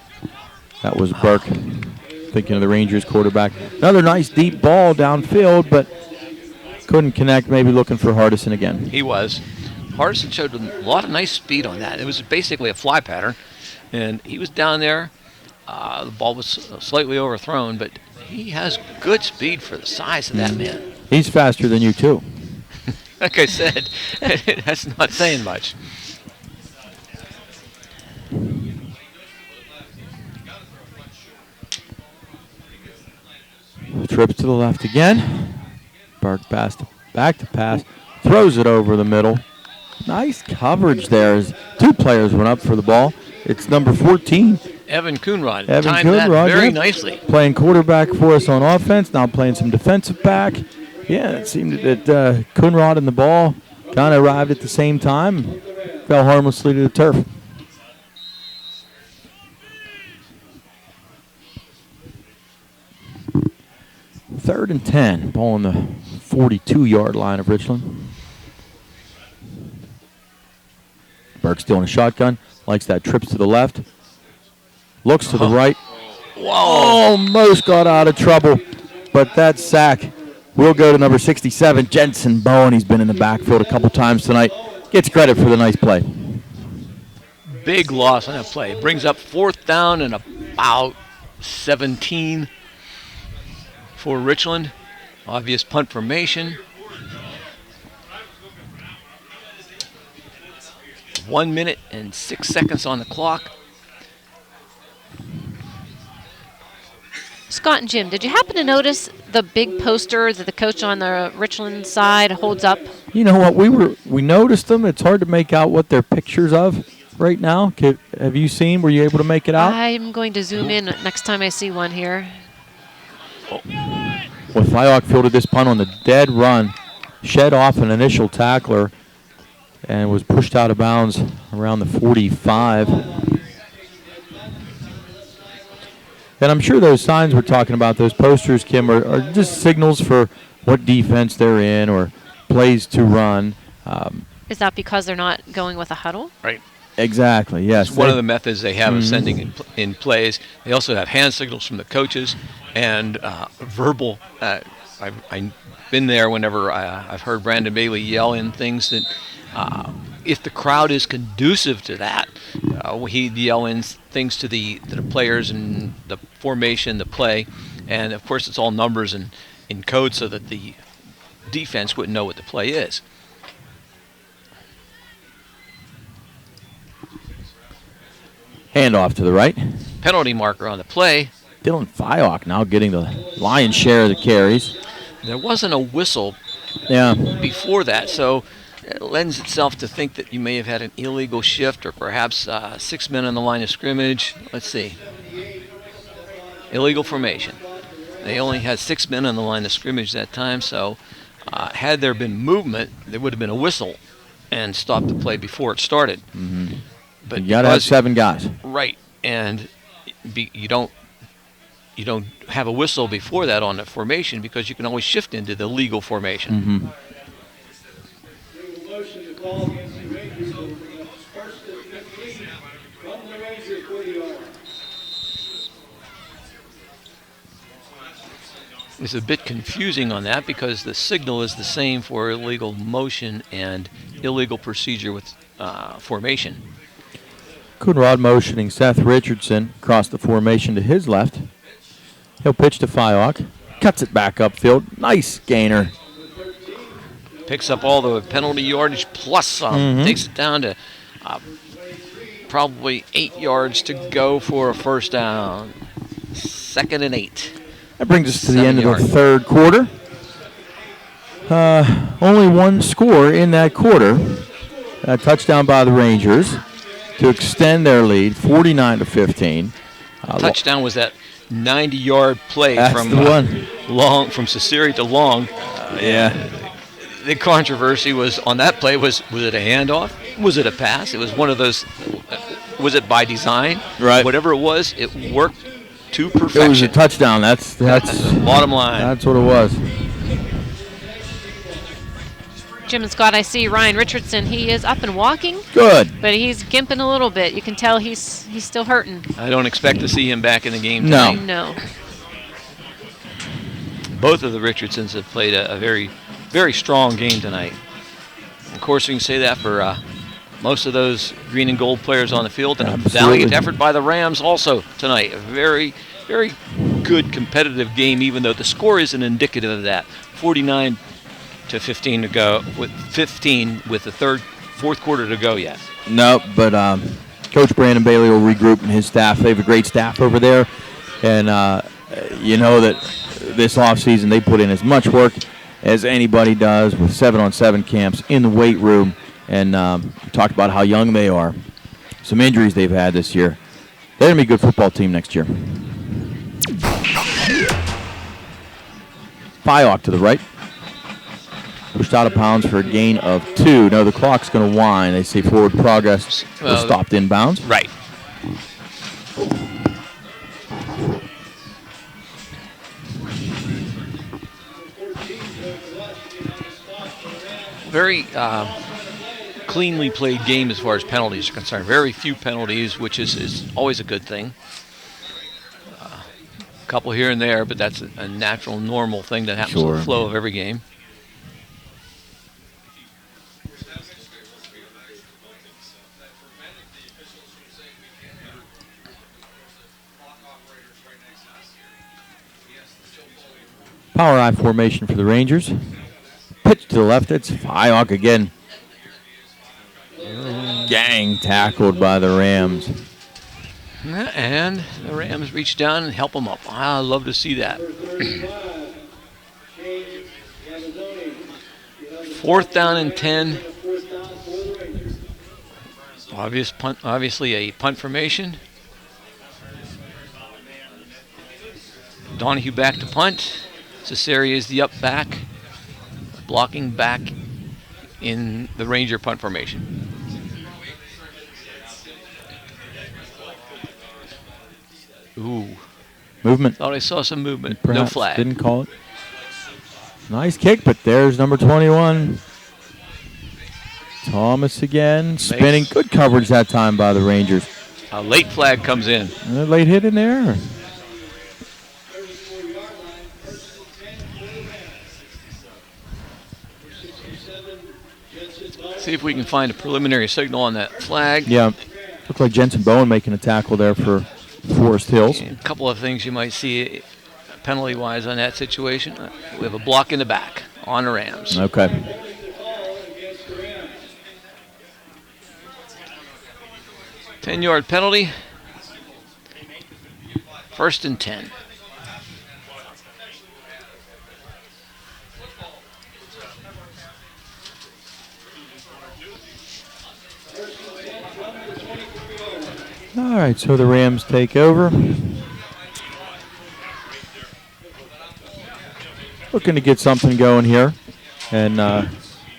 That was Burke. Thinking of the Rangers quarterback. Another nice deep ball downfield, but couldn't connect. Maybe looking for Hardison again. He was. Hardison showed a lot of nice speed on that. It was basically a fly pattern, and he was down there. The ball was slightly overthrown, but he has good speed for the size of that man. He's faster than you, too. Like I said, that's not saying much. Trips to the left again. Burke back to pass. Throws it over the middle. Nice coverage there as 2 players went up for the ball. It's number 14. Evan Coonrod. Evan timed that Coonrod, very nicely. Playing quarterback for us on offense. Now playing some defensive back. Yeah, it seemed that Coonrod and the ball kind of arrived at the same time. Fell harmlessly to the turf. Third and 10. Ball on the 42-yard line of Richland. Burke still in a shotgun. Likes that. Trips to the left. Looks to the right. Whoa. Almost got out of trouble. But that sack will go to number 67, Jensen Bowen. He's been in the backfield a couple times tonight. Gets credit for the nice play. Big loss on that play. Brings up 4th down and about 17 for Richland. Obvious punt formation. 1 minute and 6 seconds on the clock. Scott and Jim, did you happen to notice the big poster that the coach on the Richland side holds up? You know what? We noticed them. It's hard to make out what they're pictures of right now. Have you seen? Were you able to make it out? I'm going to zoom in next time I see one here. Well, Fyock fielded this punt on the dead run, shed off an initial tackler, and was pushed out of bounds around the 45. And I'm sure those signs we're talking about, those posters, Kim, are just signals for what defense they're in or plays to run. Is that because they're not going with a huddle? Right. Exactly, yes. It's one of the methods they have of sending in plays. They also have hand signals from the coaches and verbal. I've been there whenever I've heard Brandon Bailey yell in things that if the crowd is conducive to that, he'd yell in things to the players and the formation, the play. And, of course, it's all numbers and in code so that the defense wouldn't know what the play is. Handoff to the right. Penalty marker on the play. Dylan Fyock now getting the lion's share of the carries. There wasn't a whistle Yeah. before that, so it lends itself to think that you may have had an illegal shift or perhaps 6 men on the line of scrimmage. Let's see. Illegal formation. They only had 6 men on the line of scrimmage that time, so had there been movement, there would have been a whistle and stopped the play before it started. Mm-hmm. But you got to have 7 guys. Right, and you don't have a whistle before that on the formation because you can always shift into the legal formation. Mm-hmm. Motion to call against the Rangers will be first and 15 from the Rangers 40-yard. It's a bit confusing on that because the signal is the same for illegal motion and illegal procedure with formation. Coonrod motioning Seth Richardson across the formation to his left. He'll pitch to Fyok. Cuts it back upfield. Nice gainer. Picks up all the penalty yardage plus some. Takes it down to probably 8 yards to go for a first down. 2nd and 8. That brings us to the end of the third quarter. Only one score in that quarter. A touchdown by the Rangers to extend their lead, 49-15. Touchdown was that 90-yard play from Long, from Cesare to Long. Yeah. The controversy was on that play was it a handoff? Was it a pass? It was one of those. Was it by design? Right. Whatever it was, it worked to perfection. It was a touchdown. That's bottom line. That's what it was. Jim and Scott, I see Ryan Richardson. He is up and walking. Good. But he's gimping a little bit. You can tell he's still hurting. I don't expect to see him back in the game tonight. No. Both of the Richardsons have played a very, very strong game tonight. Of course, we can say that for most of those green and gold players on the field, and a valiant effort by the Rams also tonight. A very, very good competitive game, even though the score isn't indicative of that. 49-15 to go, with 15 with the fourth quarter to go yet. No, but Coach Brandon Bailey will regroup and his staff. They have a great staff over there, and you know that this offseason they put in as much work as anybody does with 7-on-7 camps in the weight room, and talked about how young they are. Some injuries they've had this year. They're going to be a good football team next year. Fyok to the right. Pushed out of bounds for a gain of 2. Now the clock's going to wind. They say forward progress was stopped in bounds. Right. Very cleanly played game as far as penalties are concerned. Very few penalties, which is always a good thing. A couple here and there, but that's a natural, normal thing that happens in the flow of every game. Power I formation for the Rangers. Pitch to the left. It's Fyok again. Gang tackled by the Rams. And the Rams reach down and help them up. I love to see that. 4th down and 10. Obviously a punt formation. Donahue back to punt. Cesare is the up back, blocking back in the Ranger punt formation. Ooh. Movement. Thought I saw some movement. Perhaps no flag. Didn't call it. Nice kick, but there's number 21. Thomas again, spinning. Good coverage that time by the Rangers. A late flag comes in. A late hit in there. See if we can find a preliminary signal on that flag. Yeah. Looks like Jensen Bowen making a tackle there for Forest Hills. And a couple of things you might see penalty-wise on that situation. We have a block in the back on the Rams. Okay. Ten-yard penalty. 1st and 10. All right, so the Rams take over. Looking to get something going here and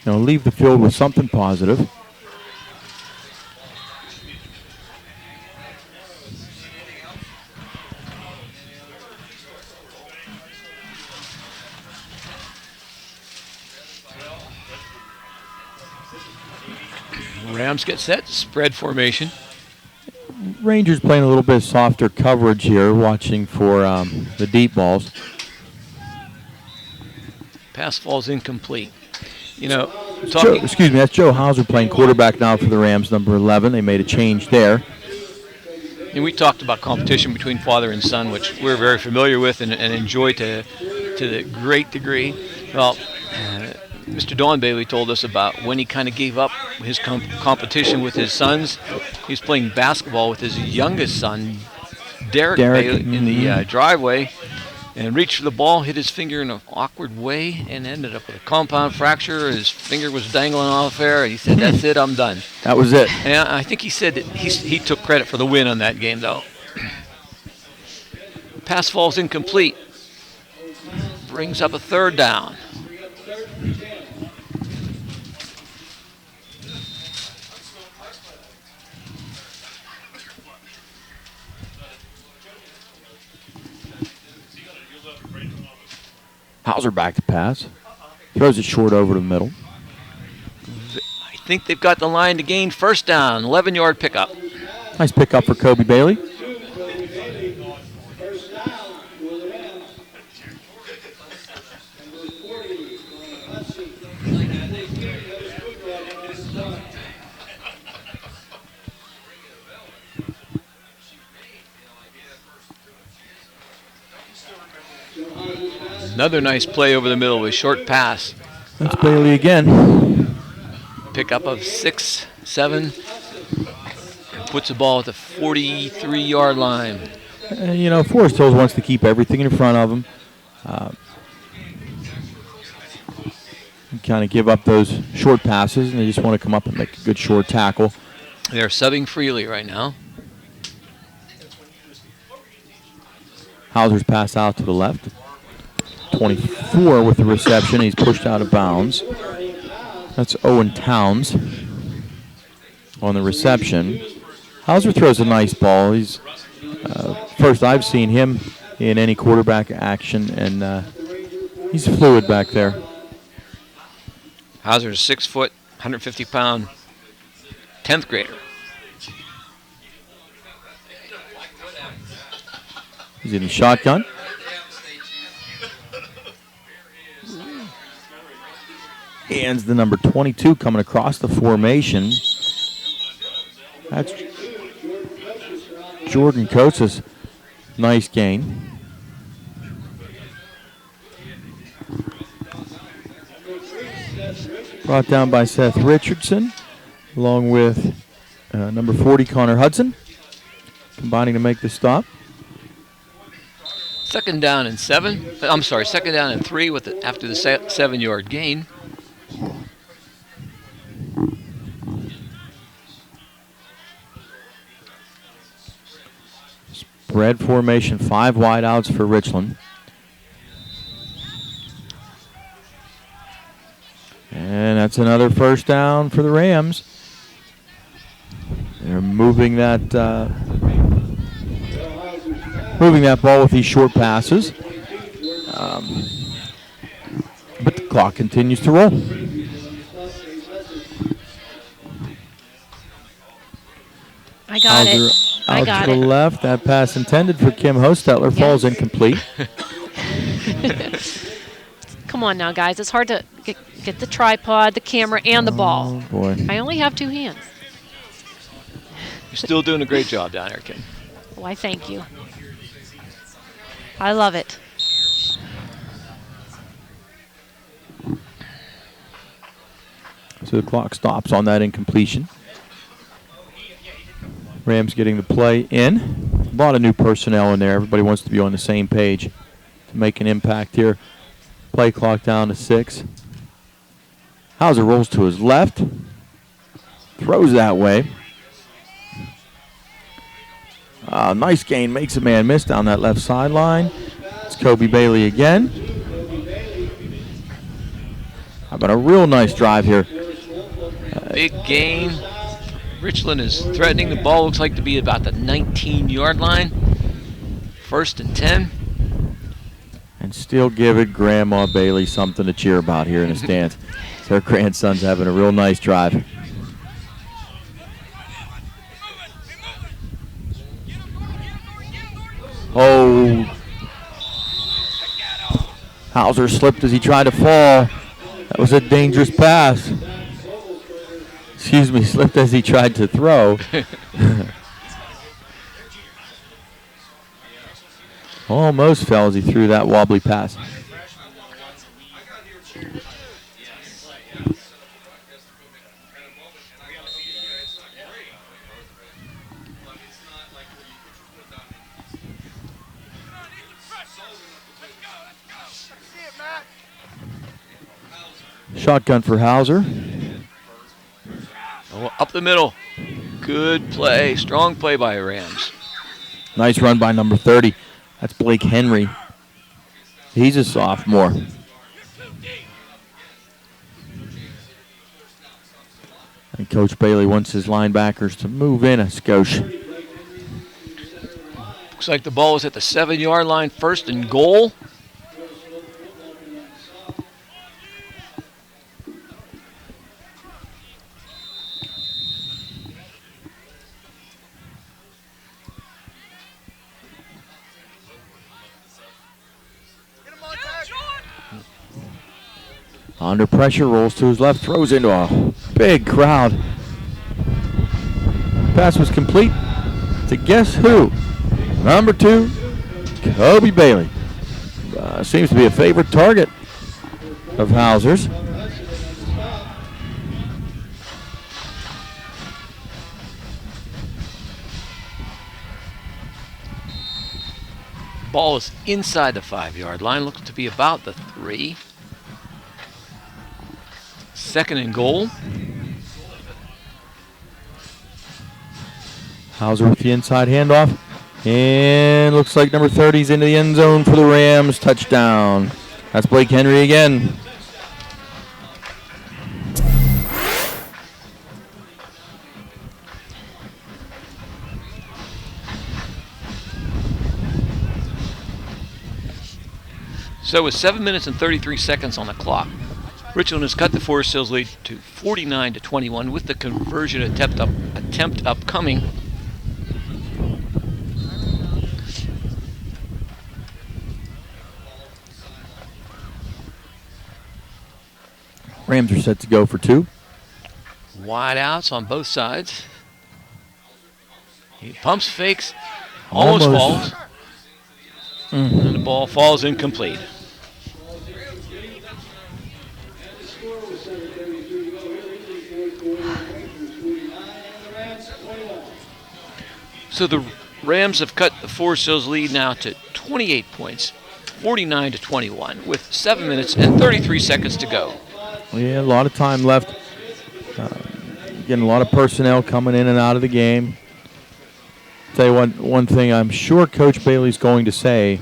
leave the field with something positive. Rams get set, spread formation. Rangers playing a little bit softer coverage here, watching for the deep balls. Pass falls incomplete. Excuse me, that's Joe Hauser playing quarterback now for the Rams, number 11. They made a change there. And we talked about competition between father and son, which we're very familiar with and enjoy to the great degree. Well, Mr. Don Bailey told us about when he kind of gave up his competition with his sons. He was playing basketball with his youngest son, Derek Bailey, in the driveway, and reached for the ball, hit his finger in an awkward way, and ended up with a compound fracture. His finger was dangling off there, and he said, "That's it, I'm done." That was it. And I think he said that he took credit for the win on that game, though. Pass falls incomplete. Brings up a third down. Hauser back to pass. Throws it short over the middle. I think they've got the line to gain first down. 11-yard pickup. Nice pickup for Kobe Bailey. Another nice play over the middle with a short pass. That's Bailey again. Pickup of 6, 7. Puts the ball at the 43-yard line. Forest Hills wants to keep everything in front of them. Kind of give up those short passes, and they just want to come up and make a good short tackle. They're subbing freely right now. Hauser's pass out to the left. 24 with the reception. He's pushed out of bounds. That's Owen Towns on the reception. Hauser throws a nice ball. He's first I've seen him in any quarterback action, and he's fluid back there. Hauser's 6 foot, 150-pound 10th grader. He's in the shotgun. And the number 22 coming across the formation. That's Jordan Coates' nice gain. Brought down by Seth Richardson, along with number 40, Connor Hudson, combining to make the stop. Second down and 3 after the 7-yard gain. Spread formation, 5 wideouts for Richland. And that's another first down for the Rams. They're moving that ball with these short passes. But the clock continues to roll. I got it. I got to the left. That pass intended for Kim Hostetler falls incomplete. Come on now, guys. It's hard to get the tripod, the camera, and the ball. Oh, boy. I only have 2 hands. You're still doing a great job down there, Kim. Why, thank you. I love it. So the clock stops on that incompletion. Rams getting the play in. A lot of new personnel in there. Everybody wants to be on the same page to make an impact here. Play clock down to 6. Hauser rolls to his left. Throws that way. Nice gain, makes a man miss down that left sideline. It's Kobe Bailey again. How about a real nice drive here? Big gain. Richland is threatening. The ball looks like to be about the 19-yard line. 1st and 10. And still giving Grandma Bailey something to cheer about here in the stands. Her grandson's having a real nice drive. Oh. Hauser slipped as he tried to fall. That was a dangerous pass. Excuse me, slipped as he tried to throw. Almost fell as he threw that wobbly pass. Shotgun for Hauser. Oh, up the middle. Good play. Strong play by Rams. Nice run by number 30. That's Blake Henry. He's a sophomore. And Coach Bailey wants his linebackers to move in a skosh. Looks like the ball is at the 7-yard line. 1st and goal. Under pressure, rolls to his left, throws into a big crowd. Pass was complete to guess who? Number 2, Kobe Bailey. Seems to be a favorite target of Hauser's. Ball is inside the 5-yard line. Looks to be about the 3. 2nd and goal. Hauser with the inside handoff. And looks like number 30's into the end zone for the Rams. Touchdown. That's Blake Henry again. So with 7 minutes and 33 seconds on the clock, Richland has cut the Forest Hills lead to 49-21 with the conversion attempt upcoming. Rams are set to go for 2. Wide outs on both sides. He pumps, fakes, almost falls. And the ball falls incomplete. So the Rams have cut the Forest Hills lead now to 28 points, 49-21, with 7 minutes and 33 seconds to go. Yeah, a lot of time left. Getting a lot of personnel coming in and out of the game. Tell you one thing I'm sure Coach Bailey's going to say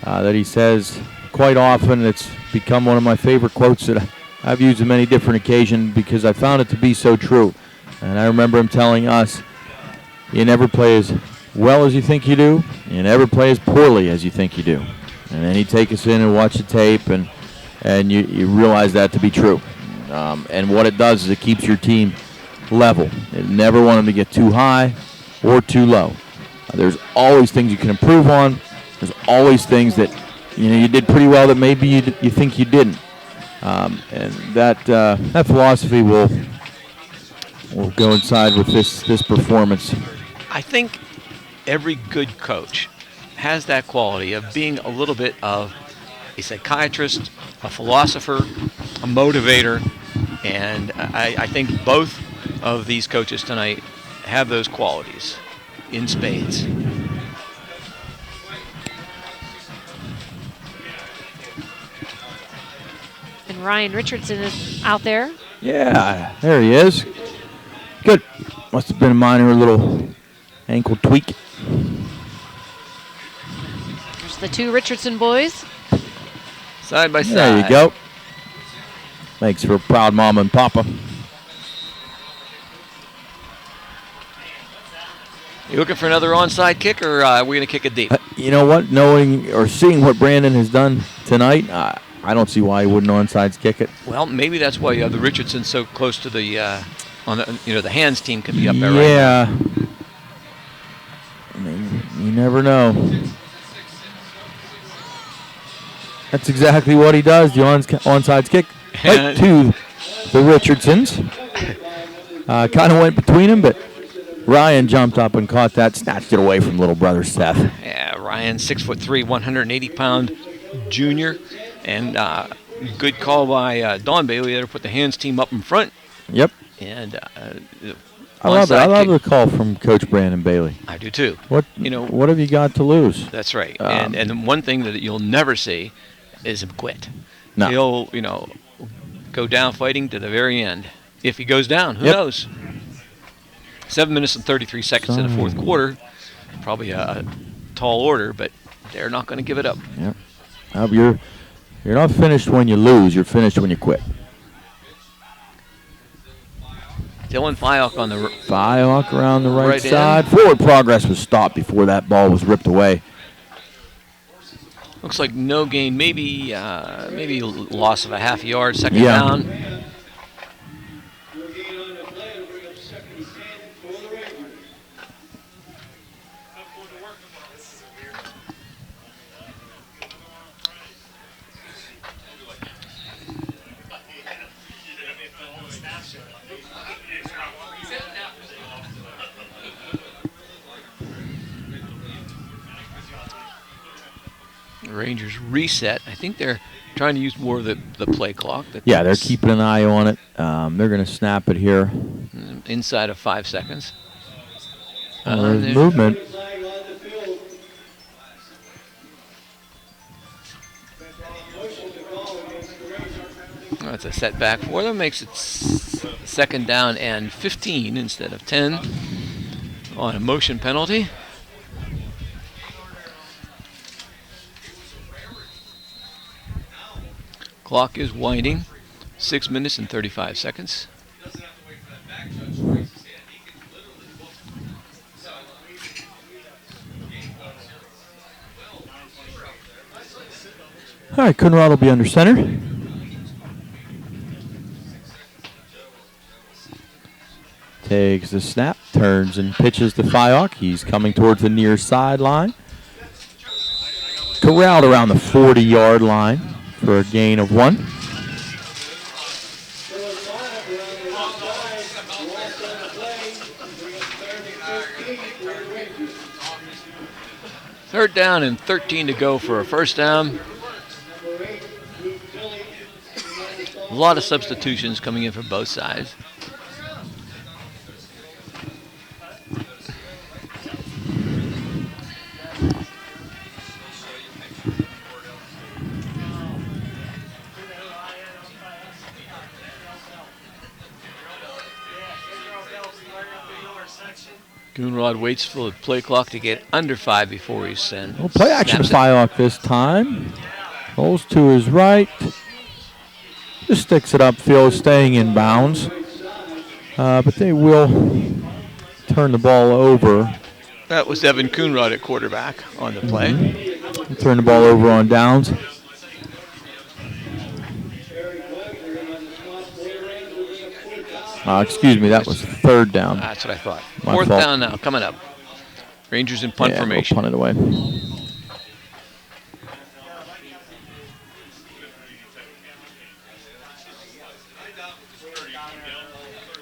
that he says quite often. It's become one of my favorite quotes that I've used on many different occasions because I found it to be so true. And I remember him telling us, you never play as well as you think you do. You never play as poorly as you think you do. And then he'd take us in and watch the tape, and you realize that to be true. And what it does is it keeps your team level. You never want them to get too high or too low. There's always things you can improve on. There's always things that you did pretty well that maybe you think you didn't. And that philosophy will go inside with this performance. I think every good coach has that quality of being a little bit of a psychiatrist, a philosopher, a motivator, and I think both of these coaches tonight have those qualities in spades. And Ryan Richardson is out there. Yeah, there he is. Good. Must have been a minor little ankle tweak. the two Richardson boys. Side by side. There you go. Makes for a proud mama and papa. You looking for another onside kick, or are we going to kick it deep? You know what? Knowing or seeing what Brandon has done tonight, I don't see why he wouldn't onsides kick it. Well, maybe that's why you have the Richardson so close to the, the hands team could be up there right now. Yeah. You never know. That's exactly what he does, the onsides kick. Right to the Richardsons. Kind of went between them, but Ryan jumped up and caught that, snatched it away from little brother Seth. Yeah, Ryan, 6'3", 180-pound junior, and good call by Don Bailey there to put the hands team up in front. Yep. And I love it. I love the call from Coach Brandon Bailey. I do too. What have you got to lose? That's right. And one thing that you'll never see is him quit. No. He'll go down fighting to the very end. If he goes down, who knows? 7 minutes and 33 seconds in the fourth quarter. Probably a tall order, but they're not going to give it up. Yep. You're not finished when you lose. You're finished when you quit. Dylan Fyock on the Fyock around the right side. End. Forward progress was stopped before that ball was ripped away. Looks like no gain. Maybe loss of a half yard. Second down. Rangers reset. I think they're trying to use more of the play clock. Yeah, they're keeping an eye on it. They're going to snap it here. Inside of 5 seconds. There's movement. That's a setback for them. Makes it second down and 15 instead of 10 on a motion penalty. Clock is winding. 6 minutes and 35 seconds. All right, Coonrod will be under center. Takes the snap, turns and pitches to Fyock. He's coming towards the near sideline. Corralled around the 40-yard line for a gain of 1. Third down and 13 to go for a first down. A lot of substitutions coming in for both sides. Coonrod waits for the play clock to get under 5 before he sends. Well, play action Fyock this time. Rolls to his right. Just sticks it upfield, staying in bounds. But they will turn the ball over. That was Evan Coonrod at quarterback on the play. Turn the ball over on downs. Excuse me, that was third down. That's what I thought. My Fourth fault. down now, coming up. Rangers in punt formation. We'll punt it away.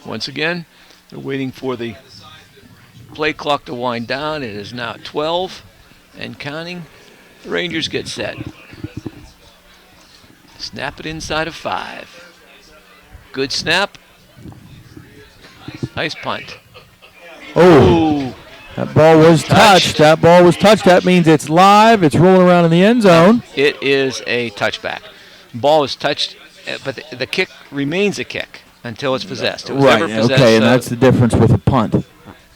Once again, they're waiting for the play clock to wind down. It is now 12 and counting. The Rangers get set. Snap it inside of 5. Good snap. Nice punt. Oh, that ball was touched. That ball was touched. That means it's live. It's rolling around in the end zone. It is a touchback. Ball is touched, but the kick remains a kick until it's possessed. It was Right, never possessed, okay, and that's the difference with a punt.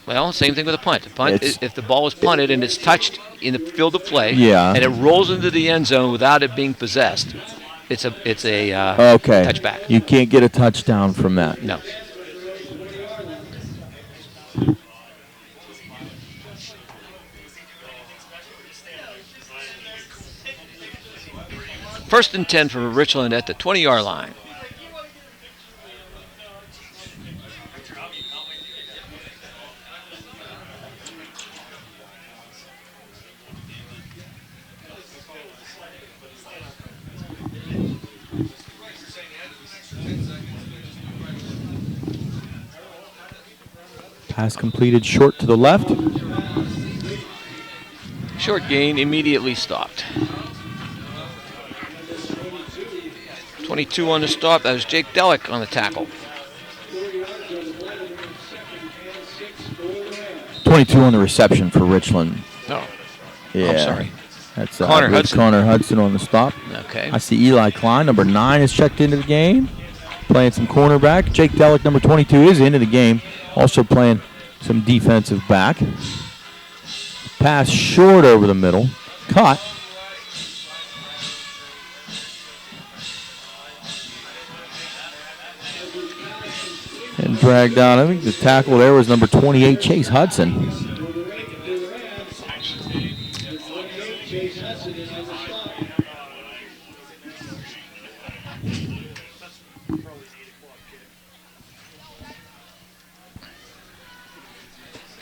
Well, same thing with a punt. A punt, if the ball is punted and it's touched in the field of play, Yeah. and it rolls into the end zone without it being possessed, it's a okay. touchback. You can't get a touchdown from that. No. First and 10 for Richland at the 20-yard line. Pass completed short to the left. Short gain immediately stopped. 22 on the stop. That was Jake Delick on the tackle. 22 on the reception for Richland. Oh, Yeah. I'm sorry. That's Connor Hudson. Connor Hudson on the stop. Okay. I see Eli Klein, number 9, is checked into the game, playing some cornerback. Jake Delick, number 22, is into the game, also playing some defensive back. Pass short over the middle. Caught. And dragged out. I think the tackle there was number 28, Chase Hudson.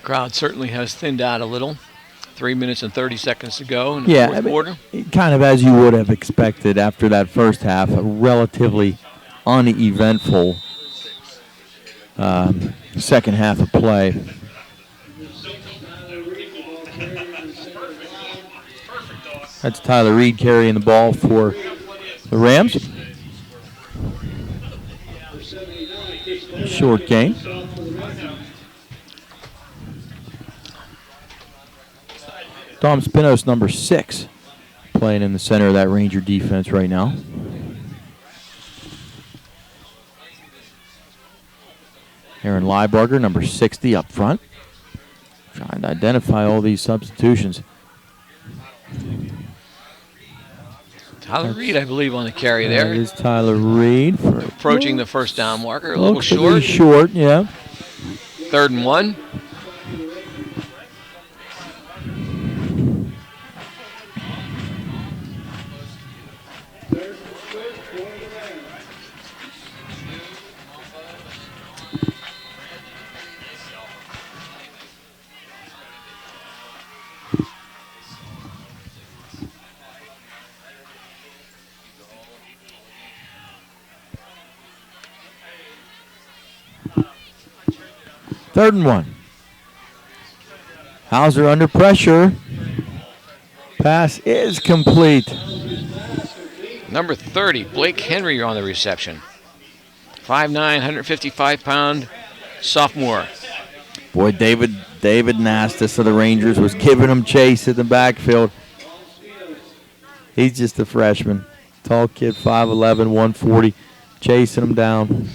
Crowd certainly has thinned out a little. 3 minutes and 30 seconds to go in the fourth quarter. Kind of as you would have expected after that first half, a relatively uneventful second half of play. That's Tyler Reed carrying the ball for the Rams. Short game. Dom Spinos, number 6, playing in the center of that Ranger defense right now. Aaron Liebarger, number 60, up front. Trying to identify all these substitutions. Tyler Reed, I believe, on the carry there. That is Tyler Reed. Approaching the first down marker, a little short. short. Yeah. 3rd and 1. Third and 1. Hauser under pressure. Pass is complete. Number 30, Blake Henry on the reception. 5'9", 155-pound sophomore. Boy, David Nastis of the Rangers was giving him chase in the backfield. He's just a freshman. Tall kid, 5'11", 140, chasing him down.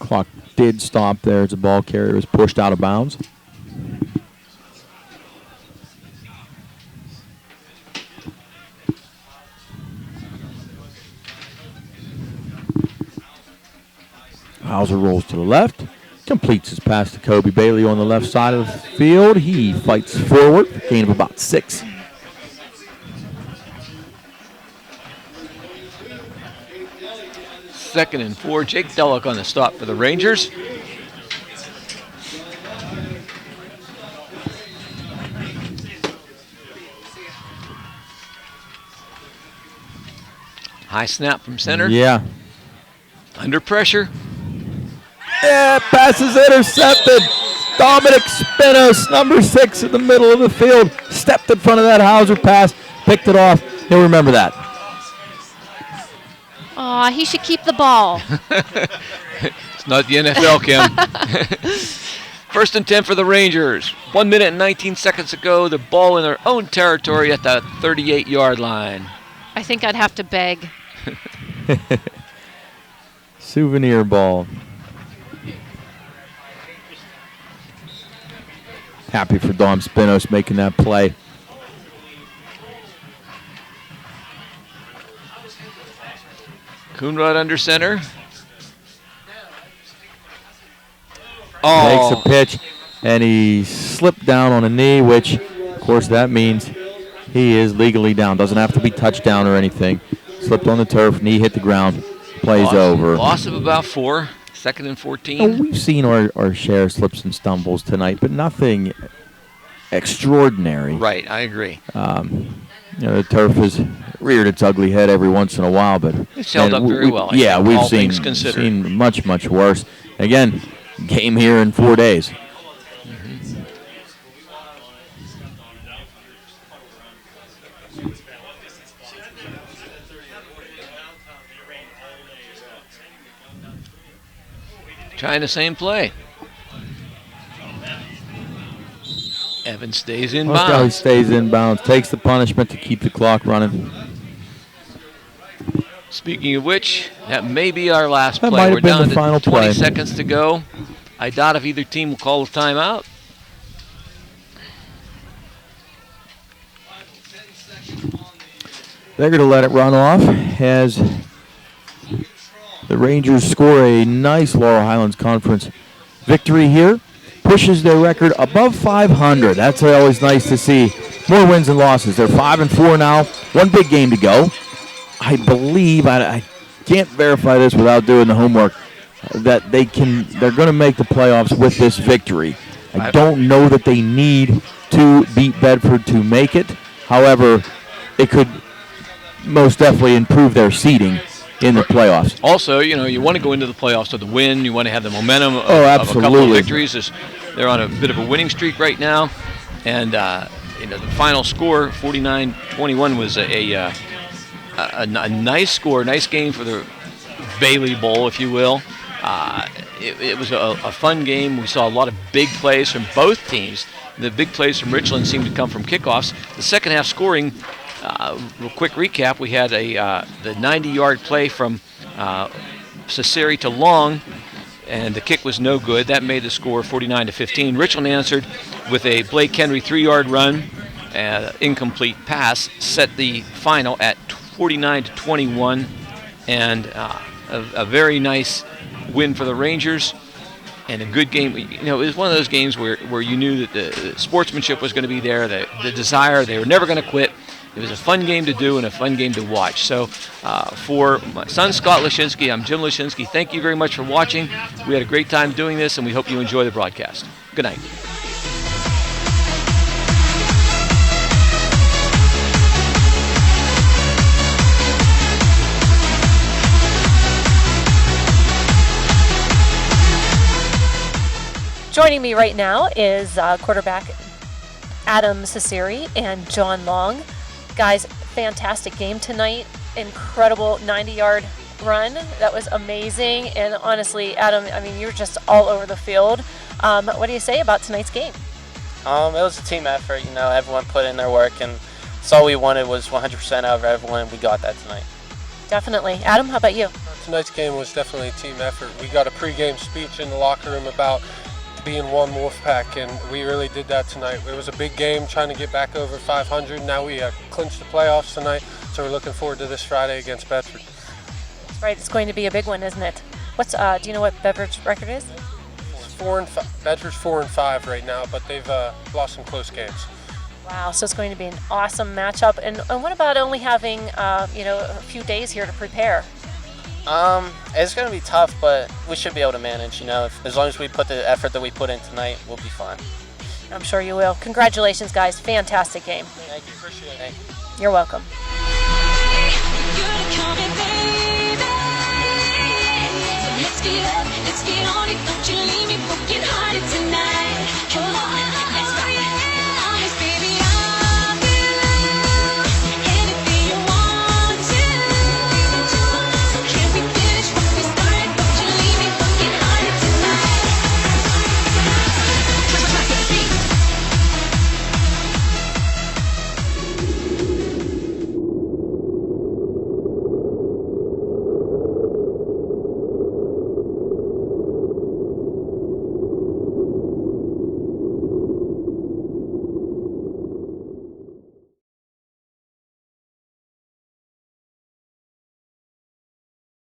Clock did stop there as the ball carrier was pushed out of bounds. Hauser rolls to the left, completes his pass to Kobe Bailey on the left side of the field. He fights forward, gain of about 6. Second and 4, Jake Delick on the stop for the Rangers. High snap from center. Yeah. Under pressure. Yeah, pass is intercepted. Dominic Spinos, number 6 in the middle of the field, stepped in front of that Hauser pass, picked it off. He'll remember that. Aw, he should keep the ball. It's not the NFL, Kim. First and 10 for the Rangers. 1 minute and 19 seconds to go. The ball in their own territory at the 38-yard line. I think I'd have to beg. Souvenir ball. Happy for Dom Spinos making that play. Coonrod under center. Makes a pitch, and he slipped down on a knee, which, of course, that means he is legally down. Doesn't have to be touchdown or anything. Slipped on the turf, knee hit the ground, plays over. Loss of about 4, 2nd and 14. Oh, we've seen our share of slips and stumbles tonight, but nothing extraordinary. Right, I agree. The turf has reared its ugly head every once in a while, but it's held up very well. Yeah, we've seen much, much worse. Again, game here in 4 days. Trying the same play. Evans stays in bounds. He stays in bounds, takes the punishment to keep the clock running. Speaking of which, that may be our last That play. might have We're been down the to final 20 play. seconds to go. I doubt if either team will call a timeout. They're going to let it run off as the Rangers score a nice Laurel Highlands Conference victory here. Pushes their record above 500. That's always nice to see. More wins than losses. They're 5-4 now. One big game to go. I believe, I can't verify this without doing the homework, that they're going to make the playoffs with this victory. I don't know that they need to beat Bedford to make it. However, it could most definitely improve their seeding in the playoffs. Also, you want to go into the playoffs with a win. You want to have the momentum of a couple of victories. They're on a bit of a winning streak right now. And, the final score, 49-21, was a nice score, nice game for the Bailey Bowl, if you will. It was a fun game. We saw a lot of big plays from both teams. The big plays from Richland seemed to come from kickoffs. The second half scoring, real quick recap, we had the 90-yard play from Cesare to Long, and the kick was no good. That made the score 49-15. Richland answered with a Blake Henry 3-yard run, incomplete pass, set the final at 49-21, and a very nice win for the Rangers and a good game. It was one of those games where you knew that the sportsmanship was going to be there, the desire. They were never going to quit. It was a fun game to do and a fun game to watch. So for my son, Scott Lashinsky, I'm Jim Lashinsky. Thank you very much for watching. We had a great time doing this, and we hope you enjoy the broadcast. Good night. Joining me right now is quarterback Adam Cesare and John Long. Guys, fantastic game tonight. Incredible 90-yard run. That was amazing. And honestly, Adam, you're just all over the field. What do you say about tonight's game? It was a team effort. Everyone put in their work, and that's all we wanted was 100% out of everyone, and we got that tonight. Definitely. Adam, how about you? Tonight's game was definitely a team effort. We got a pregame speech in the locker room about being one Wolfpack, and we really did that tonight. It was a big game trying to get back over 500. Now we clinched the playoffs tonight, so we're looking forward to this Friday against Bedford. That's right. It's going to be a big one, isn't it? Do you know what Bedford's record is? It's 4-5. Bedford's 4-5 right now, but they've lost some close games. Wow, so it's going to be an awesome matchup. And what about only having a few days here to prepare? It's going to be tough, but we should be able to manage. As long as we put the effort that we put in tonight, we'll be fine. I'm sure you will. Congratulations, guys. Fantastic game. Thank you. Appreciate it. Thank you. You're welcome. Let's get up, let's get on it, don't you